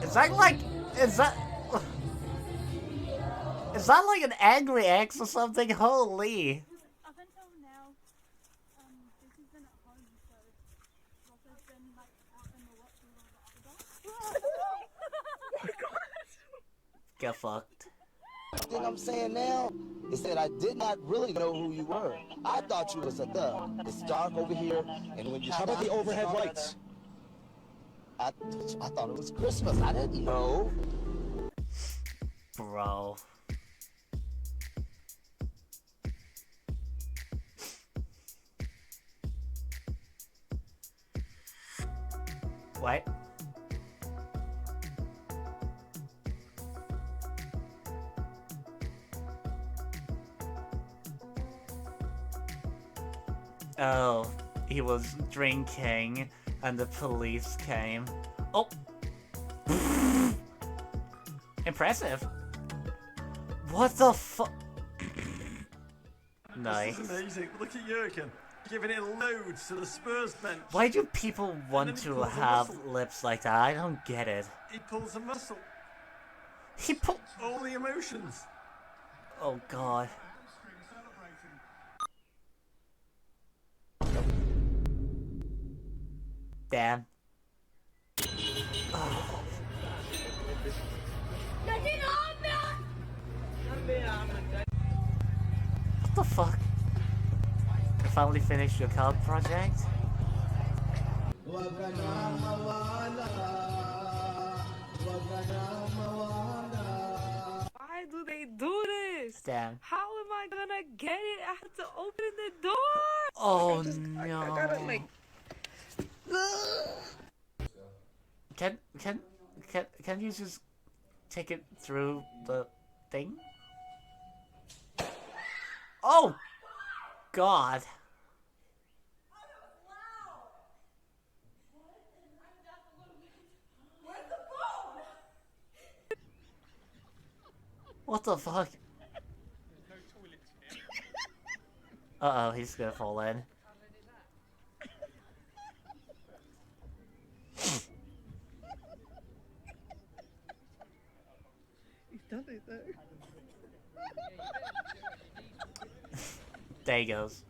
Is that like like an angry ex or something? Holy. Up until now, this has been at home, so Rocco's been like out in the watch with all the other dogs. Get fucked. The thing I'm saying now is that I did not really know who you were. I thought you was a thug. It's dark over here, and when you How about the overhead lights? I thought it was Christmas. I didn't know. Bro. What? Oh, he was drinking and the police came. Oh! Impressive. What the fuck? Nice. This is amazing. Look at Jurgen giving it loads to the Spurs bench. Why do people want to have lips like that? I don't get it. He pulls a muscle. He pulled all the emotions. Oh god. Damn. Oh. What the fuck? You finally finished your card project? Why do they do this? Damn. How am I gonna get it? I have to open the door. Oh I no. gotta like. Can you just take it through the thing? Oh god. What the fuck? Uh-oh, he's gonna fall in. He's done it though. There he goes.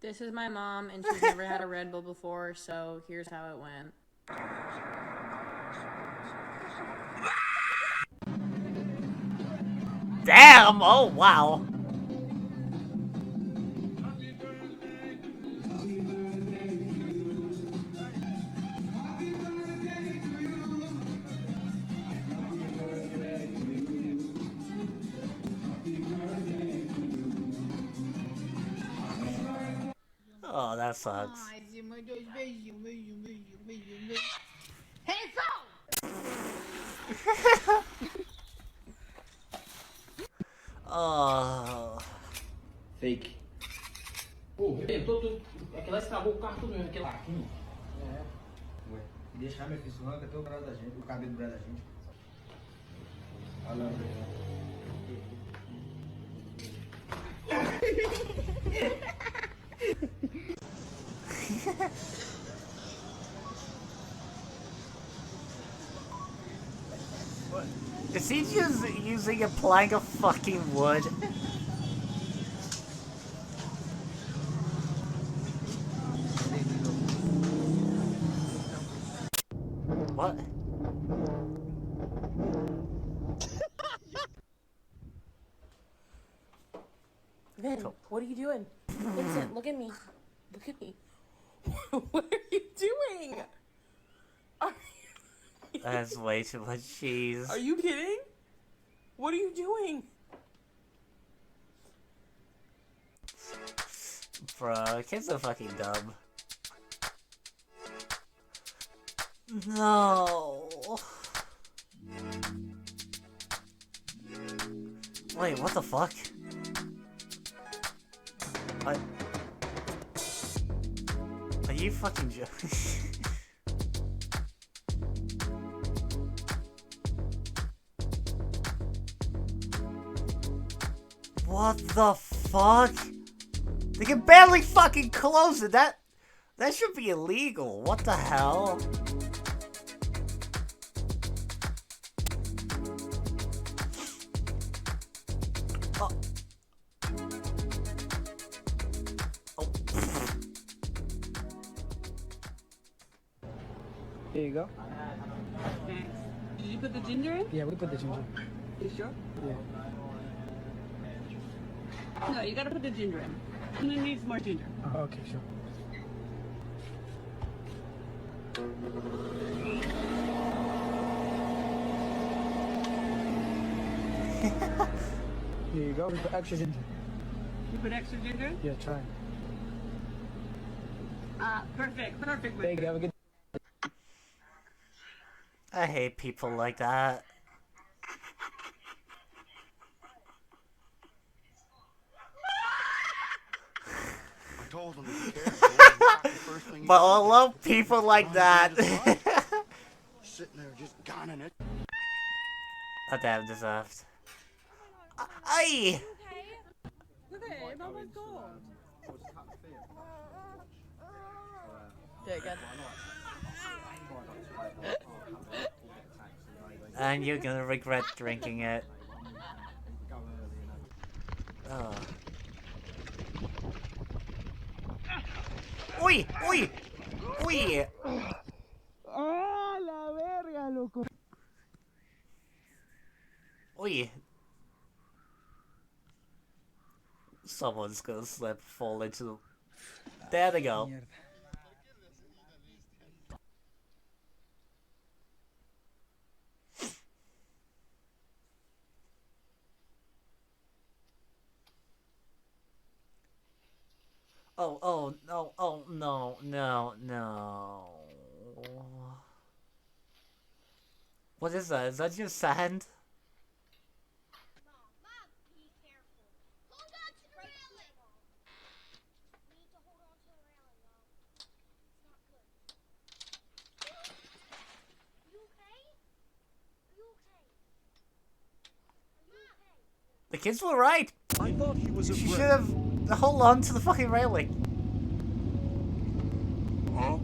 This is my mom, and she's never had a Red Bull before, so here's how it went. Damn! Oh wow! Oh, that sucks. Hands up! Oh. Fake. Pô, arrebentou tudo. Aquela estragou o carro tudo mesmo, aquele laquinho. É. Ué. Deixar minha filha arranca até o braço da gente, o cabelo do braço da gente. Olha lá. Is he just using a plank of fucking wood? What? Vin, what are you doing? Vincent, look at me. Look at me. What are you doing? That's way too much cheese. Are you kidding? What are you doing? Bro, kids are fucking dumb. No. Wait, what the fuck? Are you fucking joking? What the fuck? They can barely fucking close it. That should be illegal. What the hell? Oh. Oh. There you go. Did you put the ginger in? Yeah, we put the ginger. You sure? Yeah. No, you gotta put the ginger in. And it needs more ginger. Oh, okay, sure. Here you go. We put extra ginger. You put extra ginger in? Yeah, try. Perfect. Thank you. Have a good. I hate people like that. I told them to be careful. But I love people like that. Sitting there just gunning it. Oh damn, deserved. Aye! Look at it, almost gold. Okay, good. And you're gonna regret drinking it. Oh. Uy! Uy! Uy! ¡Ah, la verga, loco! Uy! Someone's gonna slip, fall into the... There they go. Oh, no, oh, no, no, no. What is that? Is that just sand? The kids were right. I thought he was a She should have hold on to the fucking railing. Huh?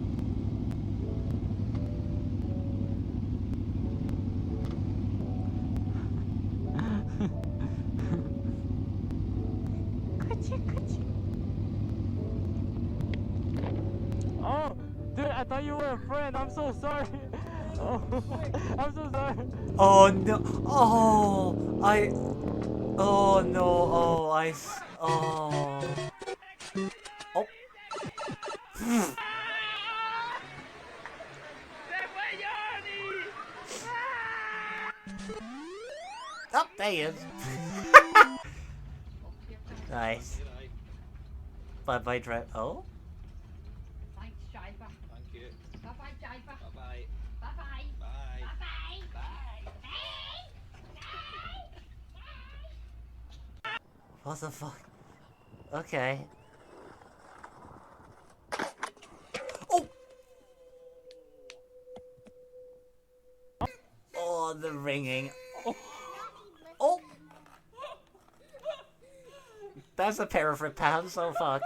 Oh, dude, I thought you were a friend. I'm so sorry. Oh, I'm so sorry. Oh no! Oh, I. Oh no! Oh, I. Oh. Oh. Oh, there he is. Nice. Bye bye, drive. Oh? Thanks, Shiva. Thank you. Bye-bye, Shiva. Bye-bye. Bye-bye. Bye. Bye-bye. What the fuck? Okay. Oh! Oh, the ringing. Oh! That's a pair of rip pants, oh fuck.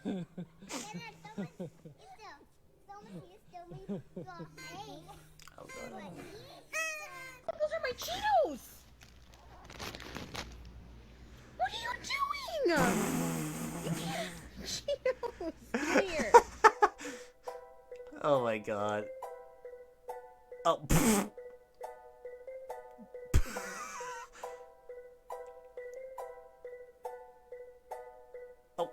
Oh god. Those are my Cheetos! What are you doing? Cheetos! Come here. Oh my god. Oh. Oh.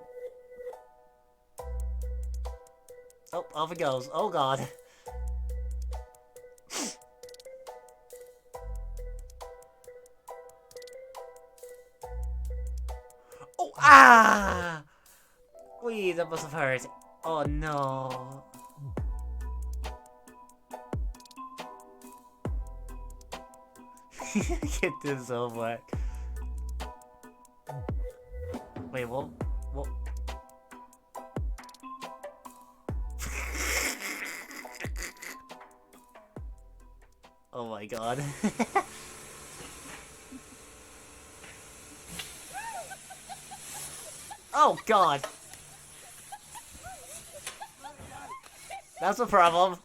Oh, off it goes. Oh god. Oh, ah! Wee, that must have hurt. Oh no. Get this over. Wait, what? What? Oh my god. Oh god. That's a problem.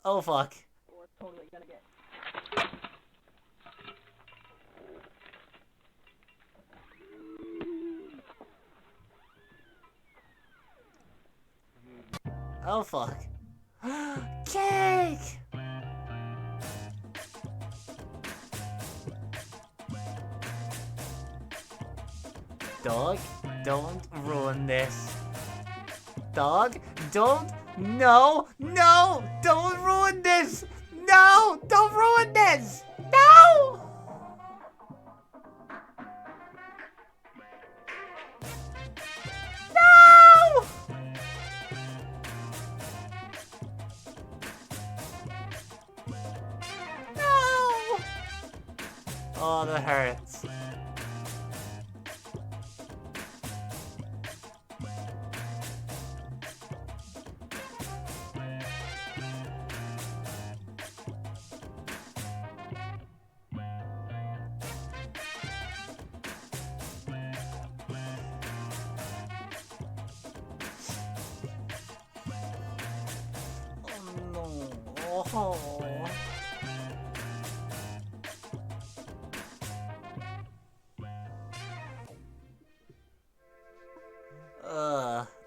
Oh fuck. Oh fuck. Cake! Dog, don't ruin this. Dog, don't. No, no, don't ruin this. No, don't ruin this. No! No! No! Oh, that hurts. Oh.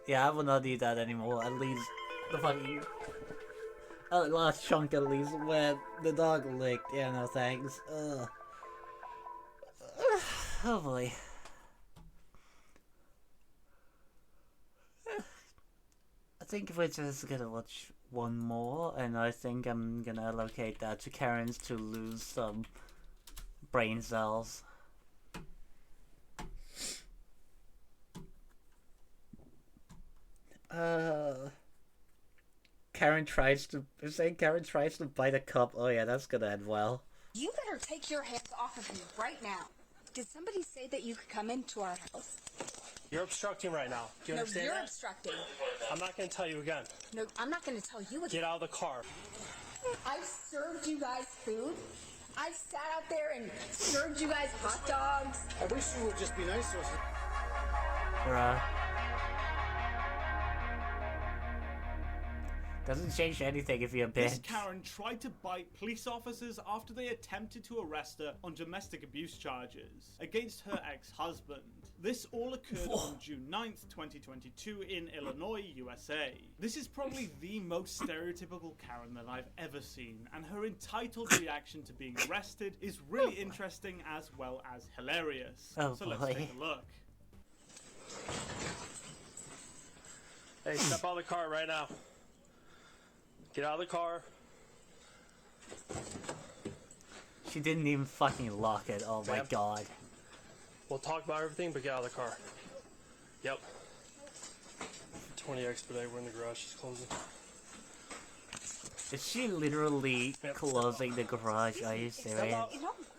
Yeah, I will not eat that anymore. At least the fucking last chunk, at least where the dog licked. Yeah, no thanks. Oh boy. I think we're just gonna watch one more, and I think I'm gonna allocate that to Karen's to lose some brain cells. Karen tries to bite a cup. Oh yeah, that's gonna end well. You better take your hands off of me right now. Did somebody say that you could come into our house? You're obstructing right now. Do you understand you're that? obstructing. I'm not going to tell you again. No, I'm not going to tell you again. Get out of the car. I've served you guys food. I've sat out there and served you guys hot dogs. I wish you would just be nice to us. Bruh. Doesn't change anything if you're a bitch. This Karen tried to bite police officers after they attempted to arrest her on domestic abuse charges against her ex-husband. This all occurred on June 9th, 2022 in Illinois, USA. This is probably the most stereotypical Karen that I've ever seen, and her entitled reaction to being arrested is really interesting as well as hilarious. So let's take a look. Hey, step out of the car right now. Get out of the car. She didn't even fucking lock it. Oh my god. We'll talk about everything, but get out of the car. Yep. 20 expedite, we're in the garage, she's closing. Is she literally closing the garage? Are you serious? No,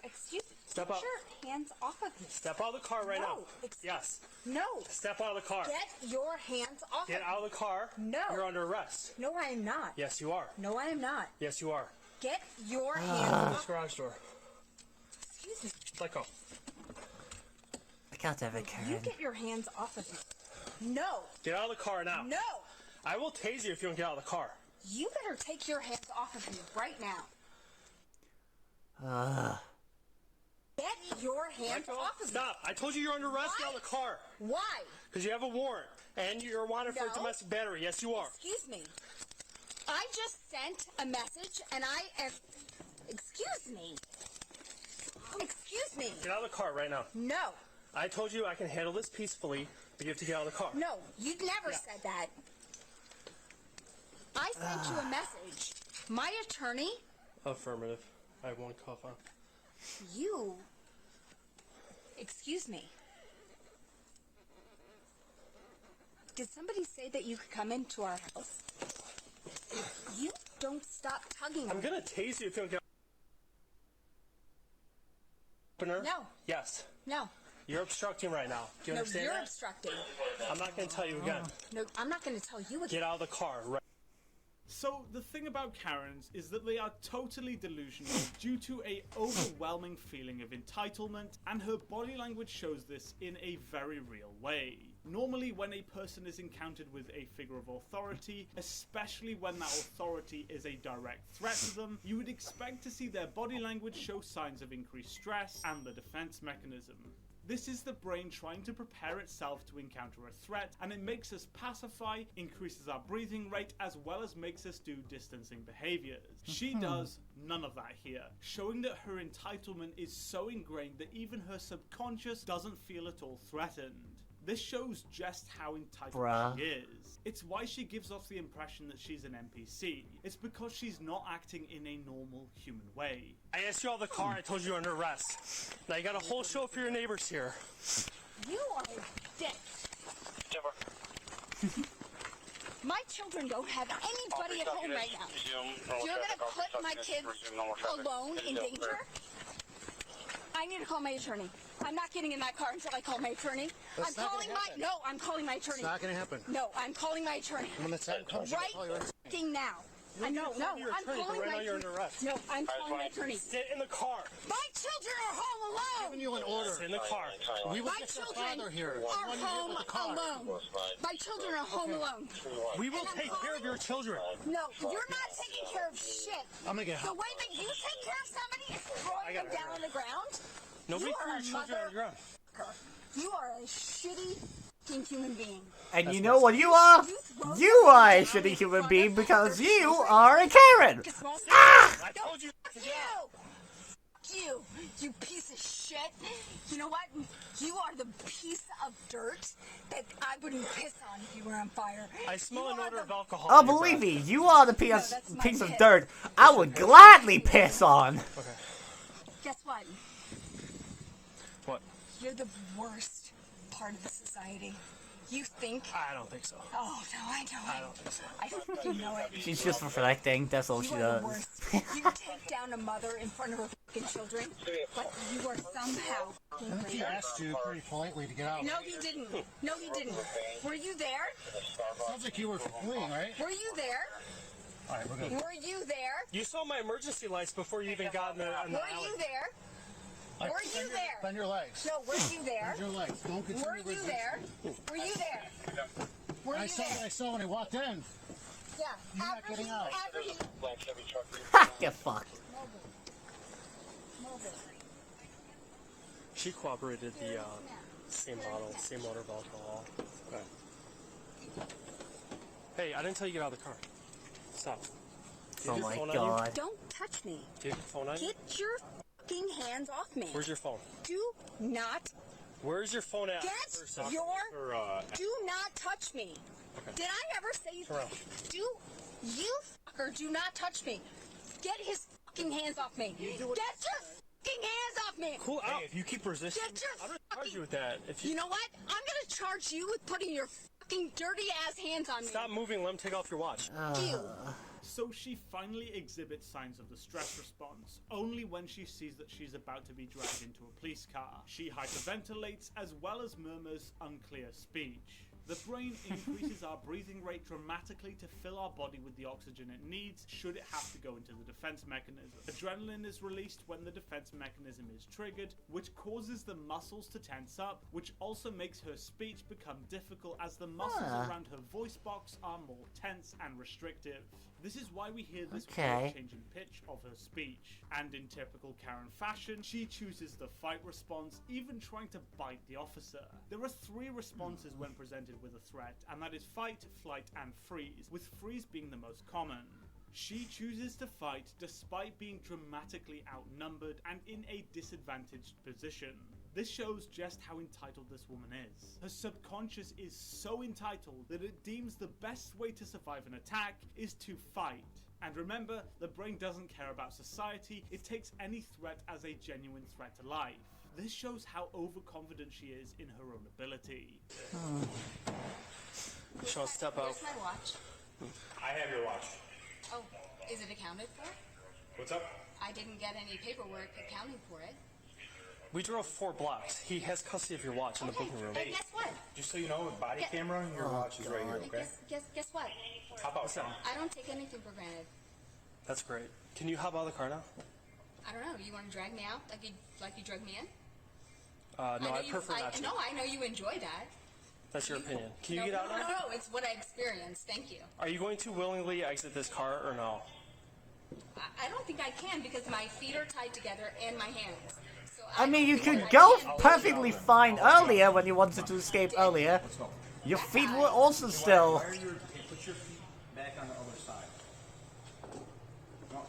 excuse me. Step Get out. your hands off of me. Step out of the car right now. Yes. No. Step out of the car. Get your hands off Get of out me. of the car. No. You're under arrest. No, I am not. Yes, you are. No, I am not. Yes, you are. Get your hands This off. garage door. Excuse me. Let go. I can't have it, You Karen. get your hands off of me. No. Get out of the car now. No. I will tase you if you don't get out of the car. You better take your hands off of me right now. Get your hands off of me. Stop. I told you you're under arrest. Get out of the car. Why? Because you have a warrant. And you're wanted for No. domestic battery. Yes, you are. Excuse me. I just sent a message and I am... Excuse me. Excuse me. Get out of the car right now. No. I told you I can handle this peacefully, but you have to get out of the car. No, you never said that. I sent you a message. My attorney, Affirmative. I have one cuff on. you... Excuse me. Did somebody say that you could come into our house? If you don't stop tugging I'm on gonna tase you if you don't get opener. No. Yes. No. You're obstructing right now. Do you No, understand you're that? obstructing. I'm not gonna tell you again. No, I'm not going to tell you again. Get out of the car right. So the thing about Karens is that they are totally delusional due to a overwhelming feeling of entitlement, and her body language shows this in a very real way. Normally when a person is encountered with a figure of authority, especially when that authority is a direct threat to them, you would expect to see their body language show signs of increased stress and the defense mechanism. This is the brain trying to prepare itself to encounter a threat, and it makes us pacify, increases our breathing rate, as well as makes us do distancing behaviors. She does none of that here, showing that her entitlement is so ingrained that even her subconscious doesn't feel at all threatened. This shows just how entitled she is. It's why she gives off the impression that she's an NPC. It's because she's not acting in a normal human way. I asked you out of the car. I told you you're under arrest. Now you got a whole show for your neighbors here. You are a dick. My children don't have anybody at home right now. You're going to put my kids alone in danger? I need to call my attorney. I'm not getting in that car until I call my attorney. I'm calling my attorney. It's not gonna happen. No, I'm calling my attorney. When the time comes, right fucking now. I'm calling my attorney. No, I'm calling my attorney. Sit in the car. My children are home alone. Giving you an order. Sit in the car. We will My get your children father here. are home alone. My children are home alone. We will take care of your children. No, you're not taking care of shit. I'm gonna get The way that you take care of somebody is throwing them down on the ground. Nobody You threw are your a children on the ground. You are a shitty fucking human being. And you know what you are? You are a shitty human being because you are a Karen! Ah! I told you. You piece of shit. You know what? You are the piece of dirt that I wouldn't piss on if you were on fire. I smell an odor of alcohol. Oh, believe me, you are the piece of dirt I would gladly piss on. Okay. Guess what? What? You're the worst part of the society. You think? I don't think so. Oh, no, I know it. I don't think so. I don't think you know it. She's just reflecting, that's all she You are does. the worst. You take down a mother in front of her fucking children, but you are somehow I think he asked you pretty politely to get out. No, he didn't. No, he didn't. Were you there? Sounds like you were fleeing, right? Were you there? All right, we're good. Were you there? You saw my emergency lights before you even got in the Were alley. you there? All right, Were you there? Bend your legs. No, were you there? Bend your legs. Don't continue Were you resisting. there? Were you there? Were you I saw there? what I saw when I walked in. Yeah. You're not getting out. After he... Ha! Get fucked. She cooperated the same bottle, same order of alcohol. Okay. Hey, I didn't tell you to get out of the car. Stop. Do you Oh have your my phone on god. Don't touch me. you? Do you have your phone on you? Get your fucking hands off me. Where's your phone? Do not Where's your phone at? get First off. your... Do not touch me. Okay. Did I ever say... Turn around. You fucker, do not touch me. Get his fucking hands off me. Get your fucking hands off me. Cool out. Hey, if you keep resisting, Get your I'm gonna charge you with that. If you know what? I'm gonna charge you with putting your fucking dirty ass hands on me. stop moving, let him take off your watch. You. So she finally exhibits signs of the stress response, only when she sees that she's about to be dragged into a police car. She hyperventilates as well as murmurs unclear speech. The brain increases our breathing rate dramatically to fill our body with the oxygen it needs should it have to go into the defense mechanism. Adrenaline is released when the defense mechanism is triggered, which causes the muscles to tense up, which also makes her speech become difficult as the muscles around her voice box are more tense and restrictive. This is why we hear this weird change in pitch of her speech. And in typical Karen fashion, she chooses the fight response, even trying to bite the officer. There are 3 responses when presented with a threat, and that is fight, flight, and freeze, with freeze being the most common. She chooses to fight despite being dramatically outnumbered and in a disadvantaged position. This shows just how entitled this woman is. Her subconscious is so entitled that it deems the best way to survive an attack is to fight. And remember, the brain doesn't care about society, it takes any threat as a genuine threat to life. This shows how overconfident she is in her own ability. Sean, step out. Where's my watch? I have your watch. Oh, is it accounted for? What's up? I didn't get any paperwork accounting for it. We drove 4 blocks. He has custody of your watch in the booking room. And guess what? Just so you know, with body camera, your watch is right here, okay? Guess what? How about Sean? I don't take anything for granted. That's great. Can you hop out of the car now? I don't know. You want to drag me out like you drug me in? No, I prefer not to. No, I know you enjoy that. That's your opinion. Can you No, get out now? No, it's what I experienced. Thank you. Are you going to willingly exit this car or no? I don't think I can because my feet are tied together and my hands. So I mean, you could go perfectly fine earlier when you wanted to escape earlier. Your feet were also still... Put your feet back on the other side. No.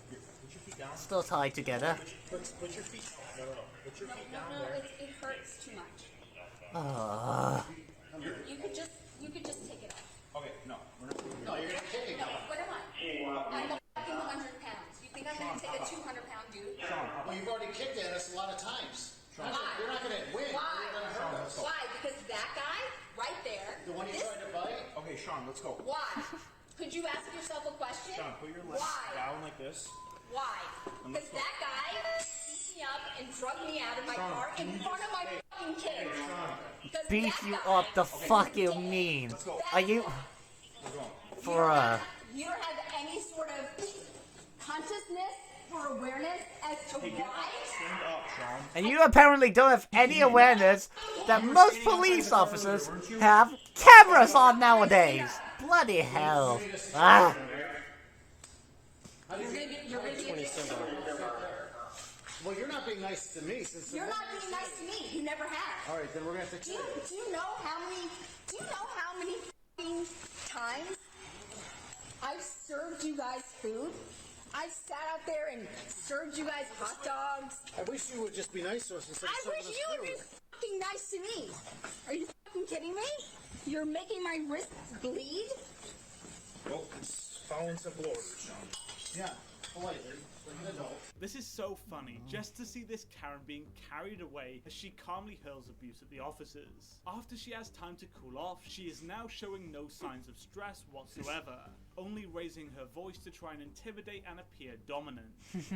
Here, put your feet down. Still tied together. Put your feet. No. Put your feet down No, there. it hurts too much. You could just take it off. Okay, no. No, you're gonna kick it. No, what am I? I'm fucking 100 pounds. You think I'm gonna take a 200-pound dude? Sean, Well, you've already kicked at us a lot of times. Why? You're not going to win. Why? You're going to hurt us. Why? Because that guy right there. The one you tried to bite? Okay, Sean, let's go. Why? Could you ask yourself a question? Sean, put your legs Why? down like this. Why? Because that guy beat me up and drug me out of my car in front of my fucking kids. Because Beat that you guy- up, the fuck you mean? Are you... For, You don't have any sort of consciousness or awareness as to why. Stand up, Sean. And you apparently don't have any awareness that most police officers have cameras on nowadays. Bloody hell. Ah. You're gonna be Well, you're not being nice to me since. You're not being nice to me. You never have. All right, then we're gonna have to. Do you know how many f***ing times I've served you guys food? I sat out there and served you guys hot dogs. I wish you would just be nice to us instead of I serving wish us you would be food. f***ing nice to me. Are you f***ing kidding me? You're making my wrists bleed? Well, it's following simple orders, Sean. Yeah, politely, like an adult. This is so funny, just to see this Karen being carried away as she calmly hurls abuse at the officers. After she has time to cool off, she is now showing no signs of stress whatsoever, only raising her voice to try and intimidate and appear dominant.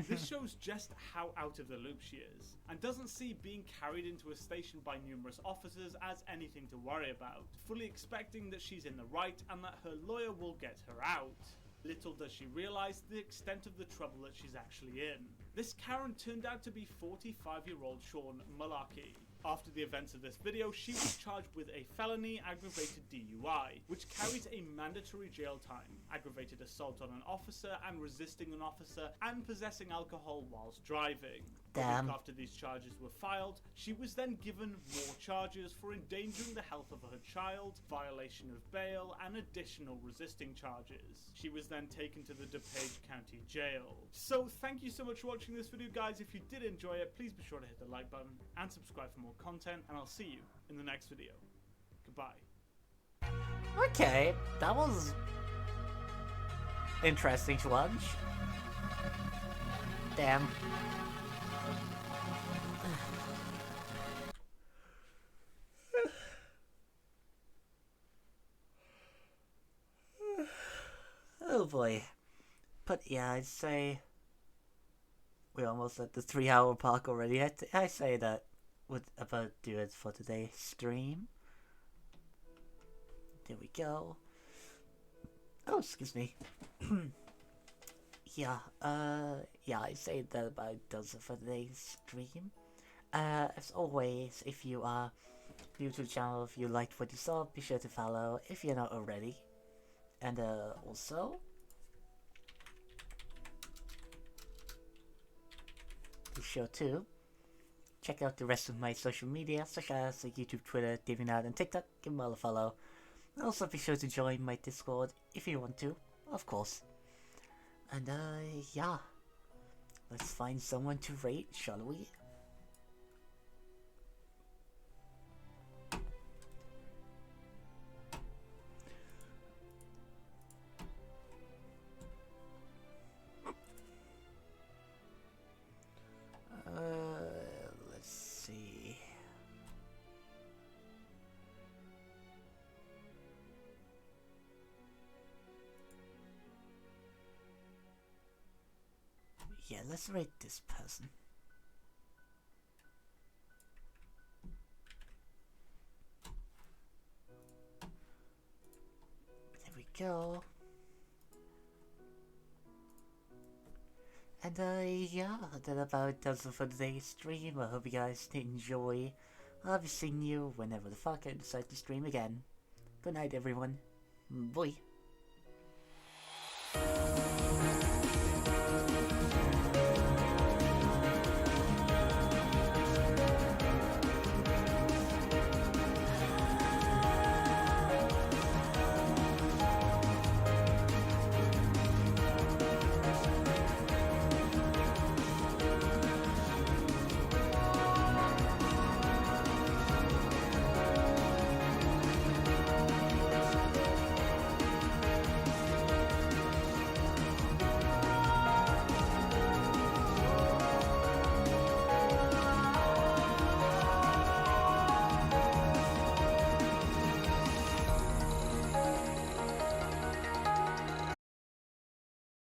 This shows just how out of the loop she is, and doesn't see being carried into a station by numerous officers as anything to worry about, fully expecting that she's in the right and that her lawyer will get her out. Little does she realize the extent of the trouble that she's actually in. This Karen turned out to be 45-year-old Sean Malarkey. After the events of this video, she was charged with a felony aggravated DUI, which carries a mandatory jail time, aggravated assault on an officer and resisting an officer, and possessing alcohol whilst driving. Damn. A week after these charges were filed, she was then given more charges for endangering the health of her child, violation of bail, and additional resisting charges. She was then taken to the DuPage County Jail. So thank you so much for watching this video, guys. If you did enjoy it, please be sure to hit the like button and subscribe for more content, and I'll see you in the next video. Goodbye. Okay, that was interesting to watch. Damn. Oh boy. boy. But yeah, I'd say we're almost at the 3-hour mark already. I say that would about do it for today's stream. There we go. Oh, excuse me. Yeah, I say that about does it for today's stream. As always, if you are new to the channel, if you liked what you saw, be sure to follow if you're not already. And also, be sure to check out the rest of my social media, such as YouTube, Twitter, DeviantArt, and TikTok. Give them all a follow. Also, be sure to join my Discord if you want to, of course. And yeah, let's find someone to rate, shall we? Let's see. Yeah, let's rate this person. There we go. And yeah, that about does it for today's stream. I hope you guys enjoy. I'll be seeing you whenever the fuck I decide to stream again. Good night, everyone. Bye.